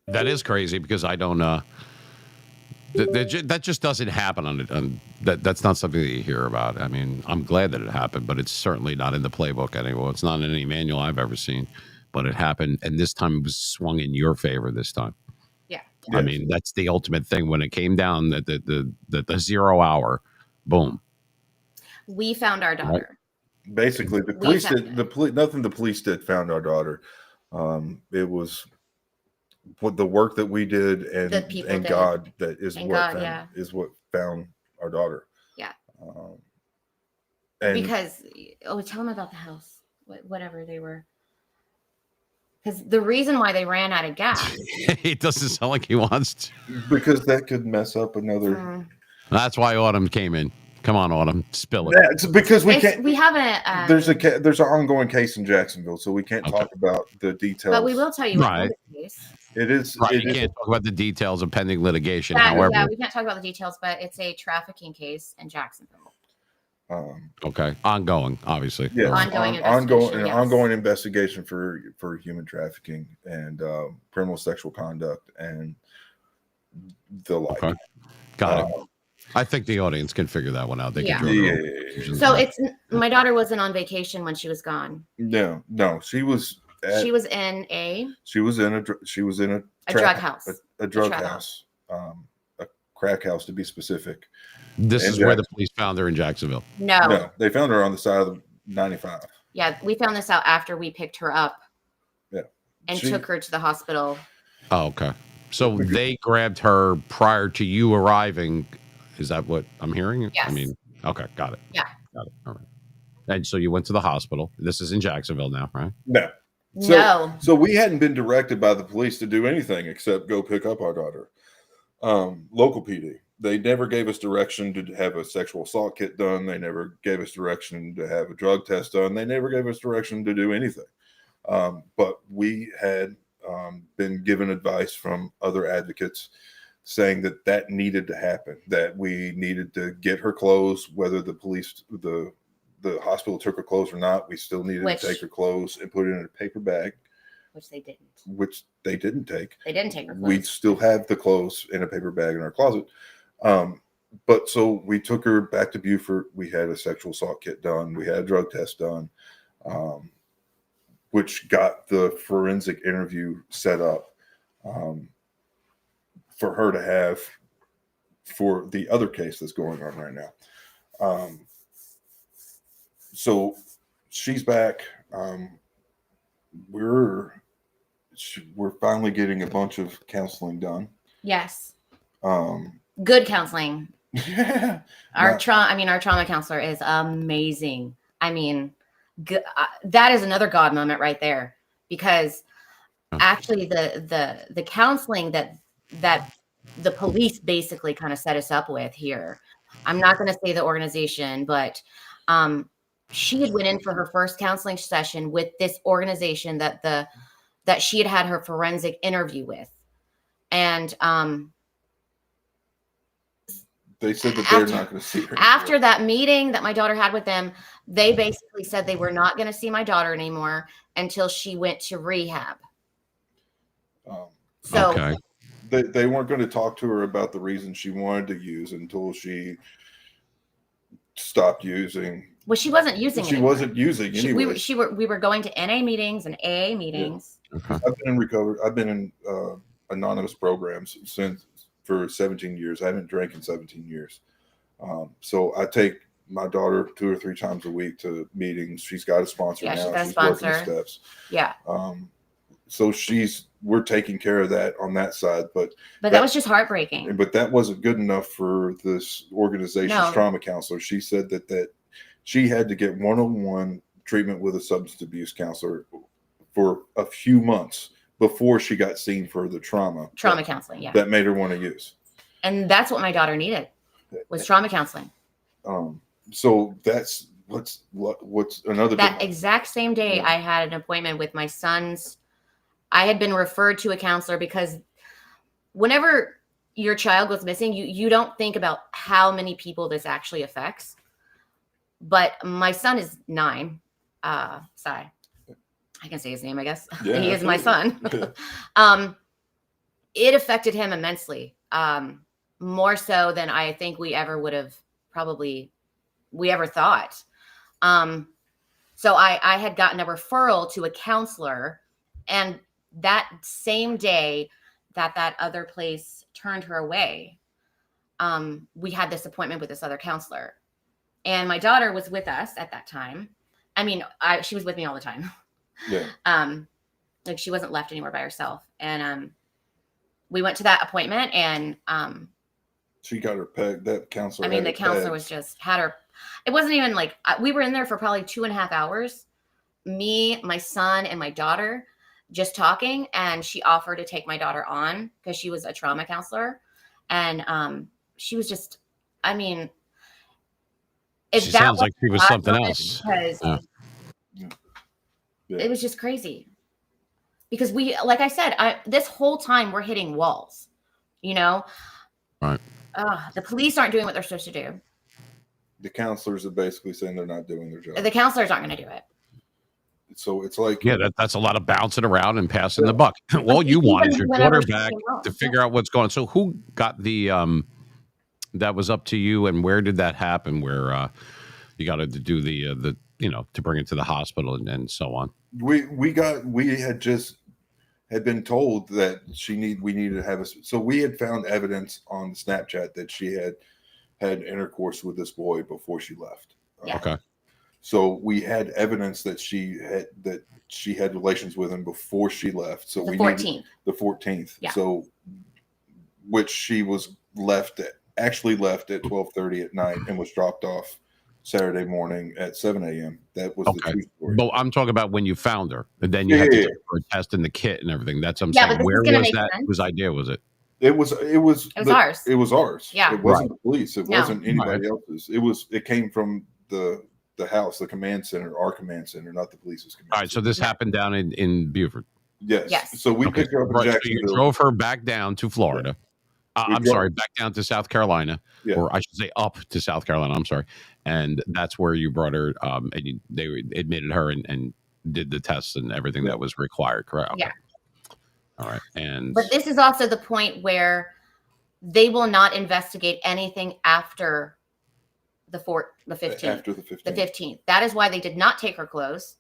That is crazy because I don't that just doesn't happen on that's not something that you hear about. I mean, I'm glad that it happened, but it's certainly not in the playbook anymore. It's not in any manual I've ever seen, but it happened, and this time it was swung in your favor this time. Yeah. I mean, that's the ultimate thing. When it came down that the 0 hour, boom. We found our daughter. Right. Basically, the police did nothing the police did found our daughter. It was what the work that we did and God that is is what found our daughter. Yeah. And because tell them about the house, whatever they were. Because the reason why they ran out of gas. It doesn't sound like he wants to. Because that could mess up another. That's why Autumn came in. Come on, Autumn, spill it. Yeah, it's because we can't. We have a. There's an ongoing case in Jacksonville, so we can't talk about the details. But we will tell you right. The case. It is. Right. You can't talk about the details of pending litigation. However, we can't talk about the details, but it's a trafficking case in Jacksonville. Okay. Ongoing, obviously. Yeah. Ongoing investigation for human trafficking and criminal sexual conduct and the like. Okay. Got it. I think the audience can figure that one out. They can yeah. So it's my daughter wasn't on vacation when she was gone. No, she was. She was in a drug house. A drug house. A crack house to be specific. This is where the police found her in Jacksonville. No, they found her on the side of the 95. Yeah, we found this out after we picked her up. Yeah, and took her to the hospital. Oh, okay. So they grabbed her prior to you arriving. Is that what I'm hearing? Yes. I mean, okay, got it. Yeah. Got it. All right. And so you went to the hospital. This is in Jacksonville now, right? No. So we hadn't been directed by the police to do anything except go pick up our daughter. Local PD. They never gave us direction to have a sexual assault kit done. They never gave us direction to have a drug test done. They never gave us direction to do anything. But we had been given advice from other advocates saying that needed to happen, that we needed to get her clothes, whether the police, the hospital took her clothes or not. We still needed to take her clothes and put it in a paper bag. Which they didn't take. They didn't take her clothes. We still have the clothes in a paper bag in our closet. But so we took her back to Beaufort. We had a sexual assault kit done. We had a drug test done, which got the forensic interview set up for her to have for the other case that's going on right now. So she's back. We're finally getting a bunch of counseling done. Yes. Um, Good counseling. yeah. Our trauma counselor is amazing. I mean, that is another God moment right there, because actually the counseling that the police basically kind of set us up with here. I'm not going to say the organization, but she had went in for her first counseling session with this organization that she had her forensic interview with, and they said that they're not going to see her after anymore. that meeting that my daughter had with them. They basically said they were not going to see my daughter anymore until she went to rehab. So Okay. They weren't going to talk to her about the reason she wanted to use until she stopped using. well, she wasn't using She anymore. wasn't using anyway. We were going to NA meetings and AA meetings. Okay. I've been in recovery. I've been in anonymous programs for 17 years. I haven't drank in 17 years. So I take my daughter 2 or 3 times a week to meetings. She's got a sponsor now. She's got a working sponsor. the steps. Yeah. So we're taking care of that on that side, but that was just heartbreaking. But that wasn't good enough for this organization's trauma counselor. She said that she had to get one-on-one treatment with a substance abuse counselor for a few months before she got seen for the trauma counseling. Yeah. That made her want to use. And that's what my daughter needed, was trauma counseling. So that's what's another. That exact same day, I had an appointment with my son's. I had been referred to a counselor because whenever your child goes missing, you don't think about how many people this actually affects. But my son is 9. Sorry, I can say his name, I guess. Yeah, he is my son. It affected him immensely, more so than I think we ever would have thought. So I had gotten a referral to a counselor, and that same day that other place turned her away, we had this appointment with this other counselor, and my daughter was with us at that time. I mean, she was with me all the time. Yeah. Like she wasn't left anywhere by herself. And we went to that appointment, and she got her pegged. That counselor. I mean, the counselor was just had her. It wasn't even like we were in there for probably 2.5 hours. Me, my son, and my daughter just talking, and she offered to take my daughter on because she was a trauma counselor, and she was just. I mean, if She that sounds like she was something else. Because it was just crazy. Because like I said, this whole time we're hitting walls, Right. The police aren't doing what they're supposed to do. The counselors are basically saying they're not doing their job. The counselors aren't going to do it. So it's like, that's a lot of bouncing around and passing the buck. All you want is your daughter back to figure out what's going on. So who got the that was up to you, and where did that happen? Where you got to do the to bring it to the hospital and so on. We had been told that we needed to have so we had found evidence on Snapchat that she had intercourse with this boy before she left. Okay. So we had evidence that she had relations with him before she left. So the 14th. The 14th. Yeah. So which she was left at 12:30 at night and was dropped off Saturday morning at 7 a.m. That was the true story. But I'm talking about when you found her, and then you had to take her a test in the kit and everything. That's what I'm saying. Where was that? Whose idea was it? It was ours. It was ours. Yeah. It wasn't the police. It wasn't anybody else's. It came from the house, the command center, our command center, not the police's command center. All right. So this happened down in Beaufort. Yes. So we picked her up in Jacksonville. So you drove her back down to Florida. Yeah. Back down to South Carolina, or I should say up to South Carolina. I'm sorry. And that's where you brought her, and they admitted her and did the tests and everything that was required, correct? Okay. Yeah. All right. But this is also the point where they will not investigate anything after the 15th. After the 15th. The 15th. That is why they did not take her clothes.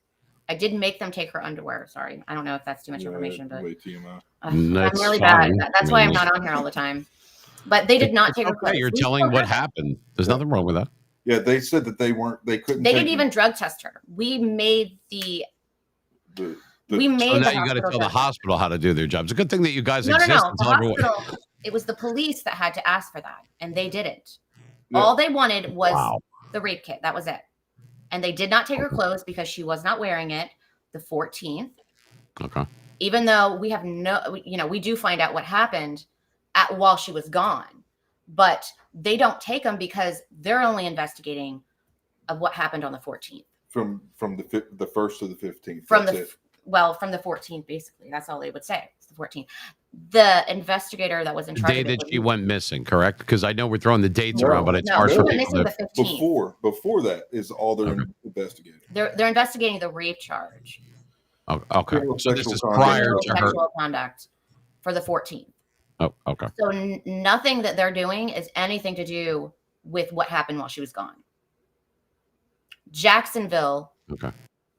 I didn't make them take her underwear. Sorry. I don't know if that's too much information, but I'm really bad. That's why I'm not on here all the time. But they did not take her clothes. You're telling what happened. There's nothing wrong with that. Yeah, they said that they couldn't. They didn't even drug test her. We made the now you got to tell the hospital how to do their job. It's a good thing that you guys exist. No. The hospital It was the police that had to ask for that, and they didn't. Yeah. All they wanted was the rape kit. That was it. And they did not take her clothes because she was not wearing it the 14th. Okay. Even though we have we do find out what happened while she was gone, but they don't take them because they're only investigating of what happened on the 14th. From the 1st to the 15th. From the 14th, basically. That's all they would say. It's the 14th. The investigator that was in charge the day that she went missing, correct? Because I know we're throwing the dates around, but it's hard for people to... Before that is all they're investigating. They're investigating the rape charge. Oh, okay. So this is prior to her sexual conduct for the 14th. Oh, okay. So nothing that they're doing is anything to do with what happened while she was gone. Jacksonville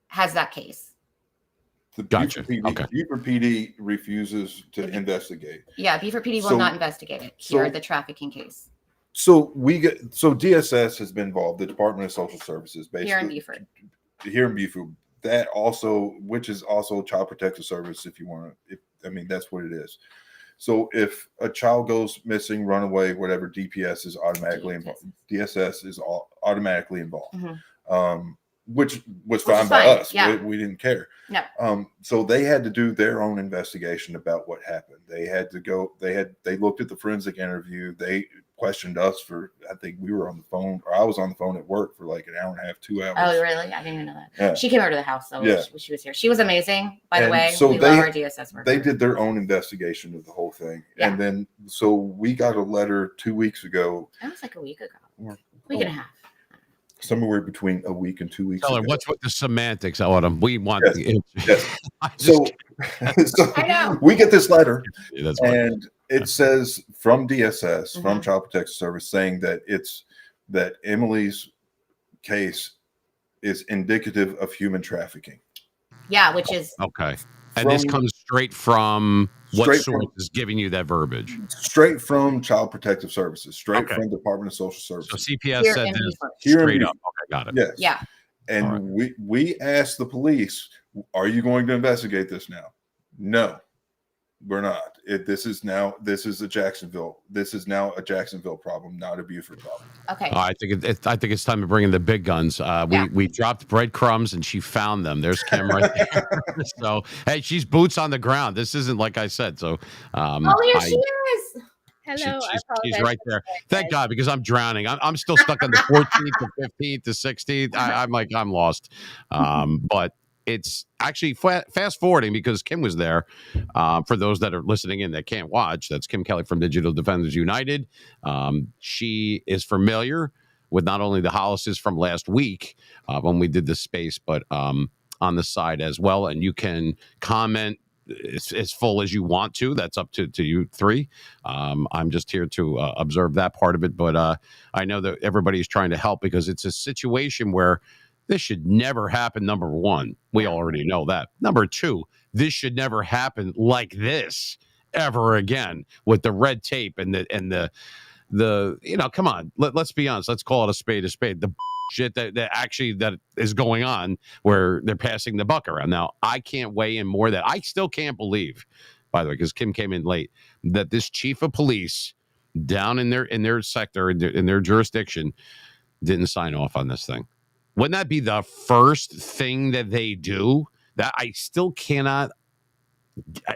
has that case. The Beaufort PD refuses to investigate. Yeah, Beaufort PD will not investigate it. Here, the trafficking case. So DSS has been involved, the Department of Social Services, basically here in Beaufort. That also, which is also Child Protective Service, if you want to. That's what it is. So if a child goes missing, run away, whatever, DPS is automatically involved. DSS is automatically involved. Mm-hmm. Which was fine by us. Yeah. We didn't care. No. So they had to do their own investigation about what happened. They had to go. They looked at the forensic interview. They questioned us for. I think we were on the phone, or I was on the phone at work for like an hour and a half, 2 hours. Oh, really? I didn't even know that. Yeah. She came over to the house though. Yeah. She was here. She was amazing, by the way. So we love our DSS work. They did their own investigation of the whole thing, and then so we got a letter 2 weeks ago. That was like a week ago. Week and a half. Somewhere between a week and 2 weeks. Tell her what's with the semantics, Autumn. We want yes. So I know. We get this letter, and it says from DSS, from Child Protective Service, saying that Emily's case is indicative of human trafficking. Yeah, which is okay. And this comes straight from what source is giving you that verbiage? Straight from Child Protective Services, straight from Department of Social Services. So CPS said this straight up. Okay, got it. Yes. Yeah. And we asked the police, are you going to investigate this now? No, we're not. This is now a Jacksonville problem, not a Beaufort problem. Okay. I think it's time to bring in the big guns. We dropped breadcrumbs and she found them. There's Kim right there. So hey, she's boots on the ground. This isn't like I said. So here she is. Hello. She's right there. Thank God, because I'm drowning. I'm still stuck on the 14th, the 15th, the 16th. I'm lost. But it's actually fast forwarding because Kim was there. For those that are listening in that can't watch, that's Kim Kelly from Digital Defenders United. She is familiar with not only the Hollises from last week when we did the space, but on the side as well. And you can comment as full as you want to. That's up to you three. I'm just here to observe that part of it. But I know that everybody's trying to help because it's a situation where this should never happen. Number one, we already know that. Number two, this should never happen like this ever again with the red tape and the come on, let's be honest. Let's call it a spade a spade. The shit that is going on where they're passing the buck around. Now, I can't weigh in more that I still can't believe, by the way, because Kim came in late, that this chief of police down in their sector, in their jurisdiction, didn't sign off on this thing. Wouldn't that be the first thing that they do? That I still cannot.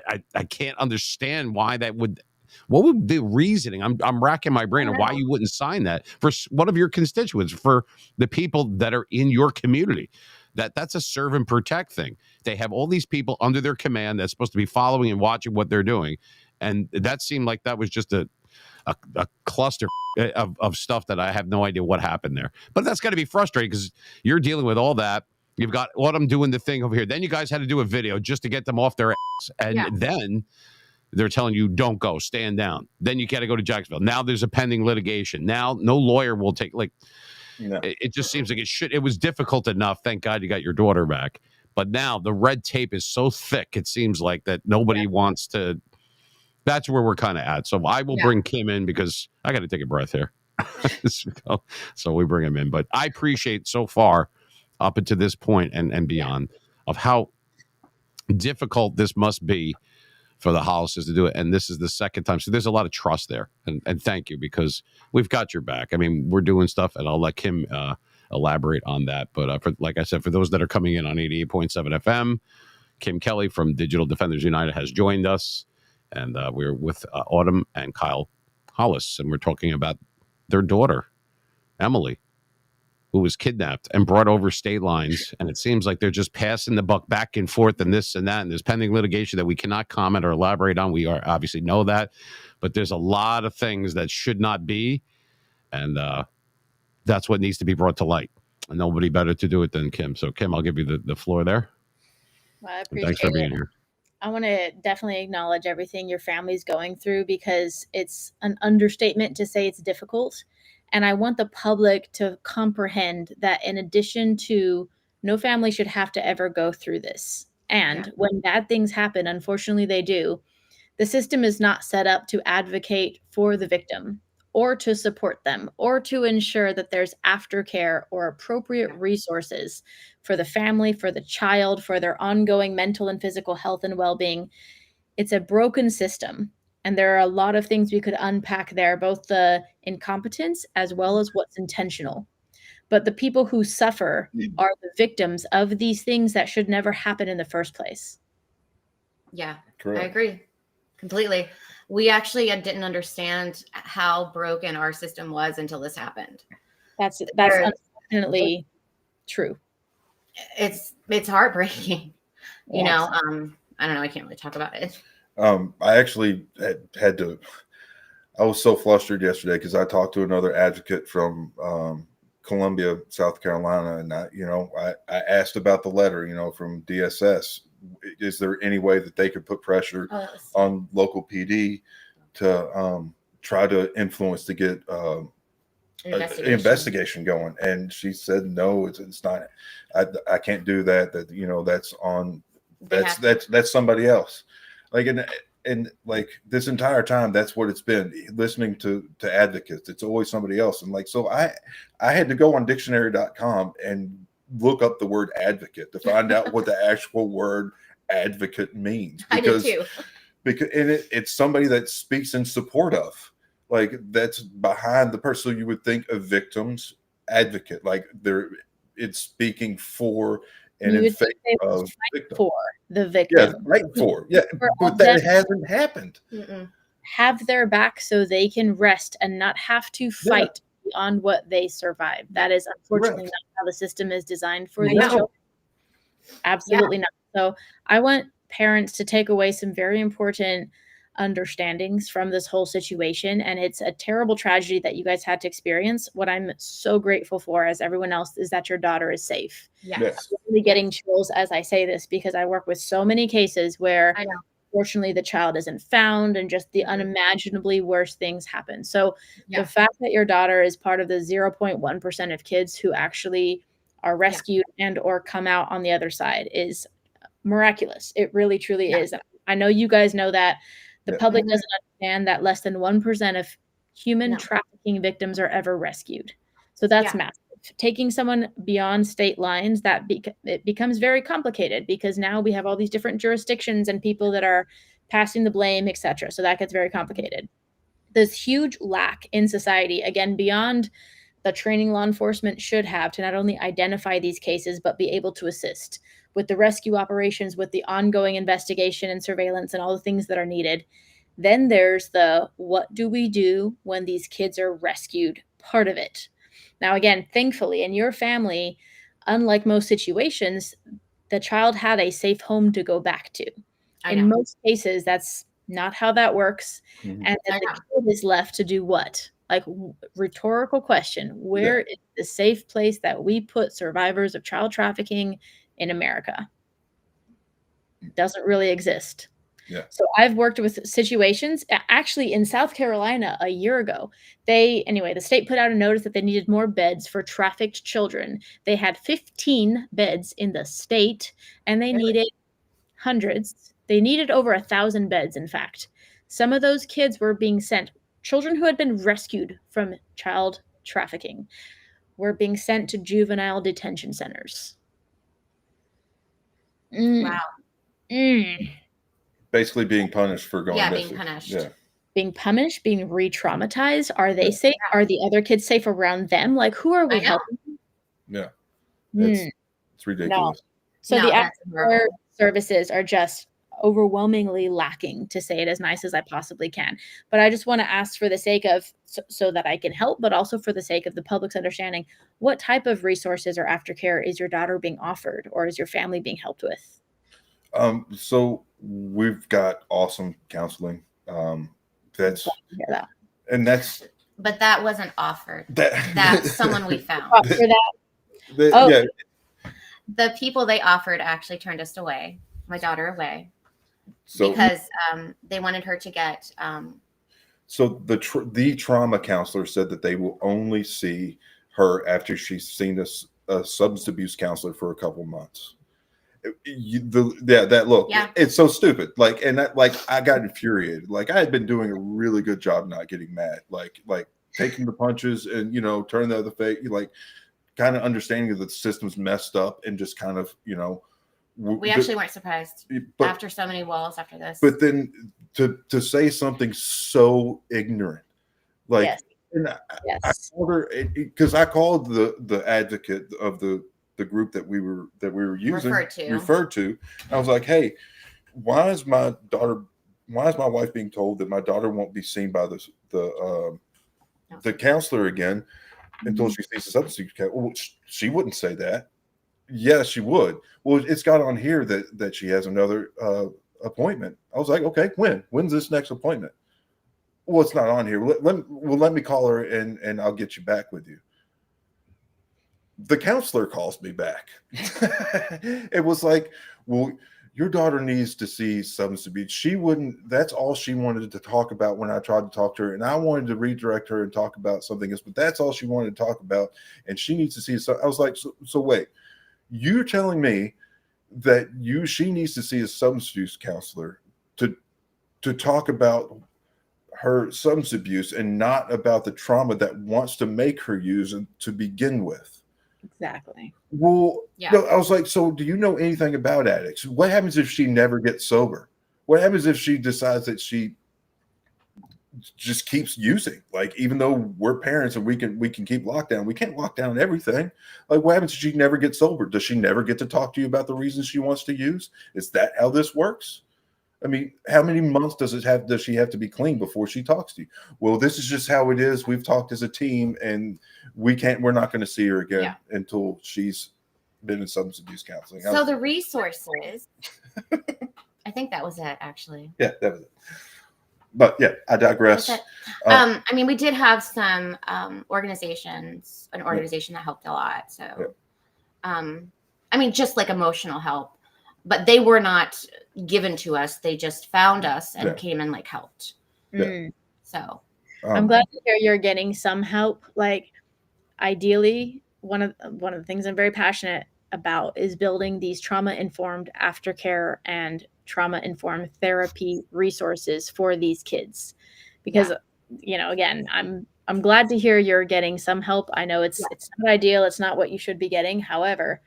I can't understand why that would. What would the reasoning? I'm racking my brain on why you wouldn't sign that for one of your constituents, for the people that are in your community. That's a serve and protect thing. They have all these people under their command that's supposed to be following and watching what they're doing, and that seemed like that was just a cluster of stuff that I have no idea what happened there. But that's got to be frustrating because you're dealing with all that. You've got Autumn doing the thing over here. Then you guys had to do a video just to get them off their ass. And then they're telling you, don't go, stand down. Then you got to go to Jacksonville. Now there's a pending litigation. Now no lawyer will take, it just seems like it should. It was difficult enough. Thank God you got your daughter back. But now the red tape is so thick, it seems like that nobody wants to. That's where we're kind of at. So I will bring Kim in because I got to take a breath here. So we bring him in. But I appreciate so far up until this point and beyond of how difficult this must be for the Hollises to do it. And this is the second time. So there's a lot of trust there. And thank you, because we've got your back. I mean, we're doing stuff, and I'll let Kim elaborate on that. But for, like I said, for those that are coming in on 88.7 FM, Kim Kelly from Digital Defenders United has joined us. And we're with Autumn and Kyle Hollis. And we're talking about their daughter, Emily, who was kidnapped and brought over state lines. And it seems like they're just passing the buck back and forth and this and that. And there's pending litigation that we cannot comment or elaborate on. We are obviously know that. But there's a lot of things that should not be. And that's what needs to be brought to light. And nobody better to do it than Kim. So, Kim, I'll give you the floor there. Well, I appreciate Thanks for being here. I want to definitely acknowledge everything your family's going through, because it's an understatement to say it's difficult. And I want the public to comprehend that in addition to, no family should have to ever go through this. And when bad things happen, unfortunately they do, the system is not set up to advocate for the victim or to support them or to ensure that there's aftercare or appropriate resources for the family, for the child, for their ongoing mental and physical health and well-being. It's a broken system. And there are a lot of things we could unpack there, both the incompetence as well as what's intentional. But the people who suffer are the victims of these things that should never happen in the first place. Yeah, Correct. I agree completely. We actually didn't understand how broken our system was until this happened. That's unfortunately true. It's heartbreaking. You Yes. know, I don't know. I can't really talk about it. I actually had to. I was so flustered yesterday because I talked to another advocate from Columbia, South Carolina, and I asked about the letter, from DSS. Is there any way that they could put pressure on local PD to try to influence to get investigation going? And she said, no, it's not. I can't do that. That that's on. That's somebody else. Like and like this entire time, that's what it's been. Listening to advocates, it's always somebody else. And like, so I had to go on dictionary.com and look up the word advocate to find out what the actual word advocate means. Because, I did too. Because it's somebody that speaks in support of, like, that's behind the person. So you would think a victim's advocate, like it's speaking for and in favor of victim. For the victim. Yeah, right for. Yeah, but that hasn't happened. Have their back so they can rest and not have to fight beyond what they survive. That is unfortunately not how the system is designed for these children. Absolutely not. So I want parents to take away some very important understandings from this whole situation. And it's a terrible tragedy that you guys had to experience. What I'm so grateful for, as everyone else, is that your daughter is safe. Yes. I'm really getting chills as I say this, because I work with so many cases where unfortunately the child isn't found and just the unimaginably worse things happen. So the fact that your daughter is part of the 0.1% of kids who actually are rescued and or come out on the other side is miraculous. It really, truly is. I know you guys know that. The public doesn't understand that less than 1% of human trafficking victims are ever rescued. So that's massive. Taking someone beyond state lines, it becomes very complicated, because now we have all these different jurisdictions and people that are passing the blame, etc. So that gets very complicated. There's huge lack in society, again, beyond the training law enforcement should have to not only identify these cases, but be able to assist with the rescue operations, with the ongoing investigation and surveillance and all the things that are needed. Then there's the what do we do when these kids are rescued part of it. Now, again, thankfully, in your family, unlike most situations, the child had a safe home to go back to. In most cases, that's not how that works. And then the kid is left to do what? Like, rhetorical question. Where is the safe place that we put survivors of child trafficking in America? Doesn't really exist. So I've worked with situations actually in South Carolina a year ago. The state put out a notice that they needed more beds for trafficked children. They had 15 beds in the state and they needed hundreds. They needed over 1,000 beds, in fact. Some of those kids were being sent, children who had been rescued from child trafficking were being sent to juvenile detention centers. Wow. Basically being punished for going missing. Being punished. Yeah. Being punished, being re-traumatized. Are they safe? Are the other kids safe around them? Like, who are we helping? Yeah. Mm. It's ridiculous. No. So the aftercare services are just overwhelmingly lacking, to say it as nice as I possibly can. But I just want to ask, for the sake of so that I can help, but also for the sake of the public's understanding, what type of resources or aftercare is your daughter being offered, or is your family being helped with? So we've got awesome counseling. But that wasn't offered. That's someone we found. For that. The people they offered actually turned us away, my daughter away, because they wanted her to get. So the trauma counselor said that they will only see her after she's seen a substance abuse counselor for a couple months. It's so stupid. Like, and that, like, I got infuriated. Like, I had been doing a really good job not getting mad, like taking the punches and, turning the other face, like, kind of understanding that the system's messed up, and just kind of, we actually weren't surprised after so many walls after this. But then to say something so ignorant, like, and I called her, because I called the advocate of the group that we were using referred to. I was like, hey, why is my wife being told that my daughter won't be seen by the counselor again until she sees the substance abuse counselor? Well, she wouldn't say that. Yes, she would. Well, it's got on here that she has another appointment. I was like, okay, when's this next appointment? Well, it's not on here. Let me call her and I'll get you back with you. The counselor calls me back. It was like, well, your daughter needs to see substance abuse. That's all she wanted to talk about when I tried to talk to her. And I wanted to redirect her and talk about something else, but that's all she wanted to talk about. And she needs to see. So I was like, so wait, you're telling me that she needs to see a substance abuse counselor to talk about her substance abuse, and not about the trauma that wants to make her use it to begin with. Exactly. Well, no, I was like, so do you know anything about addicts? What happens if she never gets sober? What happens if she decides that she just keeps using? Like, even though we're parents and we can keep lockdown, we can't lock down everything. Like, what happens if she never gets sober? Does she never get to talk to you about the reasons she wants to use? Is that how this works? I mean, how many months does she have to be clean before she talks to you? Well, this is just how it is. We've talked as a team, and we're not going to see her again until she's been in substance abuse counseling. So the resources, I think that was it, actually. Yeah, that was it. But yeah, I digress. I mean, we did have some organizations, an organization that helped a lot. So, I mean, just like emotional help, but they were not given to us. They just found us and came and like helped. Yeah. So I'm glad to hear you're getting some help. Like, ideally, one of the things I'm very passionate about is building these trauma-informed aftercare and trauma-informed therapy resources for these kids. Because, again, I'm glad to hear you're getting some help. I know it's not ideal. It's not what you should be getting. However,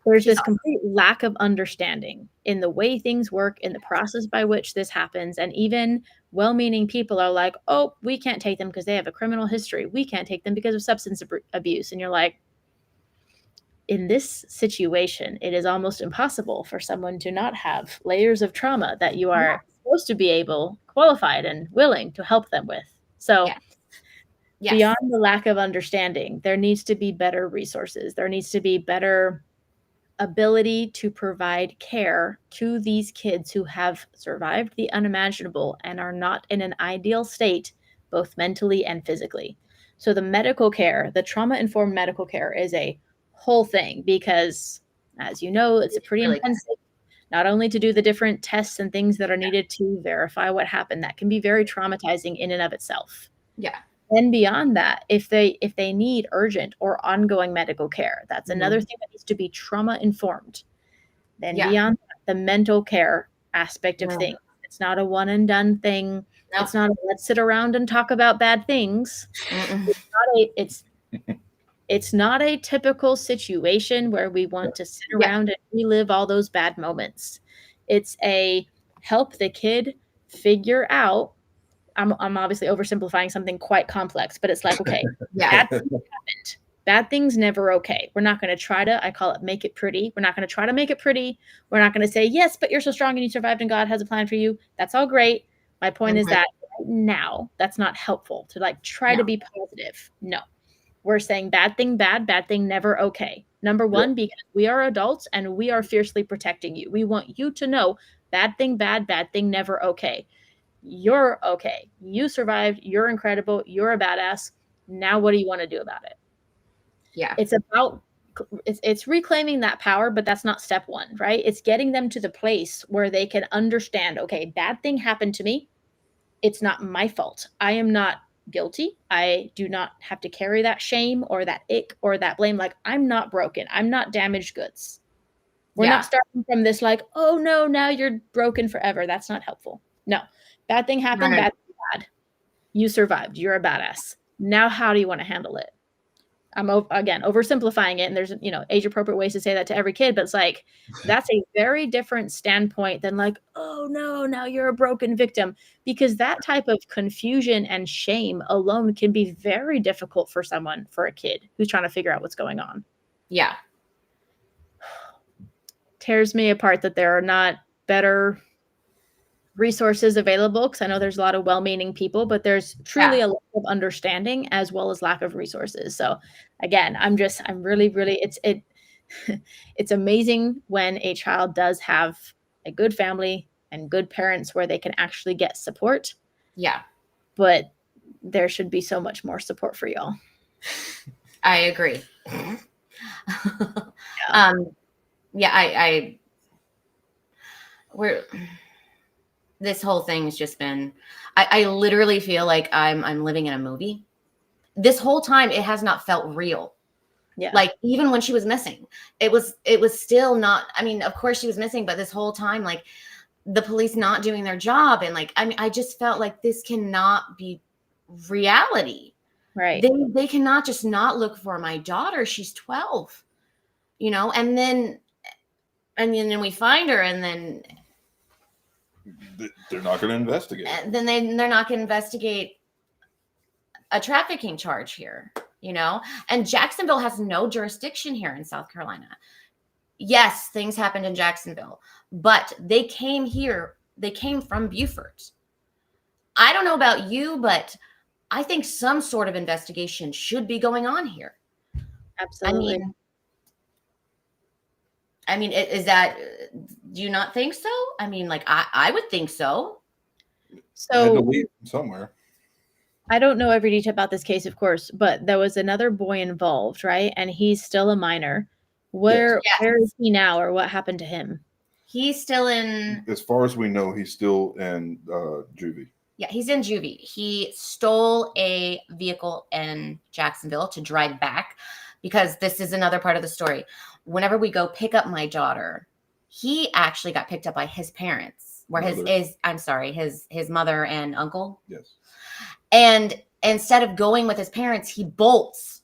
there's this complete lack of understanding in the way things work, in the process by which this happens. And even well-meaning people are like, oh, we can't take them because they have a criminal history. We can't take them because of substance abuse. And you're like, in this situation, it is almost impossible for someone to not have layers of trauma that you are supposed to be qualified and willing to help them with. So beyond the lack of understanding, there needs to be better resources. There needs to be better ability to provide care to these kids who have survived the unimaginable and are not in an ideal state, both mentally and physically. So the medical care, the trauma-informed medical care, is a whole thing, because, as you know, it's a pretty intensive, not only to do the different tests and things that are needed to verify what happened, that can be very traumatizing in and of itself. Yeah. Then beyond that, if they need urgent or ongoing medical care, that's another thing that needs to be trauma informed. Then beyond that, the mental care aspect of things, it's not a one and done thing. Nope. It's not a let's sit around and talk about bad things. It's not a typical situation where we want to sit around and relive all those bad moments. It's a help the kid figure out. I'm obviously oversimplifying something quite complex, but it's like, okay, Yeah. bad things happened. Bad things never okay. We're not going to try to, I call it make it pretty. We're not going to try to make it pretty. We're not going to say, yes, but you're so strong and you survived and God has a plan for you. That's all great. My point is that right now, that's not helpful to like try to be positive. No, we're saying bad thing, bad thing, never okay. Number one, because we are adults and we are fiercely protecting you. We want you to know bad thing, never okay. You're okay. You survived. You're incredible. You're a badass. Now, what do you want to do about it? Yeah. It's about, it's reclaiming that power, but that's not step one, right? It's getting them to the place where they can understand, okay, bad thing happened to me. It's not my fault. I am not guilty. I do not have to carry that shame or that ick or that blame. Like, I'm not broken. I'm not damaged goods. We're not starting from this like, oh no, now you're broken forever. That's not helpful. No. Bad thing happened, bad thing bad. You survived. You're a badass. Now, how do you want to handle it? I'm again oversimplifying it, and there's age appropriate ways to say that to every kid, but it's like that's a very different standpoint than like, oh no, now you're a broken victim, because that type of confusion and shame alone can be very difficult for a kid who's trying to figure out what's going on. Yeah. Tears me apart that there are not better resources available, because I know there's a lot of well-meaning people, but there's truly a lack of understanding as well as lack of resources. So again, I'm really it's amazing when a child does have a good family and good parents where they can actually get support. Yeah. But there should be so much more support for y'all. I agree. This whole thing has just been, I literally feel like I'm living in a movie. This whole time it has not felt real. Yeah. Like even when she was missing, it was still not, I mean, of course she was missing, but this whole time, like the police not doing their job. And like, I mean, I just felt like this cannot be reality. Right. They cannot just not look for my daughter. She's 12, and then we find her, and then they're not going to investigate. Then they're not going to investigate a trafficking charge here, and Jacksonville has no jurisdiction here in South Carolina. Yes, things happened in Jacksonville, but they came here. They came from Beaufort. I don't know about you, but I think some sort of investigation should be going on here. Absolutely. I mean, is that, do you not think so? I mean, like, I would think so. So had to leave somewhere. I don't know every detail about this case, of course, but there was another boy involved, right? And he's still a minor. Where is he now, or what happened to him? He's still in. As far as we know, he's still in juvie. Yeah, he's in juvie. He stole a vehicle in Jacksonville to drive back, because this is another part of the story. Whenever we go pick up my daughter, he actually got picked up by his parents, where his mother and uncle. Yes. And instead of going with his parents, he bolts.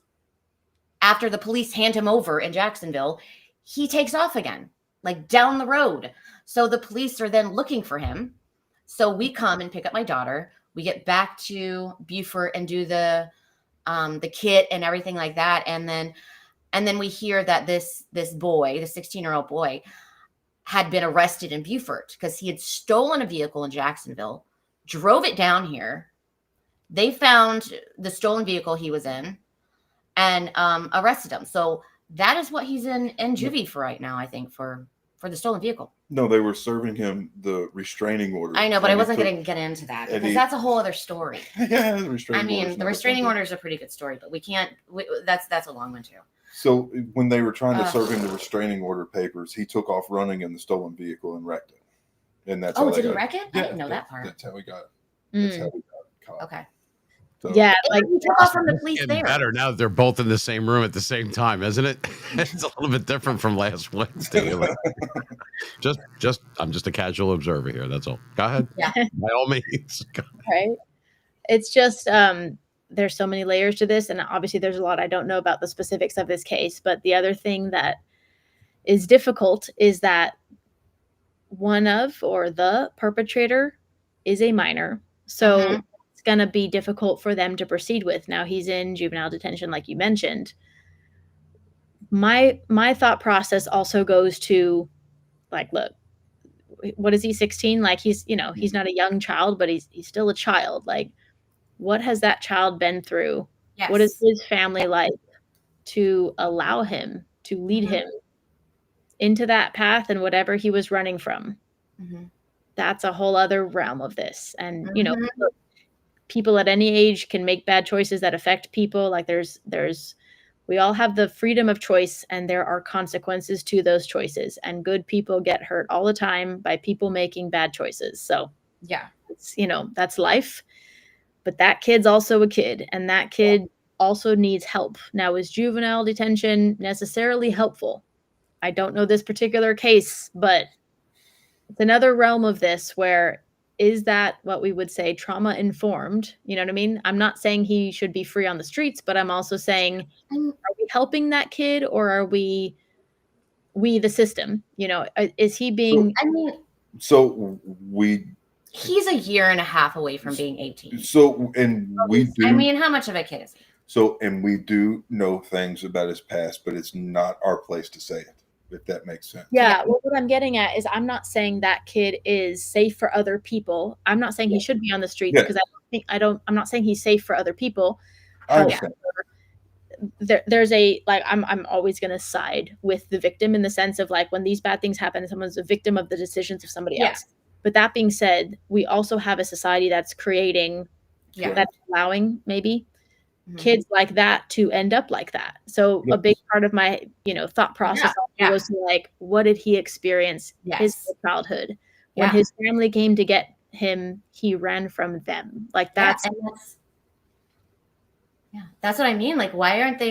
After the police hand him over in Jacksonville, he takes off again, like down the road. So the police are then looking for him. So we come and pick up my daughter. We get back to Beaufort and do the kit and everything like that. And then we hear that this boy, the 16-year-old boy, had been arrested in Beaufort because he had stolen a vehicle in Jacksonville, drove it down here. They found the stolen vehicle he was in and arrested him. So that is what he's in juvie for right now, I think, for the stolen vehicle. No, they were serving him the restraining order. I know, but I wasn't going to get into that because that's a whole other story. Yeah, the restraining order is a pretty good story, but we can't. That's a long one too. So when they were trying to serve him the restraining order papers, he took off running in the stolen vehicle and wrecked it. And that's did he wreck it? Yeah, I didn't know that part. That's how he got. That's how we got caught. Okay. So, yeah, like he took off from the police getting there. Better now that they're both in the same room at the same time, isn't it? It's a little bit different from last Wednesday. I'm just a casual observer here. That's all. Go ahead. Yeah. By all means. Right. It's just there's so many layers to this, and obviously there's a lot I don't know about the specifics of this case. But the other thing that is difficult is that one of or the perpetrator is a minor. So it's going to be difficult for them to proceed with. Now he's in juvenile detention, like you mentioned. My thought process also goes to, like, look, what is he, 16? Like, he's, you know, he's not a young child, but he's still a child. Like, what has that child been through? Yes. What is his family like to allow him to lead him into that path and whatever he was running from? That's a whole other realm of this. And, you know, people at any age can make bad choices that affect people. Like, we all have the freedom of choice, and there are consequences to those choices, and good people get hurt all the time by people making bad choices. So yeah, it's, you know, that's life. But that kid's also a kid, and that kid also needs help. Now, is juvenile detention necessarily helpful? I don't know this particular case, but it's another realm of this where, is that what we would say trauma informed? You know what I mean? I'm not saying he should be free on the streets, but I'm also saying, are we helping that kid, or are we the system? You know, is he being? I mean, he's a year and a half away from being 18. So, and we do. I mean, how much of a kid is he? So, and we do know things about his past, but it's not our place to say it, if that makes sense. Yeah. Well, what I'm getting at is, I'm not saying that kid is safe for other people. I'm not saying he should be on the streets, because I'm not saying he's safe for other people. However, there's a, like, I'm always going to side with the victim, in the sense of, like, when these bad things happen, someone's a victim of the decisions of somebody else. But that being said, we also have a society that's creating, that's allowing maybe kids like that to end up like that. So a big part of my, you know, thought process was like, what did he experience his childhood? When his family came to get him, he ran from them. Like, that's that's what I mean. Like, why aren't they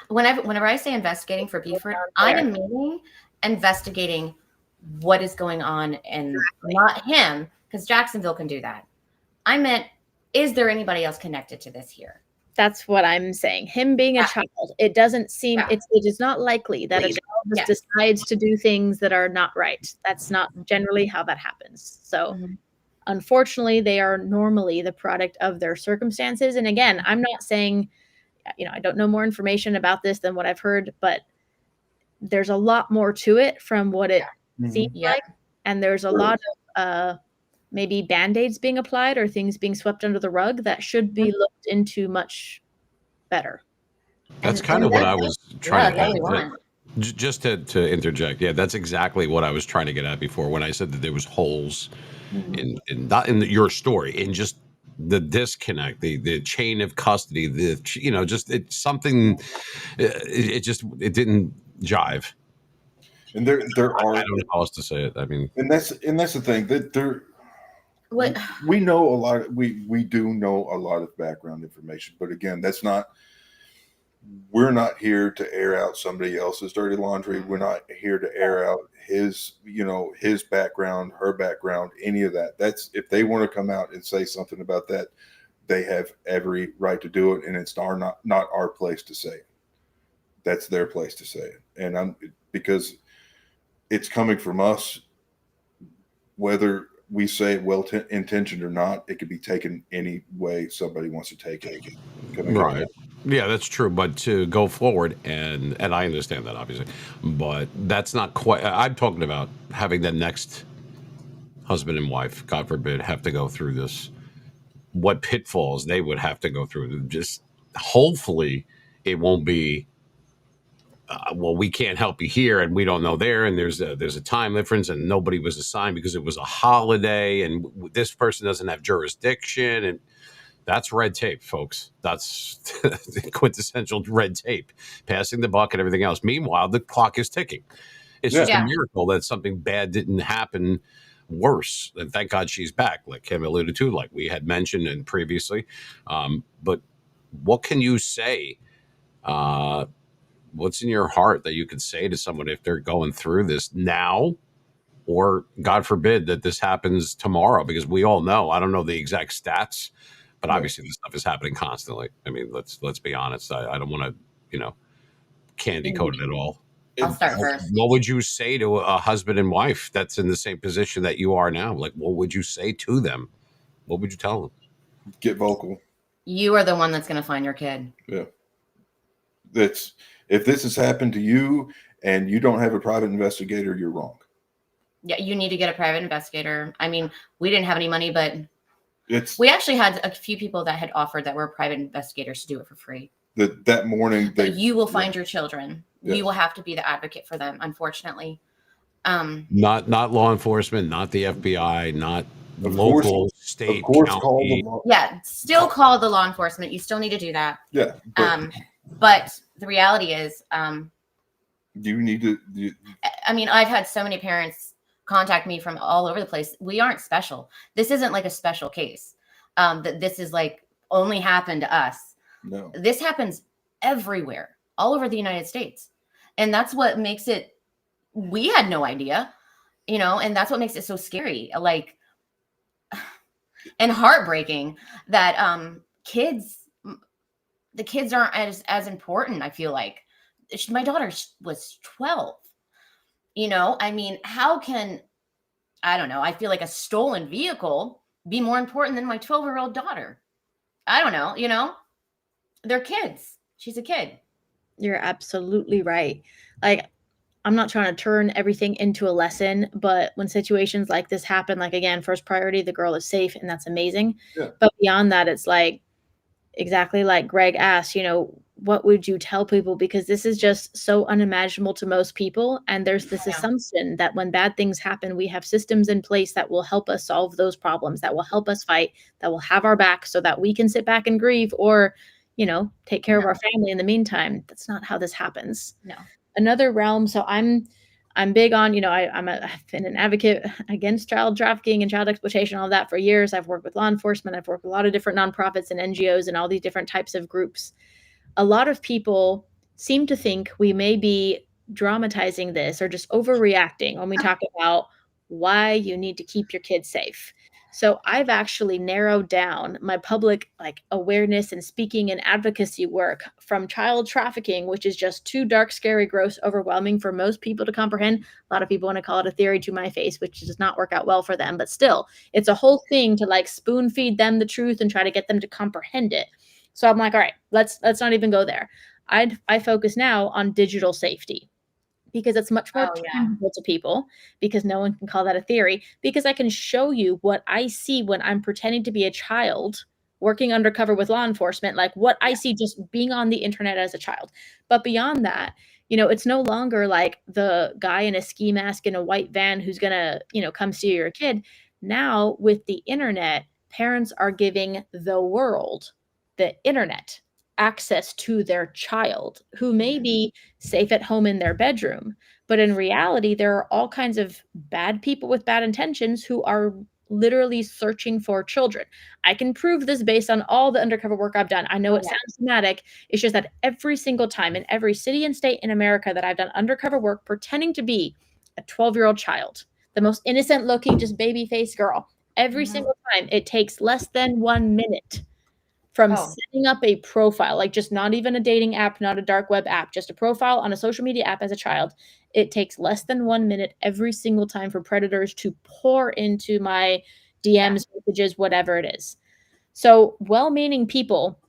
whenever I say investigating for Beaufort, I am meaning investigating what is going on, and not him, because Jacksonville can do that. I meant, is there anybody else connected to this here? That's what I'm saying. Him being a child, it doesn't seem, it is not likely that a child just decides to do things that are not right. That's not generally how that happens. So unfortunately, they are normally the product of their circumstances. And again, I'm not saying, you know, I don't know more information about this than what I've heard, but there's a lot more to it from what it seems like. And there's a lot of maybe Band-Aids being applied, or things being swept under the rug, that should be looked into much better. That's kind of what I was trying to just to interject. Yeah, that's exactly what I was trying to get at before, when I said that there was holes in not in your story, in just the disconnect, the chain of custody, you know, just it's something, it didn't jive. And there are, I don't know how else to say it. I mean, and that's the thing, that we know a lot. We do know a lot of background information, but again, we're not here to air out somebody else's dirty laundry. We're not here to air out his background, her background, any of that. That's, if they want to come out and say something about that, they have every right to do it, and it's not our place to say it. That's their place to say it, and because it's coming from us, whether we say it well-intentioned or not, it could be taken any way somebody wants to take it. Right. Yeah, that's true. But to go forward, and I understand that, obviously, but that's not quite, I'm talking about having the next husband and wife, God forbid, have to go through this, what pitfalls they would have to go through. Just hopefully it won't be, well, we can't help you here, and we don't know there, and there's a time difference, and nobody was assigned because it was a holiday, and this person doesn't have jurisdiction, and that's red tape, folks. That's quintessential red tape, passing the buck and everything else. Meanwhile, the clock is ticking. It's just a miracle that something bad didn't happen worse, and thank God she's back, like Kim alluded to, like we had mentioned and previously. But what can you say? What's in your heart that you could say to someone if they're going through this now, or God forbid that this happens tomorrow? Because we all know, I don't know the exact stats, but obviously this stuff is happening constantly. I mean, let's be honest. I don't want to, candy coat it at all. I'll start first. What would you say to a husband and wife that's in the same position that you are now? Like, what would you say to them? What would you tell them? Get vocal. You are the one that's going to find your kid. Yeah. If this has happened to you and you don't have a private investigator, you're wrong. Yeah, you need to get a private investigator. I mean, we didn't have any money, but It's we actually had a few people that had offered that were private investigators to do it for free. that morning. But you will find your children. Yeah. You will have to be the advocate for them, unfortunately. Not law enforcement, not the FBI, not Of local, course, state, of course, call county. the law. Yeah, still call the law enforcement. You still need to do that. Yeah. But the reality is, You need to. I mean, I've had so many parents contact me from all over the place. We aren't special. This isn't like a special case. That this is like only happened to us. No. This happens everywhere, all over the United States. And that's what makes it, we had no idea, and that's what makes it so scary. Like, and heartbreaking that the kids aren't as important, I feel like. My daughter was 12. I mean, how can, I don't know, I feel like a stolen vehicle be more important than my 12-year-old daughter? I don't know, they're kids. She's a kid. You're absolutely right. Like, I'm not trying to turn everything into a lesson, but when situations like this happen, like, again, first priority, the girl is safe, and that's amazing. Yeah. But beyond that, it's like, exactly like Greg asked, what would you tell people? Because this is just so unimaginable to most people. And there's this assumption that when bad things happen, we have systems in place that will help us solve those problems, that will help us fight, that will have our back so that we can sit back and grieve or, take care of our family in the meantime. That's not how this happens. No. Another realm. So I'm big on, I've been an advocate against child trafficking and child exploitation, all of that for years. I've worked with law enforcement. I've worked with a lot of different nonprofits and NGOs and all these different types of groups. A lot of people seem to think we may be dramatizing this or just overreacting when we talk about why you need to keep your kids safe. So I've actually narrowed down my public awareness and speaking and advocacy work from child trafficking, which is just too dark, scary, gross, overwhelming for most people to comprehend. A lot of people want to call it a theory to my face, which does not work out well for them. But still, it's a whole thing to spoon feed them the truth and try to get them to comprehend it. So I'm like, all right, let's not even go there. I focus now on digital safety, because it's much more tangible to people, because no one can call that a theory, because I can show you what I see when I'm pretending to be a child working undercover with law enforcement, like what I see just being on the internet as a child. But beyond that, it's no longer like the guy in a ski mask in a white van who's going to, come see your kid. Now with the internet, parents are giving the world, the internet, access to their child who may be safe at home in their bedroom. But in reality, there are all kinds of bad people with bad intentions who are literally searching for children. I can prove this based on all the undercover work I've done. I know it sounds dramatic. It's just that every single time in every city and state in America that I've done undercover work pretending to be a 12-year-old child, the most innocent looking, just baby face girl, every single time it takes less than 1 minute from setting up a profile, like just not even a dating app, not a dark web app, just a profile on a social media app as a child. It takes less than 1 minute every single time for predators to pour into my DMs, messages, whatever it is. So well-meaning people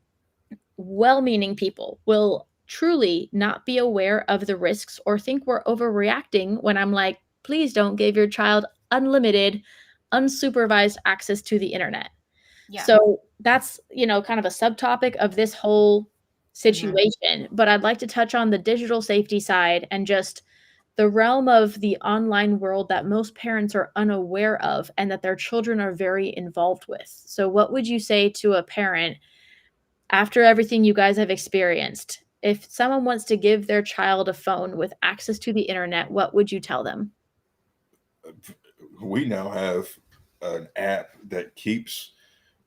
will truly not be aware of the risks or think we're overreacting when I'm like, please don't give your child unlimited, unsupervised access to the internet. Yeah. So that's, kind of a subtopic of this whole situation. But I'd like to touch on the digital safety side and just the realm of the online world that most parents are unaware of and that their children are very involved with. So what would you say to a parent after everything you guys have experienced? If someone wants to give their child a phone with access to the internet, what would you tell them? We now have an app that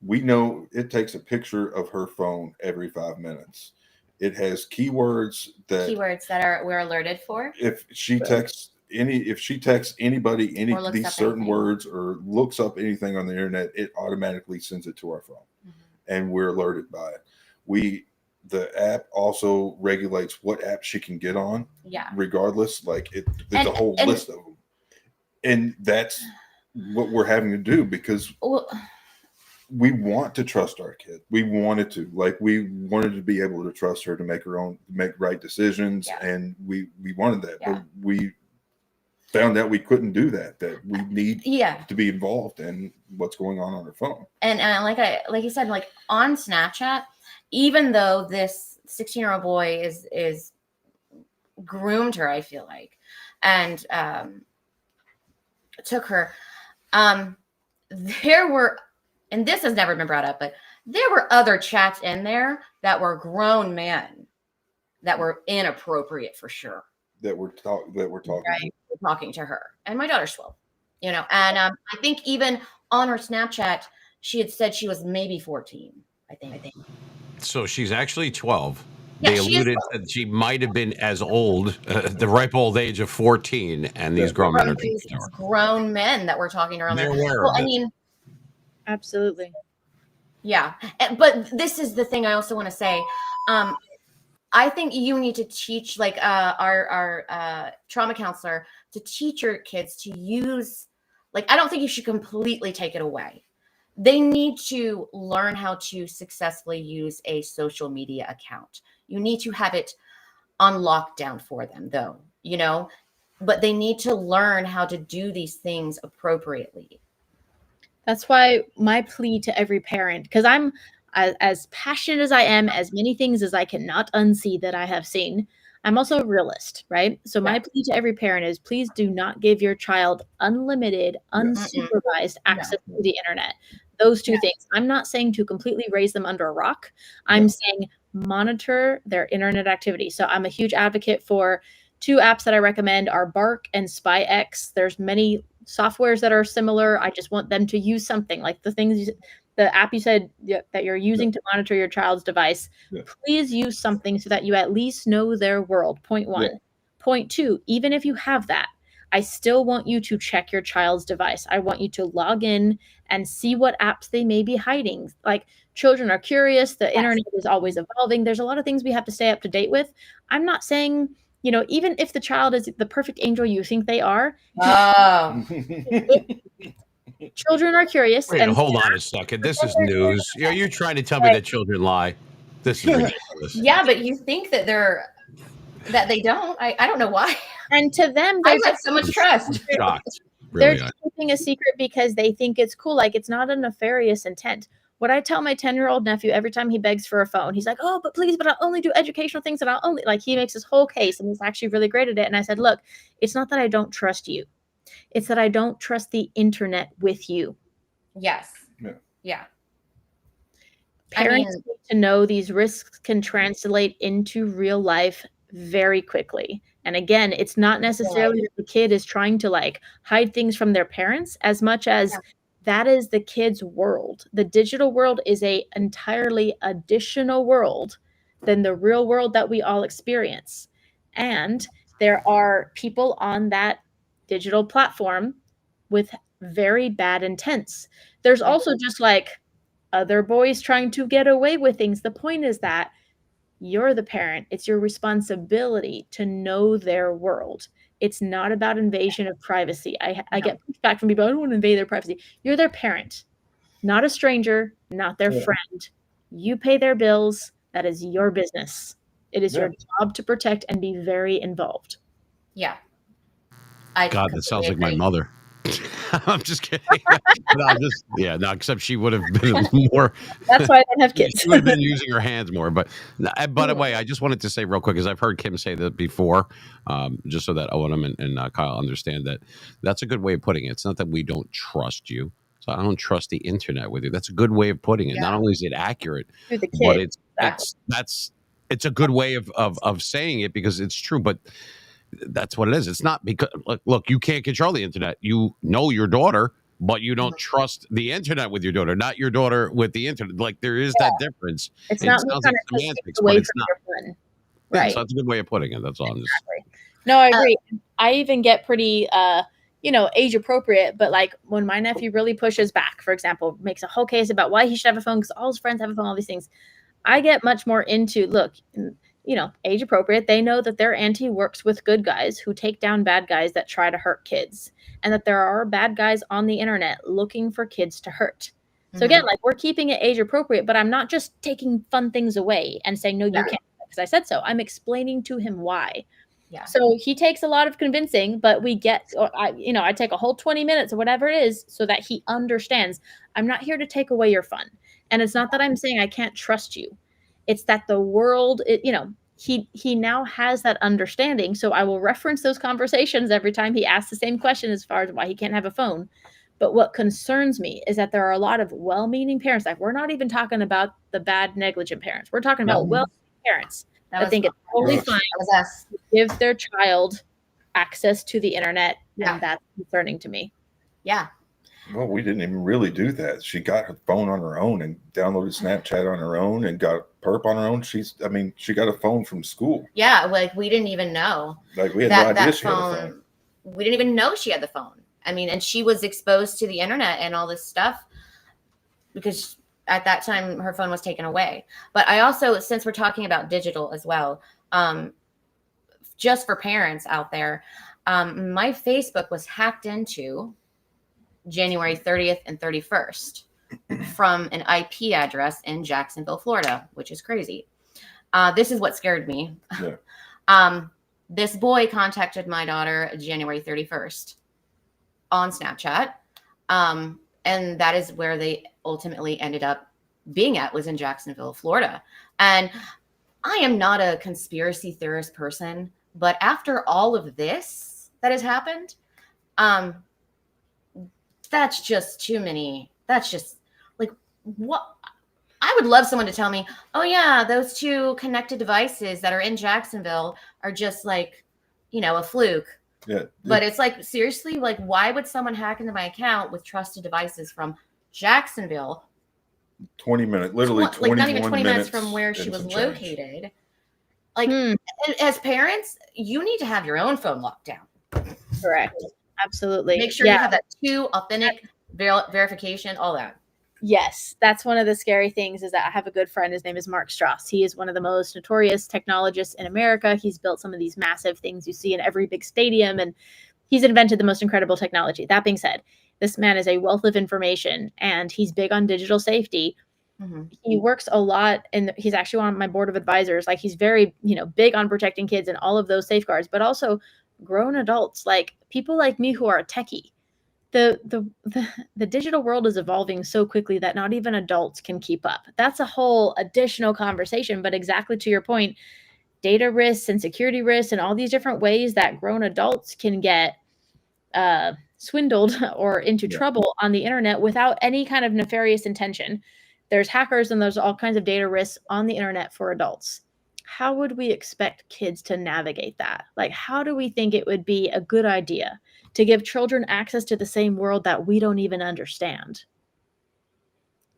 we know it takes a picture of her phone every 5 minutes. It has keywords that we're alerted for. If she texts anybody these certain words or looks up anything on the internet, it automatically sends it to our phone, and we're alerted by it. the app also regulates what app she can get on. Yeah. Regardless, like there's a whole list of them, and that's what we're having to do because we want to trust our kid. We wanted to, we wanted to be able to trust her to make right decisions, and we wanted that, but we found out we couldn't do that. That we need to be involved in what's going on her phone. And like you said, like on Snapchat, even though this 16-year-old boy is groomed her, I feel like, and took her, there were, and this has never been brought up, but there were other chats in there that were grown men that were inappropriate for sure. That we're talking. Right, talking to her, and my daughter's 12, and I think even on her Snapchat, she had said she was maybe 14. I think. So she's actually 12. Yeah, they alluded that she might have been as old, the ripe old age of 14, and these grown men are these grown men that were talking to her on there. Well, I mean, absolutely. Yeah, but this is the thing I also want to say. I think you need to teach, like our trauma counselor, to teach your kids to use, I don't think you should completely take it away. They need to learn how to successfully use a social media account. You need to have it on lockdown for them, though, but they need to learn how to do these things appropriately. That's why my plea to every parent, because I'm as passionate as I am, as many things as I cannot unsee that I have seen, I'm also a realist, right? So my plea to every parent is, please do not give your child unlimited, unsupervised access to the internet. Those two things. I'm not saying to completely raise them under a rock. I'm saying monitor their internet activity. So I'm a huge advocate for two apps that I recommend are Bark and SpyX. There's many softwares that are similar. I just want them to use something like the app you said that you're using to monitor your child's device. Please use something so that you at least know their world. Point one. Point two, even if you have that, I still want you to check your child's device. I want you to log in and see what apps they may be hiding. Like, children are curious. The internet is always evolving. There's a lot of things we have to stay up to date with. I'm not saying, even if the child is the perfect angel you think they are. Children are curious. Wait, hold on a second. This is news. Are you trying to tell me that children lie? This is ridiculous. Yeah, but you think that they don't. I don't know why. And to them, I have so much trust. Shocked. Really, they're keeping a secret because they think it's cool. Like, it's not a nefarious intent. What I tell my 10-year-old nephew every time he begs for a phone, he's like, oh, but please, but I'll only do educational things, and I'll only, he makes his whole case, and he's actually really great at it. And I said, look, it's not that I don't trust you. It's that I don't trust the internet with you. Yes. Yeah. Parents need to know these risks can translate into real life very quickly. And again, it's not necessarily that the kid is trying to hide things from their parents as much as that is the kid's world. The digital world is a entirely additional world than the real world that we all experience. And there are people on that digital platform with very bad intents. There's also just other boys trying to get away with things. The point is that you're the parent. It's your responsibility to know their world. It's not about invasion of privacy. I get pushback from people, I don't want to invade their privacy. You're their parent, not a stranger, not their friend. You pay their bills. That is your business. It is your job to protect and be very involved. Yeah. God, that sounds like my mother. I'm just kidding. Except she would have been more. That's why I have kids. She would have been using her hands more. But by the way, I just wanted to say real quick, because I've heard Kim say that before, just so that Owen and Kyle understand that that's a good way of putting it. It's not that we don't trust you. So I don't trust the internet with you. That's a good way of putting it. Not only is it accurate, but it's a good way of saying it, because it's true. But that's what it is. It's not because, look, you can't control the internet. You know your daughter, but you don't trust the internet with your daughter, not your daughter with the internet. There is that difference. It's not semantics, but it's not. Fun. Right. So that's a good way of putting it. That's all. I'm just. No, I agree. I even get pretty, age appropriate. But when my nephew really pushes back, for example, makes a whole case about why he should have a phone because all his friends have a phone, all these things. I get much more into, look, age appropriate. They know that their auntie works with good guys who take down bad guys that try to hurt kids, and that there are bad guys on the internet looking for kids to hurt. So again, like, we're keeping it age appropriate, but I'm not just taking fun things away and saying, no, you can't, because I said so. I'm explaining to him why. Yeah. So he takes a lot of convincing, but I take a whole 20 minutes or whatever it is so that he understands I'm not here to take away your fun. And it's not that I'm saying I can't trust you. It's that the world, he now has that understanding. So I will reference those conversations every time he asks the same question as far as why he can't have a phone. But what concerns me is that there are a lot of well-meaning parents. Like, we're not even talking about the bad, negligent parents. We're talking about well-meaning parents that think it's totally fine to give their child access to the internet, and that's concerning to me. Yeah. Well, we didn't even really do that. She got her phone on her own and downloaded Snapchat on her own and got Perp on her own. She got a phone from school. Yeah, like, we didn't even know. Like, we had no idea she had a phone. We didn't even know she had the phone. I mean, and she was exposed to the internet and all this stuff because at that time her phone was taken away. But I also, since we're talking about digital as well, just for parents out there, my Facebook was hacked into January 30th and 31st from an IP address in Jacksonville, Florida, which is crazy. This is what scared me. Yeah. This boy contacted my daughter January 31st on Snapchat. And that is where they ultimately ended up being at, was in Jacksonville, Florida. And I am not a conspiracy theorist person, but after all of this that has happened, that's just too many. That's just like, what? I would love someone to tell me, oh yeah, those two connected devices that are in Jacksonville are just like, a fluke. Yeah. But it's like, seriously, like, why would someone hack into my account with trusted devices from Jacksonville? 20 minutes, literally 21 like, not even 20 minutes from where and she was some located. change. Like, as parents, you need to have your own phone locked down. Correct. Absolutely. Make sure you have that two authentic verification, all that. Yes, that's one of the scary things, is that I have a good friend. His name is Mark Strauss. He is one of the most notorious technologists in America. He's built some of these massive things you see in every big stadium, and he's invented the most incredible technology. That being said, this man is a wealth of information, and he's big on digital safety. Mm-hmm. He works a lot, and he's actually on my board of advisors. Like, he's very, big on protecting kids and all of those safeguards, but also grown adults, like people like me who are a techie. The digital world is evolving so quickly that not even adults can keep up. That's a whole additional conversation, but exactly to your point, data risks and security risks and all these different ways that grown adults can get swindled or into trouble on the internet without any kind of nefarious intention. There's hackers and there's all kinds of data risks on the internet for adults. How would we expect kids to navigate that? Like, how do we think it would be a good idea to give children access to the same world that we don't even understand?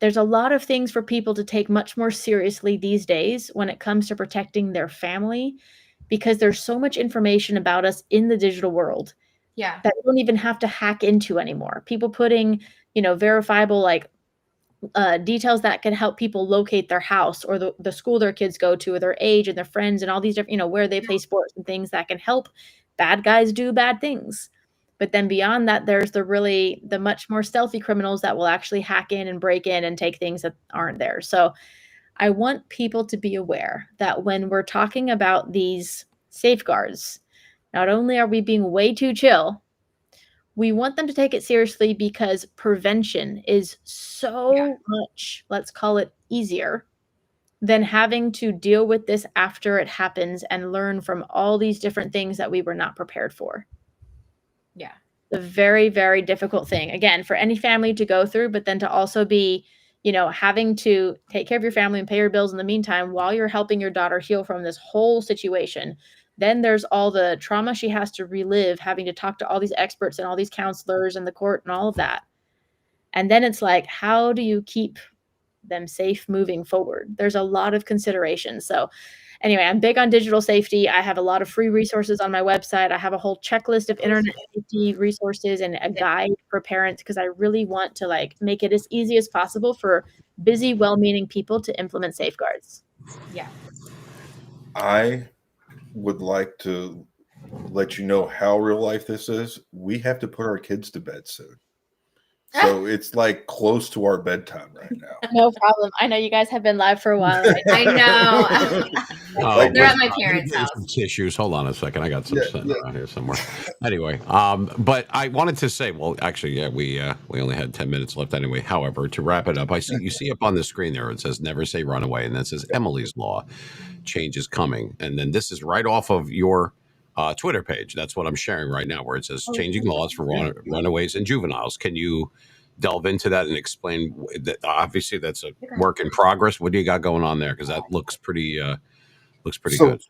There's a lot of things for people to take much more seriously these days when it comes to protecting their family, because there's so much information about us in the digital world that we don't even have to hack into anymore. People putting, verifiable, like, details that can help people locate their house or the school their kids go to, or their age and their friends and all these different, where they play sports and things that can help bad guys do bad things. But then beyond that, there's the much more stealthy criminals that will actually hack in and break in and take things that aren't there. So I want people to be aware that when we're talking about these safeguards, not only are we being way too chill, we want them to take it seriously, because prevention is so much, let's call it, easier than having to deal with this after it happens and learn from all these different things that we were not prepared for. Yeah. The very, very difficult thing, again, for any family to go through, but then to also be, having to take care of your family and pay your bills in the meantime while you're helping your daughter heal from this whole situation. Then there's all the trauma she has to relive, having to talk to all these experts and all these counselors and the court and all of that. And then it's like, how do you keep them safe moving forward. There's a lot of considerations. So anyway, I'm big on digital safety. I have a lot of free resources on my website. I have a whole checklist of internet safety resources and a guide for parents, because I really want to like make it as easy as possible for busy, well-meaning people to implement safeguards. Yeah. I would like to let you know how real life this is. We have to put our kids to bed soon. So it's like close to our bedtime right now. No problem. I know you guys have been live for a while. Right? I know. They're at my parents' house. Some tissues. Hold on a second. I got some sitting around here somewhere. Anyway, but I wanted to say, well, actually, yeah, we only had 10 minutes left anyway. However, to wrap it up, you see up on the screen there, it says never say runaway, and then it says Emily's Law, change is coming. And then this is right off of your Twitter page. That's what I'm sharing right now, where it says changing laws for runaways and juveniles. Can you delve into that and explain that? Obviously, that's a work in progress. What do you got going on there? Because that looks pretty good.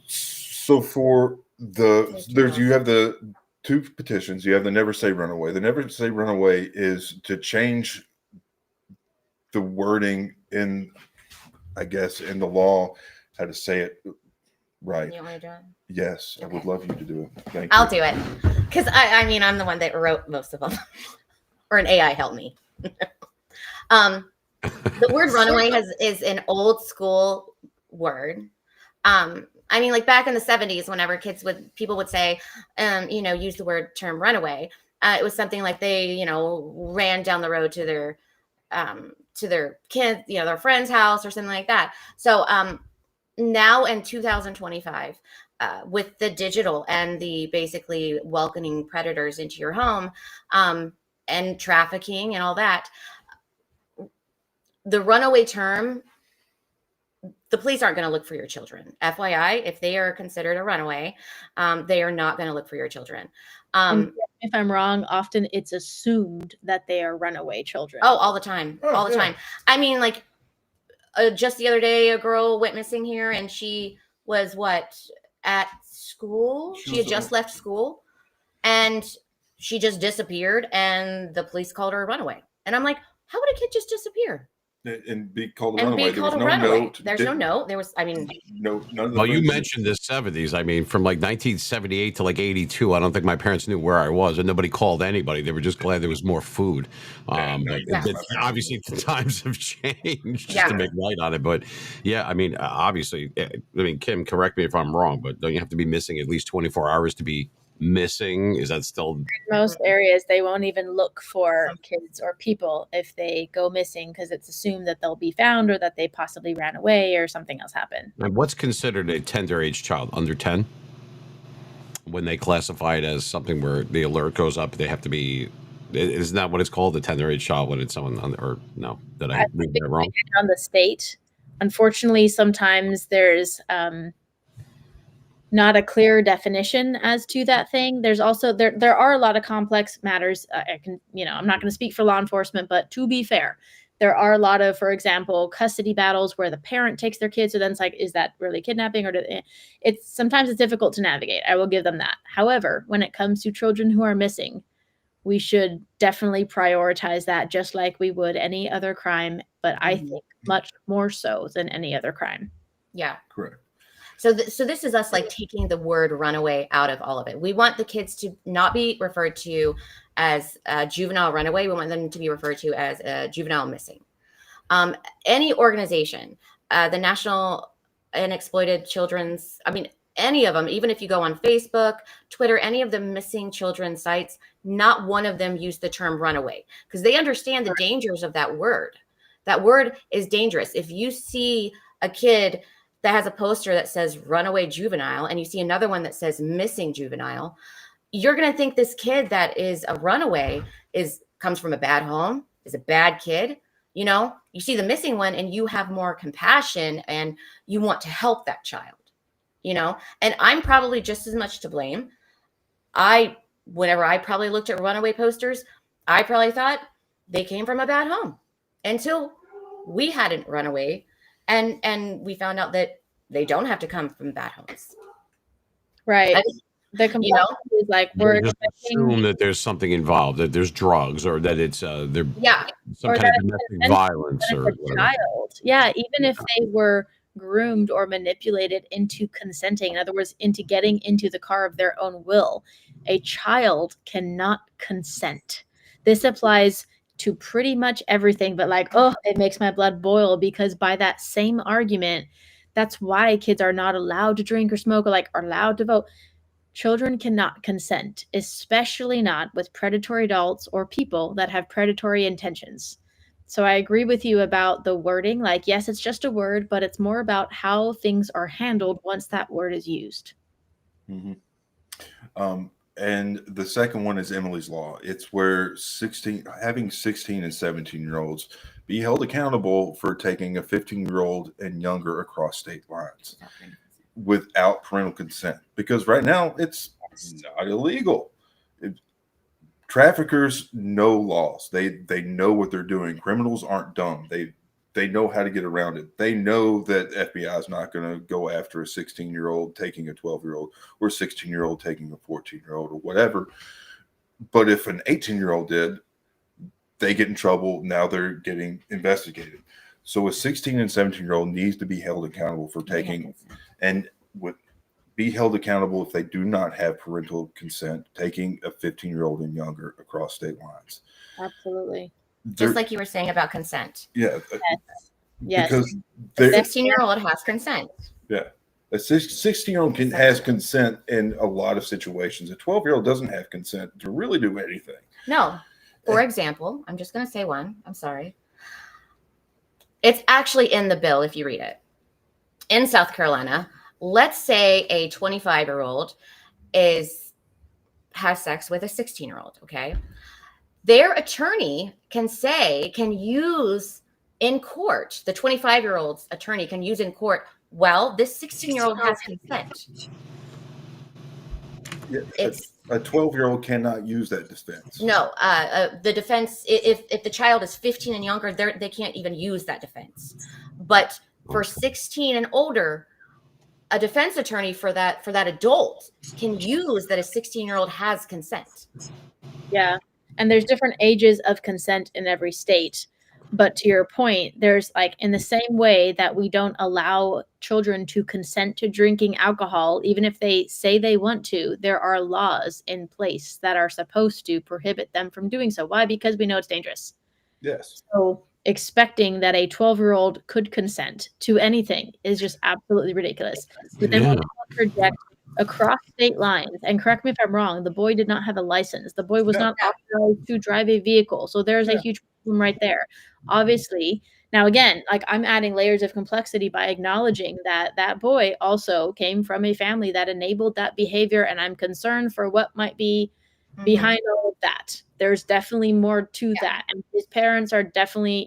So for you have the two petitions. You have the never say runaway. The never say runaway is to change the wording in, I guess, in the law, how to say it right. You want me to do it? Yes, okay. I would love you to do it. Thank I'll you. do it. Because I mean, I'm the one that wrote most of them. Or an AI help me. The word runaway is an old school word. I mean, like back in the 70s, whenever people would say, use the term runaway, it was something like they, ran down the road to their kids, their friend's house or something like that. So now in 2025, with the digital and the basically welcoming predators into your home, and trafficking and all that, the runaway term, the police aren't going to look for your children. FYI, if they are considered a runaway, they are not going to look for your children. If I'm wrong, often it's assumed that they are runaway children. Oh, all the time. All the time. I mean, like just the other day, a girl went missing here, and she was at school? She had just left school, and she just disappeared, and the police called her a runaway. And I'm like, how would a kid just disappear? And be called a runaway. There was no note. There's no note. There was, no. Well, you mentioned the 70s. I mean, from like 1978 to like 82, I don't think my parents knew where I was, and nobody called anybody. They were just glad there was more food. Obviously, the times have changed just to make light on it. But yeah, I mean, obviously, Kim, correct me if I'm wrong, but don't you have to be missing at least 24 hours to be missing? Is that still in most areas? They won't even look for kids or people if they go missing, because it's assumed that they'll be found or that they possibly ran away or something else happened. And what's considered a tender age child? Under 10? When they classify it as something where the alert goes up, they have to be, isn't that what it's called, the tender age child, when it's someone or no, did I read that wrong? On the state, unfortunately, sometimes there's not a clear definition as to that thing. There's also there are a lot of complex matters. I'm not going to speak for law enforcement, but to be fair, there are a lot of, for example, custody battles where the parent takes their kids. So then it's like, is that really kidnapping? Or sometimes it's difficult to navigate. I will give them that. However, when it comes to children who are missing, we should definitely prioritize that just like we would any other crime, but I think much more so than any other crime. Yeah. Correct. So this is us like taking the word runaway out of all of it. We want the kids to not be referred to as a juvenile runaway. We want them to be referred to as a juvenile missing. Any organization, the National Unexploited Children's, any of them, even if you go on Facebook, Twitter, any of the missing children sites, not one of them use the term runaway, because they understand the dangers of that word. That word is dangerous. If you see a kid that has a poster that says runaway juvenile, and you see another one that says missing juvenile, you're going to think this kid that is a runaway comes from a bad home, is a bad kid. You see the missing one and you have more compassion and you want to help that child, and I'm probably just as much to blame. Whenever I probably looked at runaway posters, I probably thought they came from a bad home until we hadn't run away. And we found out that they don't have to come from bad homes. Right. The complexity is like we're just assume that there's something involved, that there's drugs, or that it's there some kind of domestic violence or whatever. Child. Yeah, even if they were groomed or manipulated into consenting, in other words, into getting into the car of their own will, a child cannot consent. This applies to pretty much everything, but like, oh, it makes my blood boil because by that same argument, that's why kids are not allowed to drink or smoke or like are allowed to vote. Children cannot consent, especially not with predatory adults or people that have predatory intentions. So I agree with you about the wording. Like, yes, it's just a word, but it's more about how things are handled once that word is used. Mm-hmm. And the second one is Emily's Law. It's where having 16 and 17-year-olds be held accountable for taking a 15-year-old and younger across state lines without parental consent. Because right now it's not illegal. Traffickers know laws. They know what they're doing. Criminals aren't dumb. They know how to get around it. They know that FBI is not going to go after a 16-year-old taking a 12-year-old or a 16-year-old taking a 14-year-old or whatever. But if an 18-year-old did, they get in trouble. Now they're getting investigated. So a 16 and 17-year-old needs to be held accountable for taking and be held accountable if they do not have parental consent, taking a 15-year-old and younger across state lines. Absolutely. Just like you were saying about consent. Yeah. Yes. Because a 16-year-old has consent. Yeah. A 16-year-old has consent in a lot of situations. A 12-year-old doesn't have consent to really do anything. No. For example, I'm just going to say one. I'm sorry. It's actually in the bill if you read it. In South Carolina, let's say a 25-year-old has sex with a 16-year-old, okay? Their attorney can use in court, the 25-year-old's attorney can use in court, well, this 16-year-old has consent. Yeah, a 12-year-old cannot use that defense. No, the defense, if the child is 15 and younger, they can't even use that defense. But for 16 and older, a defense attorney for that adult can use that a 16-year-old has consent. Yeah. And there's different ages of consent in every state. But to your point, there's like in the same way that we don't allow children to consent to drinking alcohol, even if they say they want to, there are laws in place that are supposed to prohibit them from doing so. Why? Because we know it's dangerous. Yes. So expecting that a 12-year-old could consent to anything is just absolutely ridiculous. But then we project across state lines, and correct me if I'm wrong, the boy did not have a license. The boy was not authorized to drive a vehicle. So there's a huge problem right there. Obviously, now again, like I'm adding layers of complexity by acknowledging that that boy also came from a family that enabled that behavior, and I'm concerned for what might be behind all of that. There's definitely more to that, and his parents are definitely,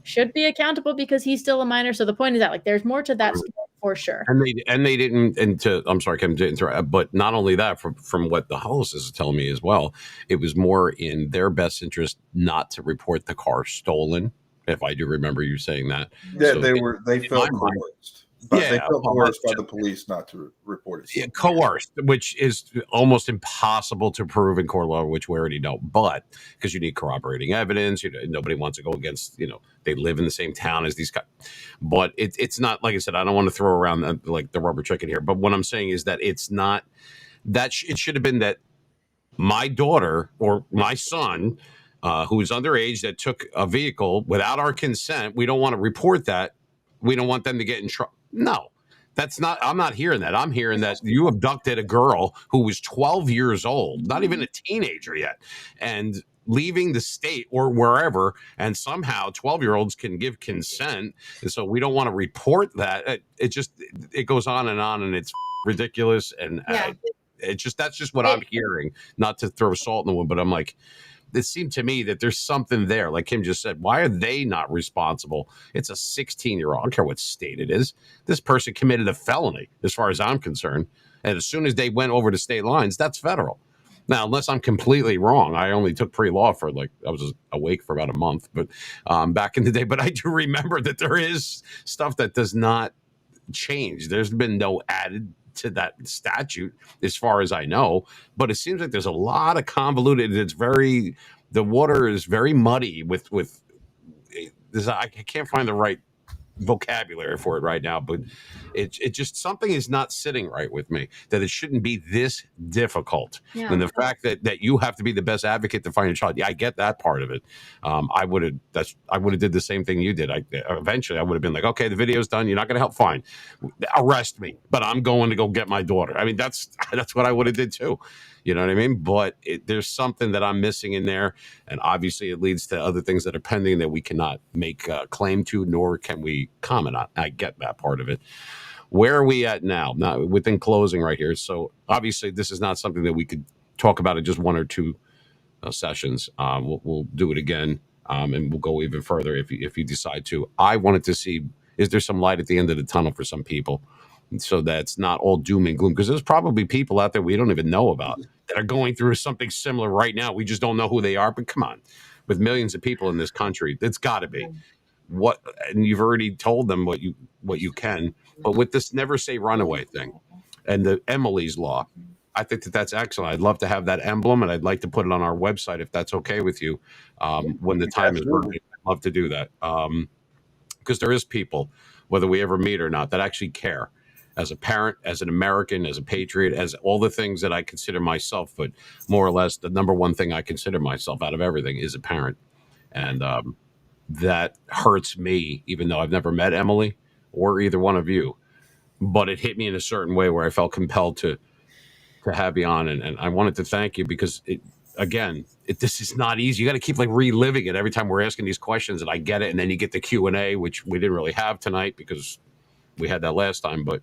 should be accountable because he's still a minor. So the point is that like there's more to that story for sure. And they didn't. I'm sorry, Kim, to interrupt, but not only that, from what the Hollis is telling me as well, it was more in their best interest not to report the car stolen. If I do remember you saying that. Yeah, so they felt coerced. But they felt coerced by the police not to report it. Yeah, coerced, which is almost impossible to prove in court law, which we already know. But because you need corroborating evidence, nobody wants to go against. They live in the same town as these guys. But it's not, like I said, I don't want to throw around like the rubber chicken here. But what I'm saying is that it's not that it should have been that my daughter or my son, who is underage, that took a vehicle without our consent. We don't want to report that. We don't want them to get in trouble. No, that's not. I'm not hearing that. I'm hearing that you abducted a girl who was 12 years old, not even a teenager yet, and leaving the state or wherever. And somehow 12-year-olds can give consent. And so we don't want to report that. It goes on, and it's ridiculous. And that's just what I'm hearing. Not to throw salt in the wound, but I'm like, it seemed to me that there's something there. Like Kim just said, why are they not responsible? It's a 16-year-old. I don't care what state it is. This person committed a felony, as far as I'm concerned. And as soon as they went over to state lines, that's federal. Now, unless I'm completely wrong, I only took pre-law for I was awake for about a month, but back in the day. But I do remember that there is stuff that does not change. There's been no added to that statute, as far as I know. But it seems like there's a lot of convoluted. The water is very muddy with this. I can't find the right vocabulary for it right now, but it just, something is not sitting right with me, that it shouldn't be this difficult. Yeah. And the fact that you have to be the best advocate to find a child, yeah, I get that part of it. I would have did the same thing you did. Eventually I would have been like, okay, the video's done, you're not going to help, fine, arrest me, but I'm going to go get my daughter. I mean, that's what I would have did too. You know what I mean? But there's something that I'm missing in there. And obviously it leads to other things that are pending that we cannot make a claim to, nor can we comment on. I get that part of it. Where are we at now? Now, within closing right here. So obviously this is not something that we could talk about in just one or two sessions. We'll do it again, and we'll go even further if you decide to. I wanted to see, is there some light at the end of the tunnel for some people? So that's not all doom and gloom, because there's probably people out there we don't even know about that are going through something similar right now. We just don't know who they are. But come on, with millions of people in this country, it's got to be what. And you've already told them what you can. But with this never say runaway thing and the Emily's law, I think that's excellent. I'd love to have that emblem, and I'd like to put it on our website if that's okay with you. When the time is right, I'd love to do that, because there is people, whether we ever meet or not, that actually care. As a parent, as an American, as a patriot, as all the things that I consider myself, but more or less the number one thing I consider myself out of everything is a parent. And that hurts me, even though I've never met Emily or either one of you. But it hit me in a certain way where I felt compelled to have you on. And I wanted to thank you, because this is not easy. You got to keep reliving it every time we're asking these questions, and I get it. And then you get the Q&A, which we didn't really have tonight because we had that last time, but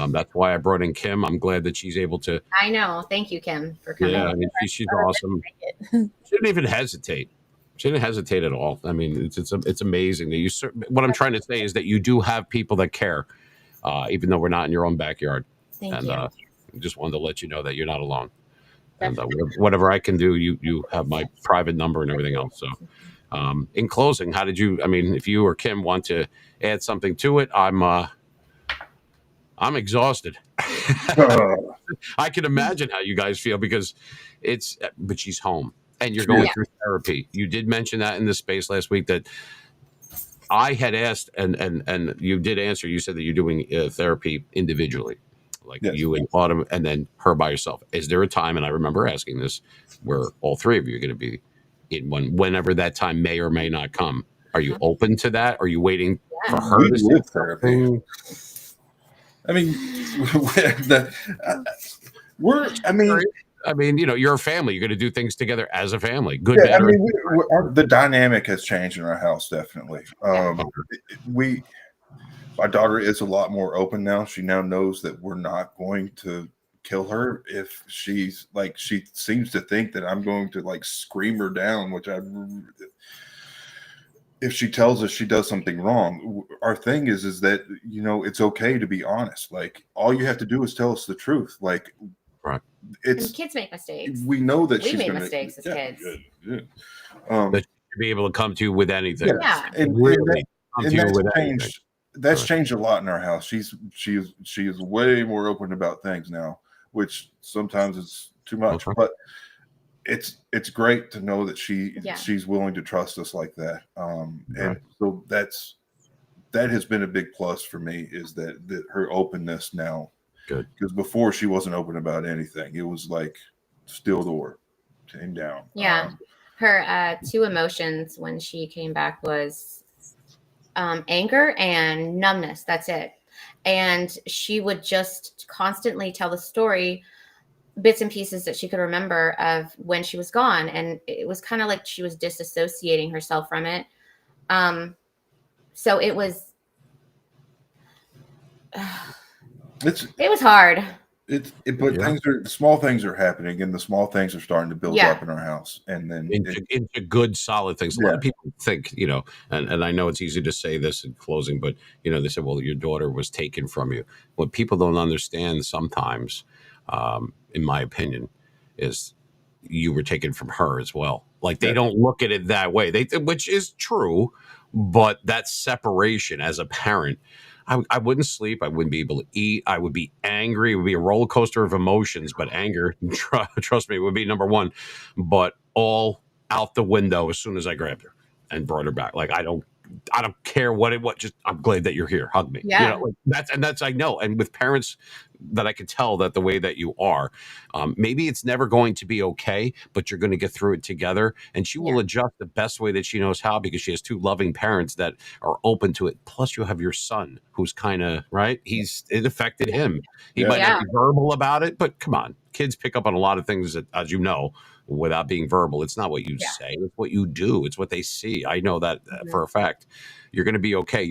that's why I brought in Kim. I'm glad that she's able to. I know. Thank you, Kim, for coming. Yeah, I mean, she's awesome. She didn't even hesitate. She didn't hesitate at all. I mean, it's amazing that you. What I'm trying to say is that you do have people that care, even though we're not in your own backyard. Thank you. Just wanted to let you know that you're not alone. And whatever I can do, you have my private number and everything else. So, in closing, how did you? I mean, if you or Kim want to add something to it, I'm exhausted. I can imagine how you guys feel, because but she's home and you're going through therapy. You did mention that in the space last week that I had asked, and you did answer. You said that you're doing therapy individually, you and Autumn, and then her by yourself. Is there a time, and I remember asking this, where all three of you are going to be in one, whenever that time may or may not come? Are you open to that? Are you waiting for her to see therapy? I mean, you're a family. You're going to do things together as a family. Good, yeah, bad, the dynamic has changed in our house, definitely. My daughter is a lot more open now. She now knows that we're not going to kill her if she seems to think that I'm going to scream her down, if she tells us she does something wrong. Our thing is that, it's okay to be honest. All you have to do is tell us the truth. Right. And kids make mistakes. We know that we made mistakes as kids. Good. That you be able to come to with anything. Yeah. And really that's changed a lot in our house. She is way more open about things now, which sometimes is too much. Okay. But it's great to know that she's willing to trust us like that. And so that has been a big plus for me, is that her openness now. Good. Because before she wasn't open about anything. It was still door, came down. Yeah. Her two emotions when she came back was anger and numbness. That's it. And she would just constantly tell the story, bits and pieces that she could remember of when she was gone. And it was kind of like she was disassociating herself from it. So it was, it was hard. Small things are happening, and the small things are starting to build up in our house. And then into good, solid things. A lot of people think, and I know it's easy to say this in closing, but they say, well, your daughter was taken from you. What people don't understand sometimes, in my opinion, is you were taken from her as well. They don't look at it that way. Which is true, but that separation as a parent, I wouldn't sleep. I wouldn't be able to eat. I would be angry. It would be a roller coaster of emotions. But anger, trust me, would be number one. But all out the window as soon as I grabbed her and brought her back. Like I don't care what it was. Just I'm glad that you're here. Hug me. Yeah. Like that's I know. And with parents that I could tell that the way that you are, maybe it's never going to be okay, but you're going to get through it together. And she will adjust the best way that she knows how because she has two loving parents that are open to it. Plus, you have your son who's kind of right. It affected him. He might not be verbal about it, but come on, kids pick up on a lot of things that, as you know, without being verbal. It's not what you say, it's what you do. It's what they see. I know that for a fact. You're going to be okay.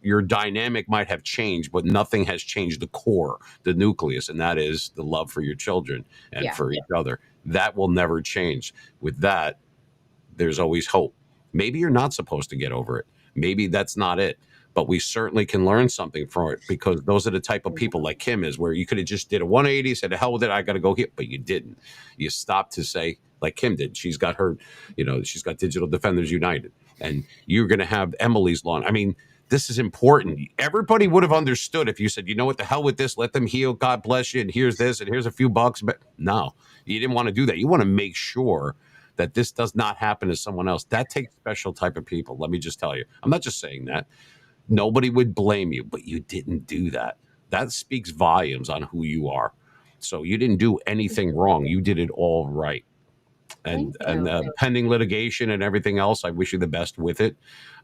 Your dynamic might have changed, but nothing has changed the core, the nucleus, and that is the love for your children and for each other. That will never change. With that, there's always hope. Maybe you're not supposed to get over it. Maybe that's not it. But we certainly can learn something from it because those are the type of people like Kim is, where you could have just did a 180, said, the hell with it, I got to go here. But you didn't. You stopped to say, like Kim did. She's got her, she's got Digital Defenders United. And you're going to have Emily's lawn. I mean, this is important. Everybody would have understood if you said, you know what, the hell with this, let them heal, God bless you, and here's this, and here's a few bucks. But no, you didn't want to do that. You want to make sure that this does not happen to someone else. That takes special type of people. Let me just tell you. I'm not just saying that. Nobody would blame you, but you didn't do that. That speaks volumes on who you are. So you didn't do anything wrong. You did it all right. And pending litigation and everything else, I wish you the best with it.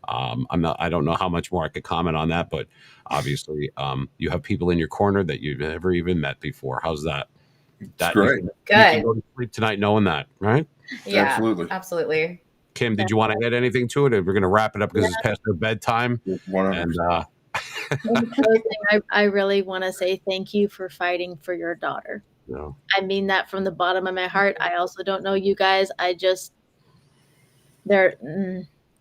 I don't know how much more I could comment on that, but obviously you have people in your corner that you've never even met before. How's that? That's great. Good. You can go to sleep tonight knowing that, right? Yeah, absolutely. Kim, did you want to add anything to it? We're going to wrap it up because it's past their bedtime. And I really want to say thank you for fighting for your daughter. No. I mean that from the bottom of my heart. I also don't know you guys. There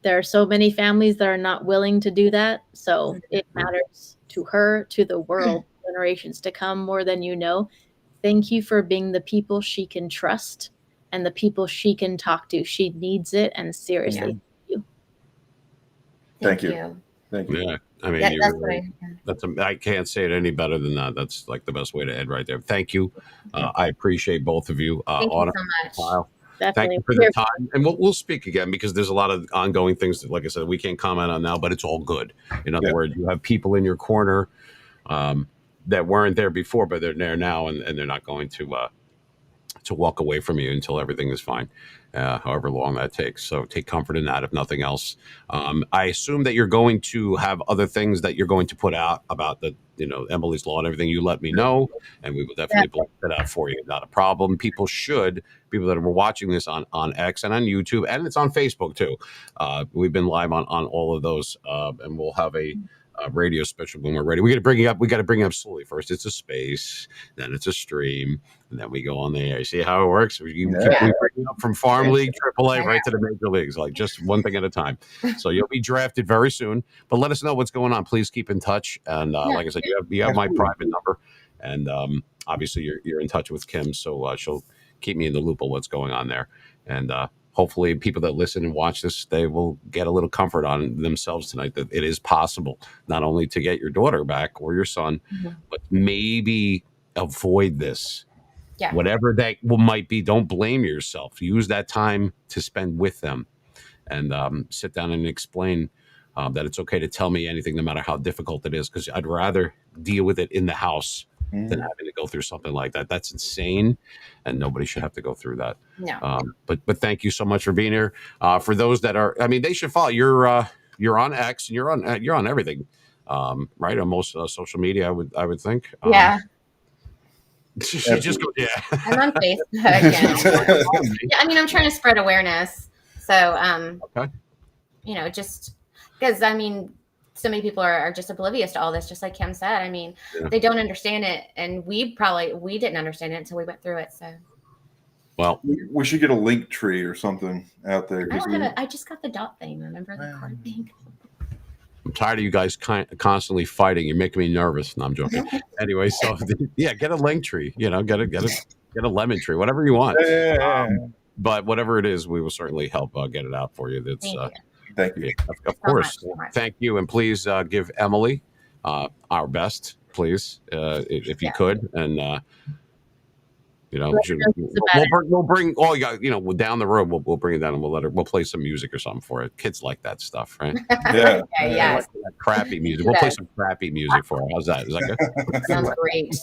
are so many families that are not willing to do that. So it matters to her, to the world, generations to come more than you know. Thank you for being the people she can trust and the people she can talk to. She needs it, and seriously, thank you. Thank you. Yeah, I mean, I can't say it any better than that. That's like the best way to end right there. Thank you. I appreciate both of you. Thank you so much. Thank you for the time, and we'll speak again because there's a lot of ongoing things that, like I said, we can't comment on now, but it's all good. In other words, you have people in your corner that weren't there before, but they're there now, and they're not going to walk away from you until everything is fine, however long that takes. So take comfort in that, if nothing else. I assume that you're going to have other things that you're going to put out about the, Emily's Law and everything. You let me know, and we will definitely block that out for you. Not a problem. People that are watching this on X and on YouTube, and it's on Facebook too. We've been live on all of those, and we'll have a radio special when we're ready. We got to bring it up slowly. First it's a space, then it's a stream, and then we go on the air. See how it works? We bring it up from Farm League, AAA, right to the major leagues, like just one thing at a time. So you'll be drafted very soon, but let us know what's going on. Please keep in touch. And like I said, you have my private number, and obviously you're in touch with Kim, so she'll keep me in the loop of what's going on there. And hopefully people that listen and watch this, they will get a little comfort on themselves tonight that it is possible not only to get your daughter back or your son, but maybe avoid this. Yeah. Whatever that might be, don't blame yourself. Use that time to spend with them and sit down and explain that it's okay to tell me anything, no matter how difficult it is, because I'd rather deal with it in the house than having to go through something like that. That's insane, and nobody should have to go through that. No. But thank you so much for being here. For those that are, they should follow. You're on X, and you're on everything, right? On most social media, I would think. Yeah. She just goes, I'm on Facebook. Yeah, I'm trying to spread awareness. So, just because so many people are just oblivious to all this, just like Kim said. They don't understand it, and we didn't understand it until we went through it. So, well, we should get a link tree or something out there. I just got the dot thing. Remember the card thing? I'm tired of you guys constantly fighting. You're making me nervous. No, I'm joking. Anyway, so get a link tree. Get a lemon tree, whatever you want. But whatever it is, we will certainly help get it out for you. That's thank you. Of course. Thank you. And please give Emily our best, please, if you Yeah. could. And, It's we'll bring all down the road. We'll bring it down and we'll play some music or something for it. Kids like that stuff, right? Yeah. Okay, yes. That crappy music. We'll play some crappy music for her. How's that? Is that good? Sounds great.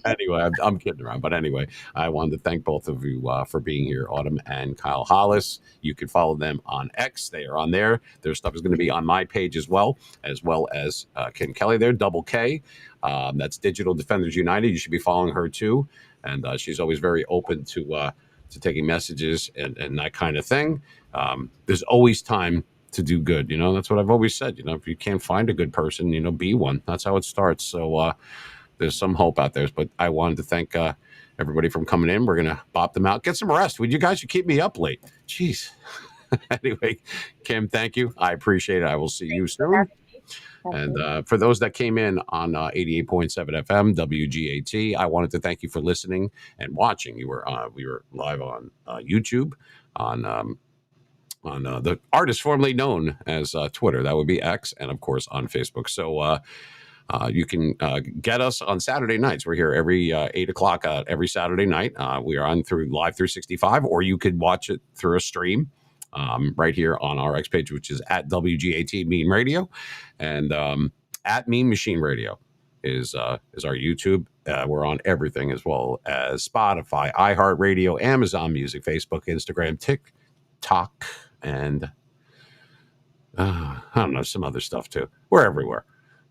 Anyway, I'm kidding around. But anyway, I wanted to thank both of you for being here, Autumn and Kyle Hollis. You can follow them on X. They are on there. Their stuff is going to be on my page as well as Kim Kelly there, Double K. That's Digital Defenders United. You should be following her too. And she's always very open to taking messages and that kind of thing. There's always time to do good. That's what I've always said. If you can't find a good person, be one. That's how it starts. So there's some hope out there. But I wanted to thank everybody from coming in. We're going to bop them out. Get some rest. Would you guys? You keep me up late. Jeez. Anyway, Kim, thank you. I appreciate it. I will see you soon. And for those that came in on 88.7 FM WGAT, I wanted to thank you for listening and watching. We were live on YouTube on the artist formerly known as Twitter. That would be X, and of course on Facebook. So you can get us on Saturday nights. We're here every 8 o'clock every Saturday night. We are on through Live 365, or you could watch it through a stream. Right here on our X page, which is at WGAT Mean Radio, and at Mean Machine Radio is our YouTube. We're on everything, as well as Spotify, iHeartRadio, Amazon Music, Facebook, Instagram, TikTok, and I don't know, some other stuff too. We're everywhere.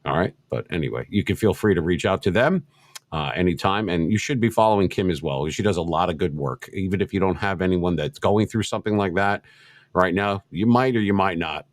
All right. But anyway, you can feel free to reach out to them anytime. And you should be following Kim as well. She does a lot of good work. Even if you don't have anyone that's going through something like that right now, you might or you might not.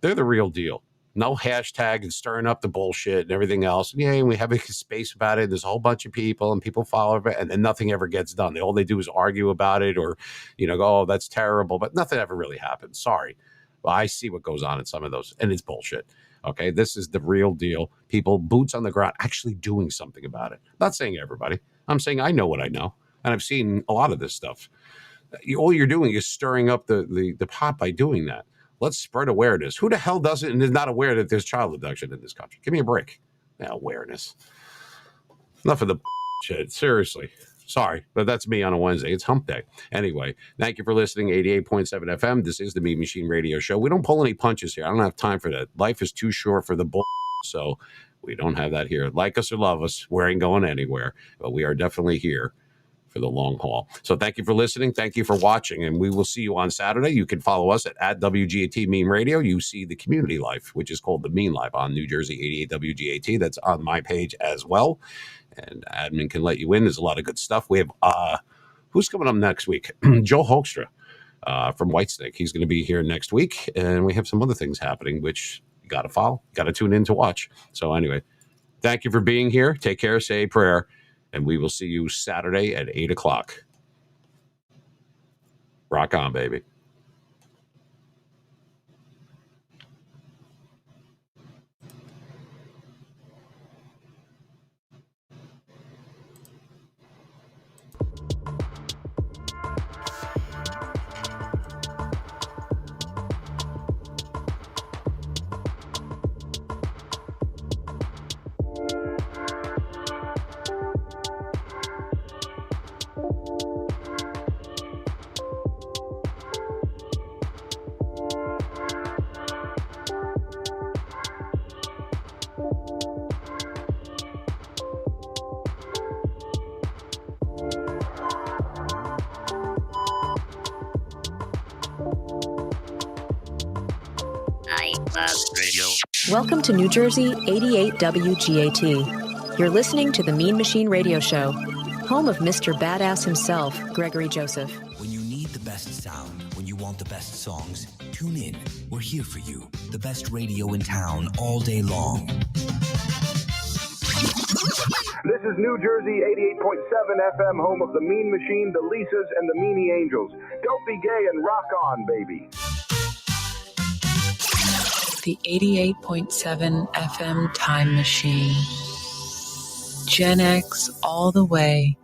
They're the real deal. No hashtag and stirring up the bullshit and everything else. Yeah, and we have a space about it. There's a whole bunch of people and people follow it, and nothing ever gets done. All they do is argue about it or, go, oh, that's terrible. But nothing ever really happens. Sorry. Well, I see what goes on in some of those, and it's bullshit. Okay, this is the real deal. People, boots on the ground, actually doing something about it. Not saying everybody. I'm saying I know what I know, and I've seen a lot of this stuff. All you're doing is stirring up the pot by doing that. Let's spread awareness. Who the hell doesn't and is not aware that there's child abduction in this country? Give me a break. Yeah, awareness. Enough of the shit. Seriously. Sorry, but that's me on a Wednesday. It's hump day. Anyway, thank you for listening. 88.7 FM. This is the Mean Machine Radio Show. We don't pull any punches here. I don't have time for that. Life is too short for the bull. So we don't have that here. Like us or love us, we ain't going anywhere. But we are definitely here for the long haul. So thank you for listening. Thank you for watching. And we will see you on Saturday. You can follow us at WGAT Mean Radio. You see the community life, which is called the Mean Life on New Jersey 88 WGAT. That's on my page as well. And admin can let you in. There's a lot of good stuff. We have, who's coming up next week? Joe Hoekstra from Whitesnake. He's going to be here next week. And we have some other things happening, which you got to follow, got to tune in to watch. So anyway, thank you for being here. Take care, say a prayer, and we will see you Saturday at 8 o'clock. Rock on, baby. Welcome to New Jersey 88 WGAT. You're listening to the Mean Machine Radio Show, home of Mr. Badass himself, Gregory Joseph. When you need the best sound, when you want the best songs, tune in. We're here for you. The best radio in town all day long. This is New Jersey 88.7 FM, home of the Mean Machine, the Lisas, and the Meanie Angels. Don't be gay and rock on, baby. The 88.7 FM Time Machine. Gen X all the way.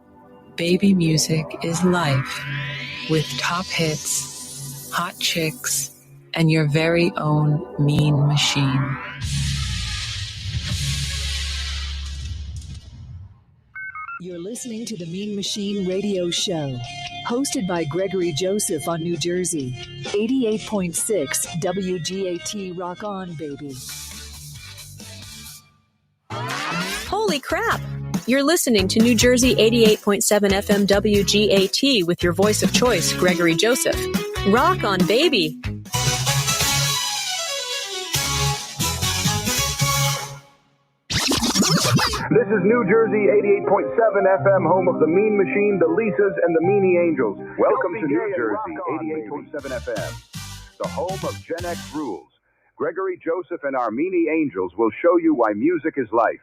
Baby music is life. With top hits, hot chicks, and your very own Mean Machine. You're listening to the Mean Machine Radio Show, hosted by Gregory Joseph on New Jersey, 88.6 WGAT. Rock on, baby. Holy crap! You're listening to New Jersey 88.7 FM WGAT with your voice of choice, Gregory Joseph. Rock on, baby. This is New Jersey 88.7 FM, home of the Mean Machine, the Lisas, and the Meanie Angels. Welcome to New Jersey 88.7 FM, the home of Gen X rules. Gregory Joseph and our Meanie Angels will show you why music is life.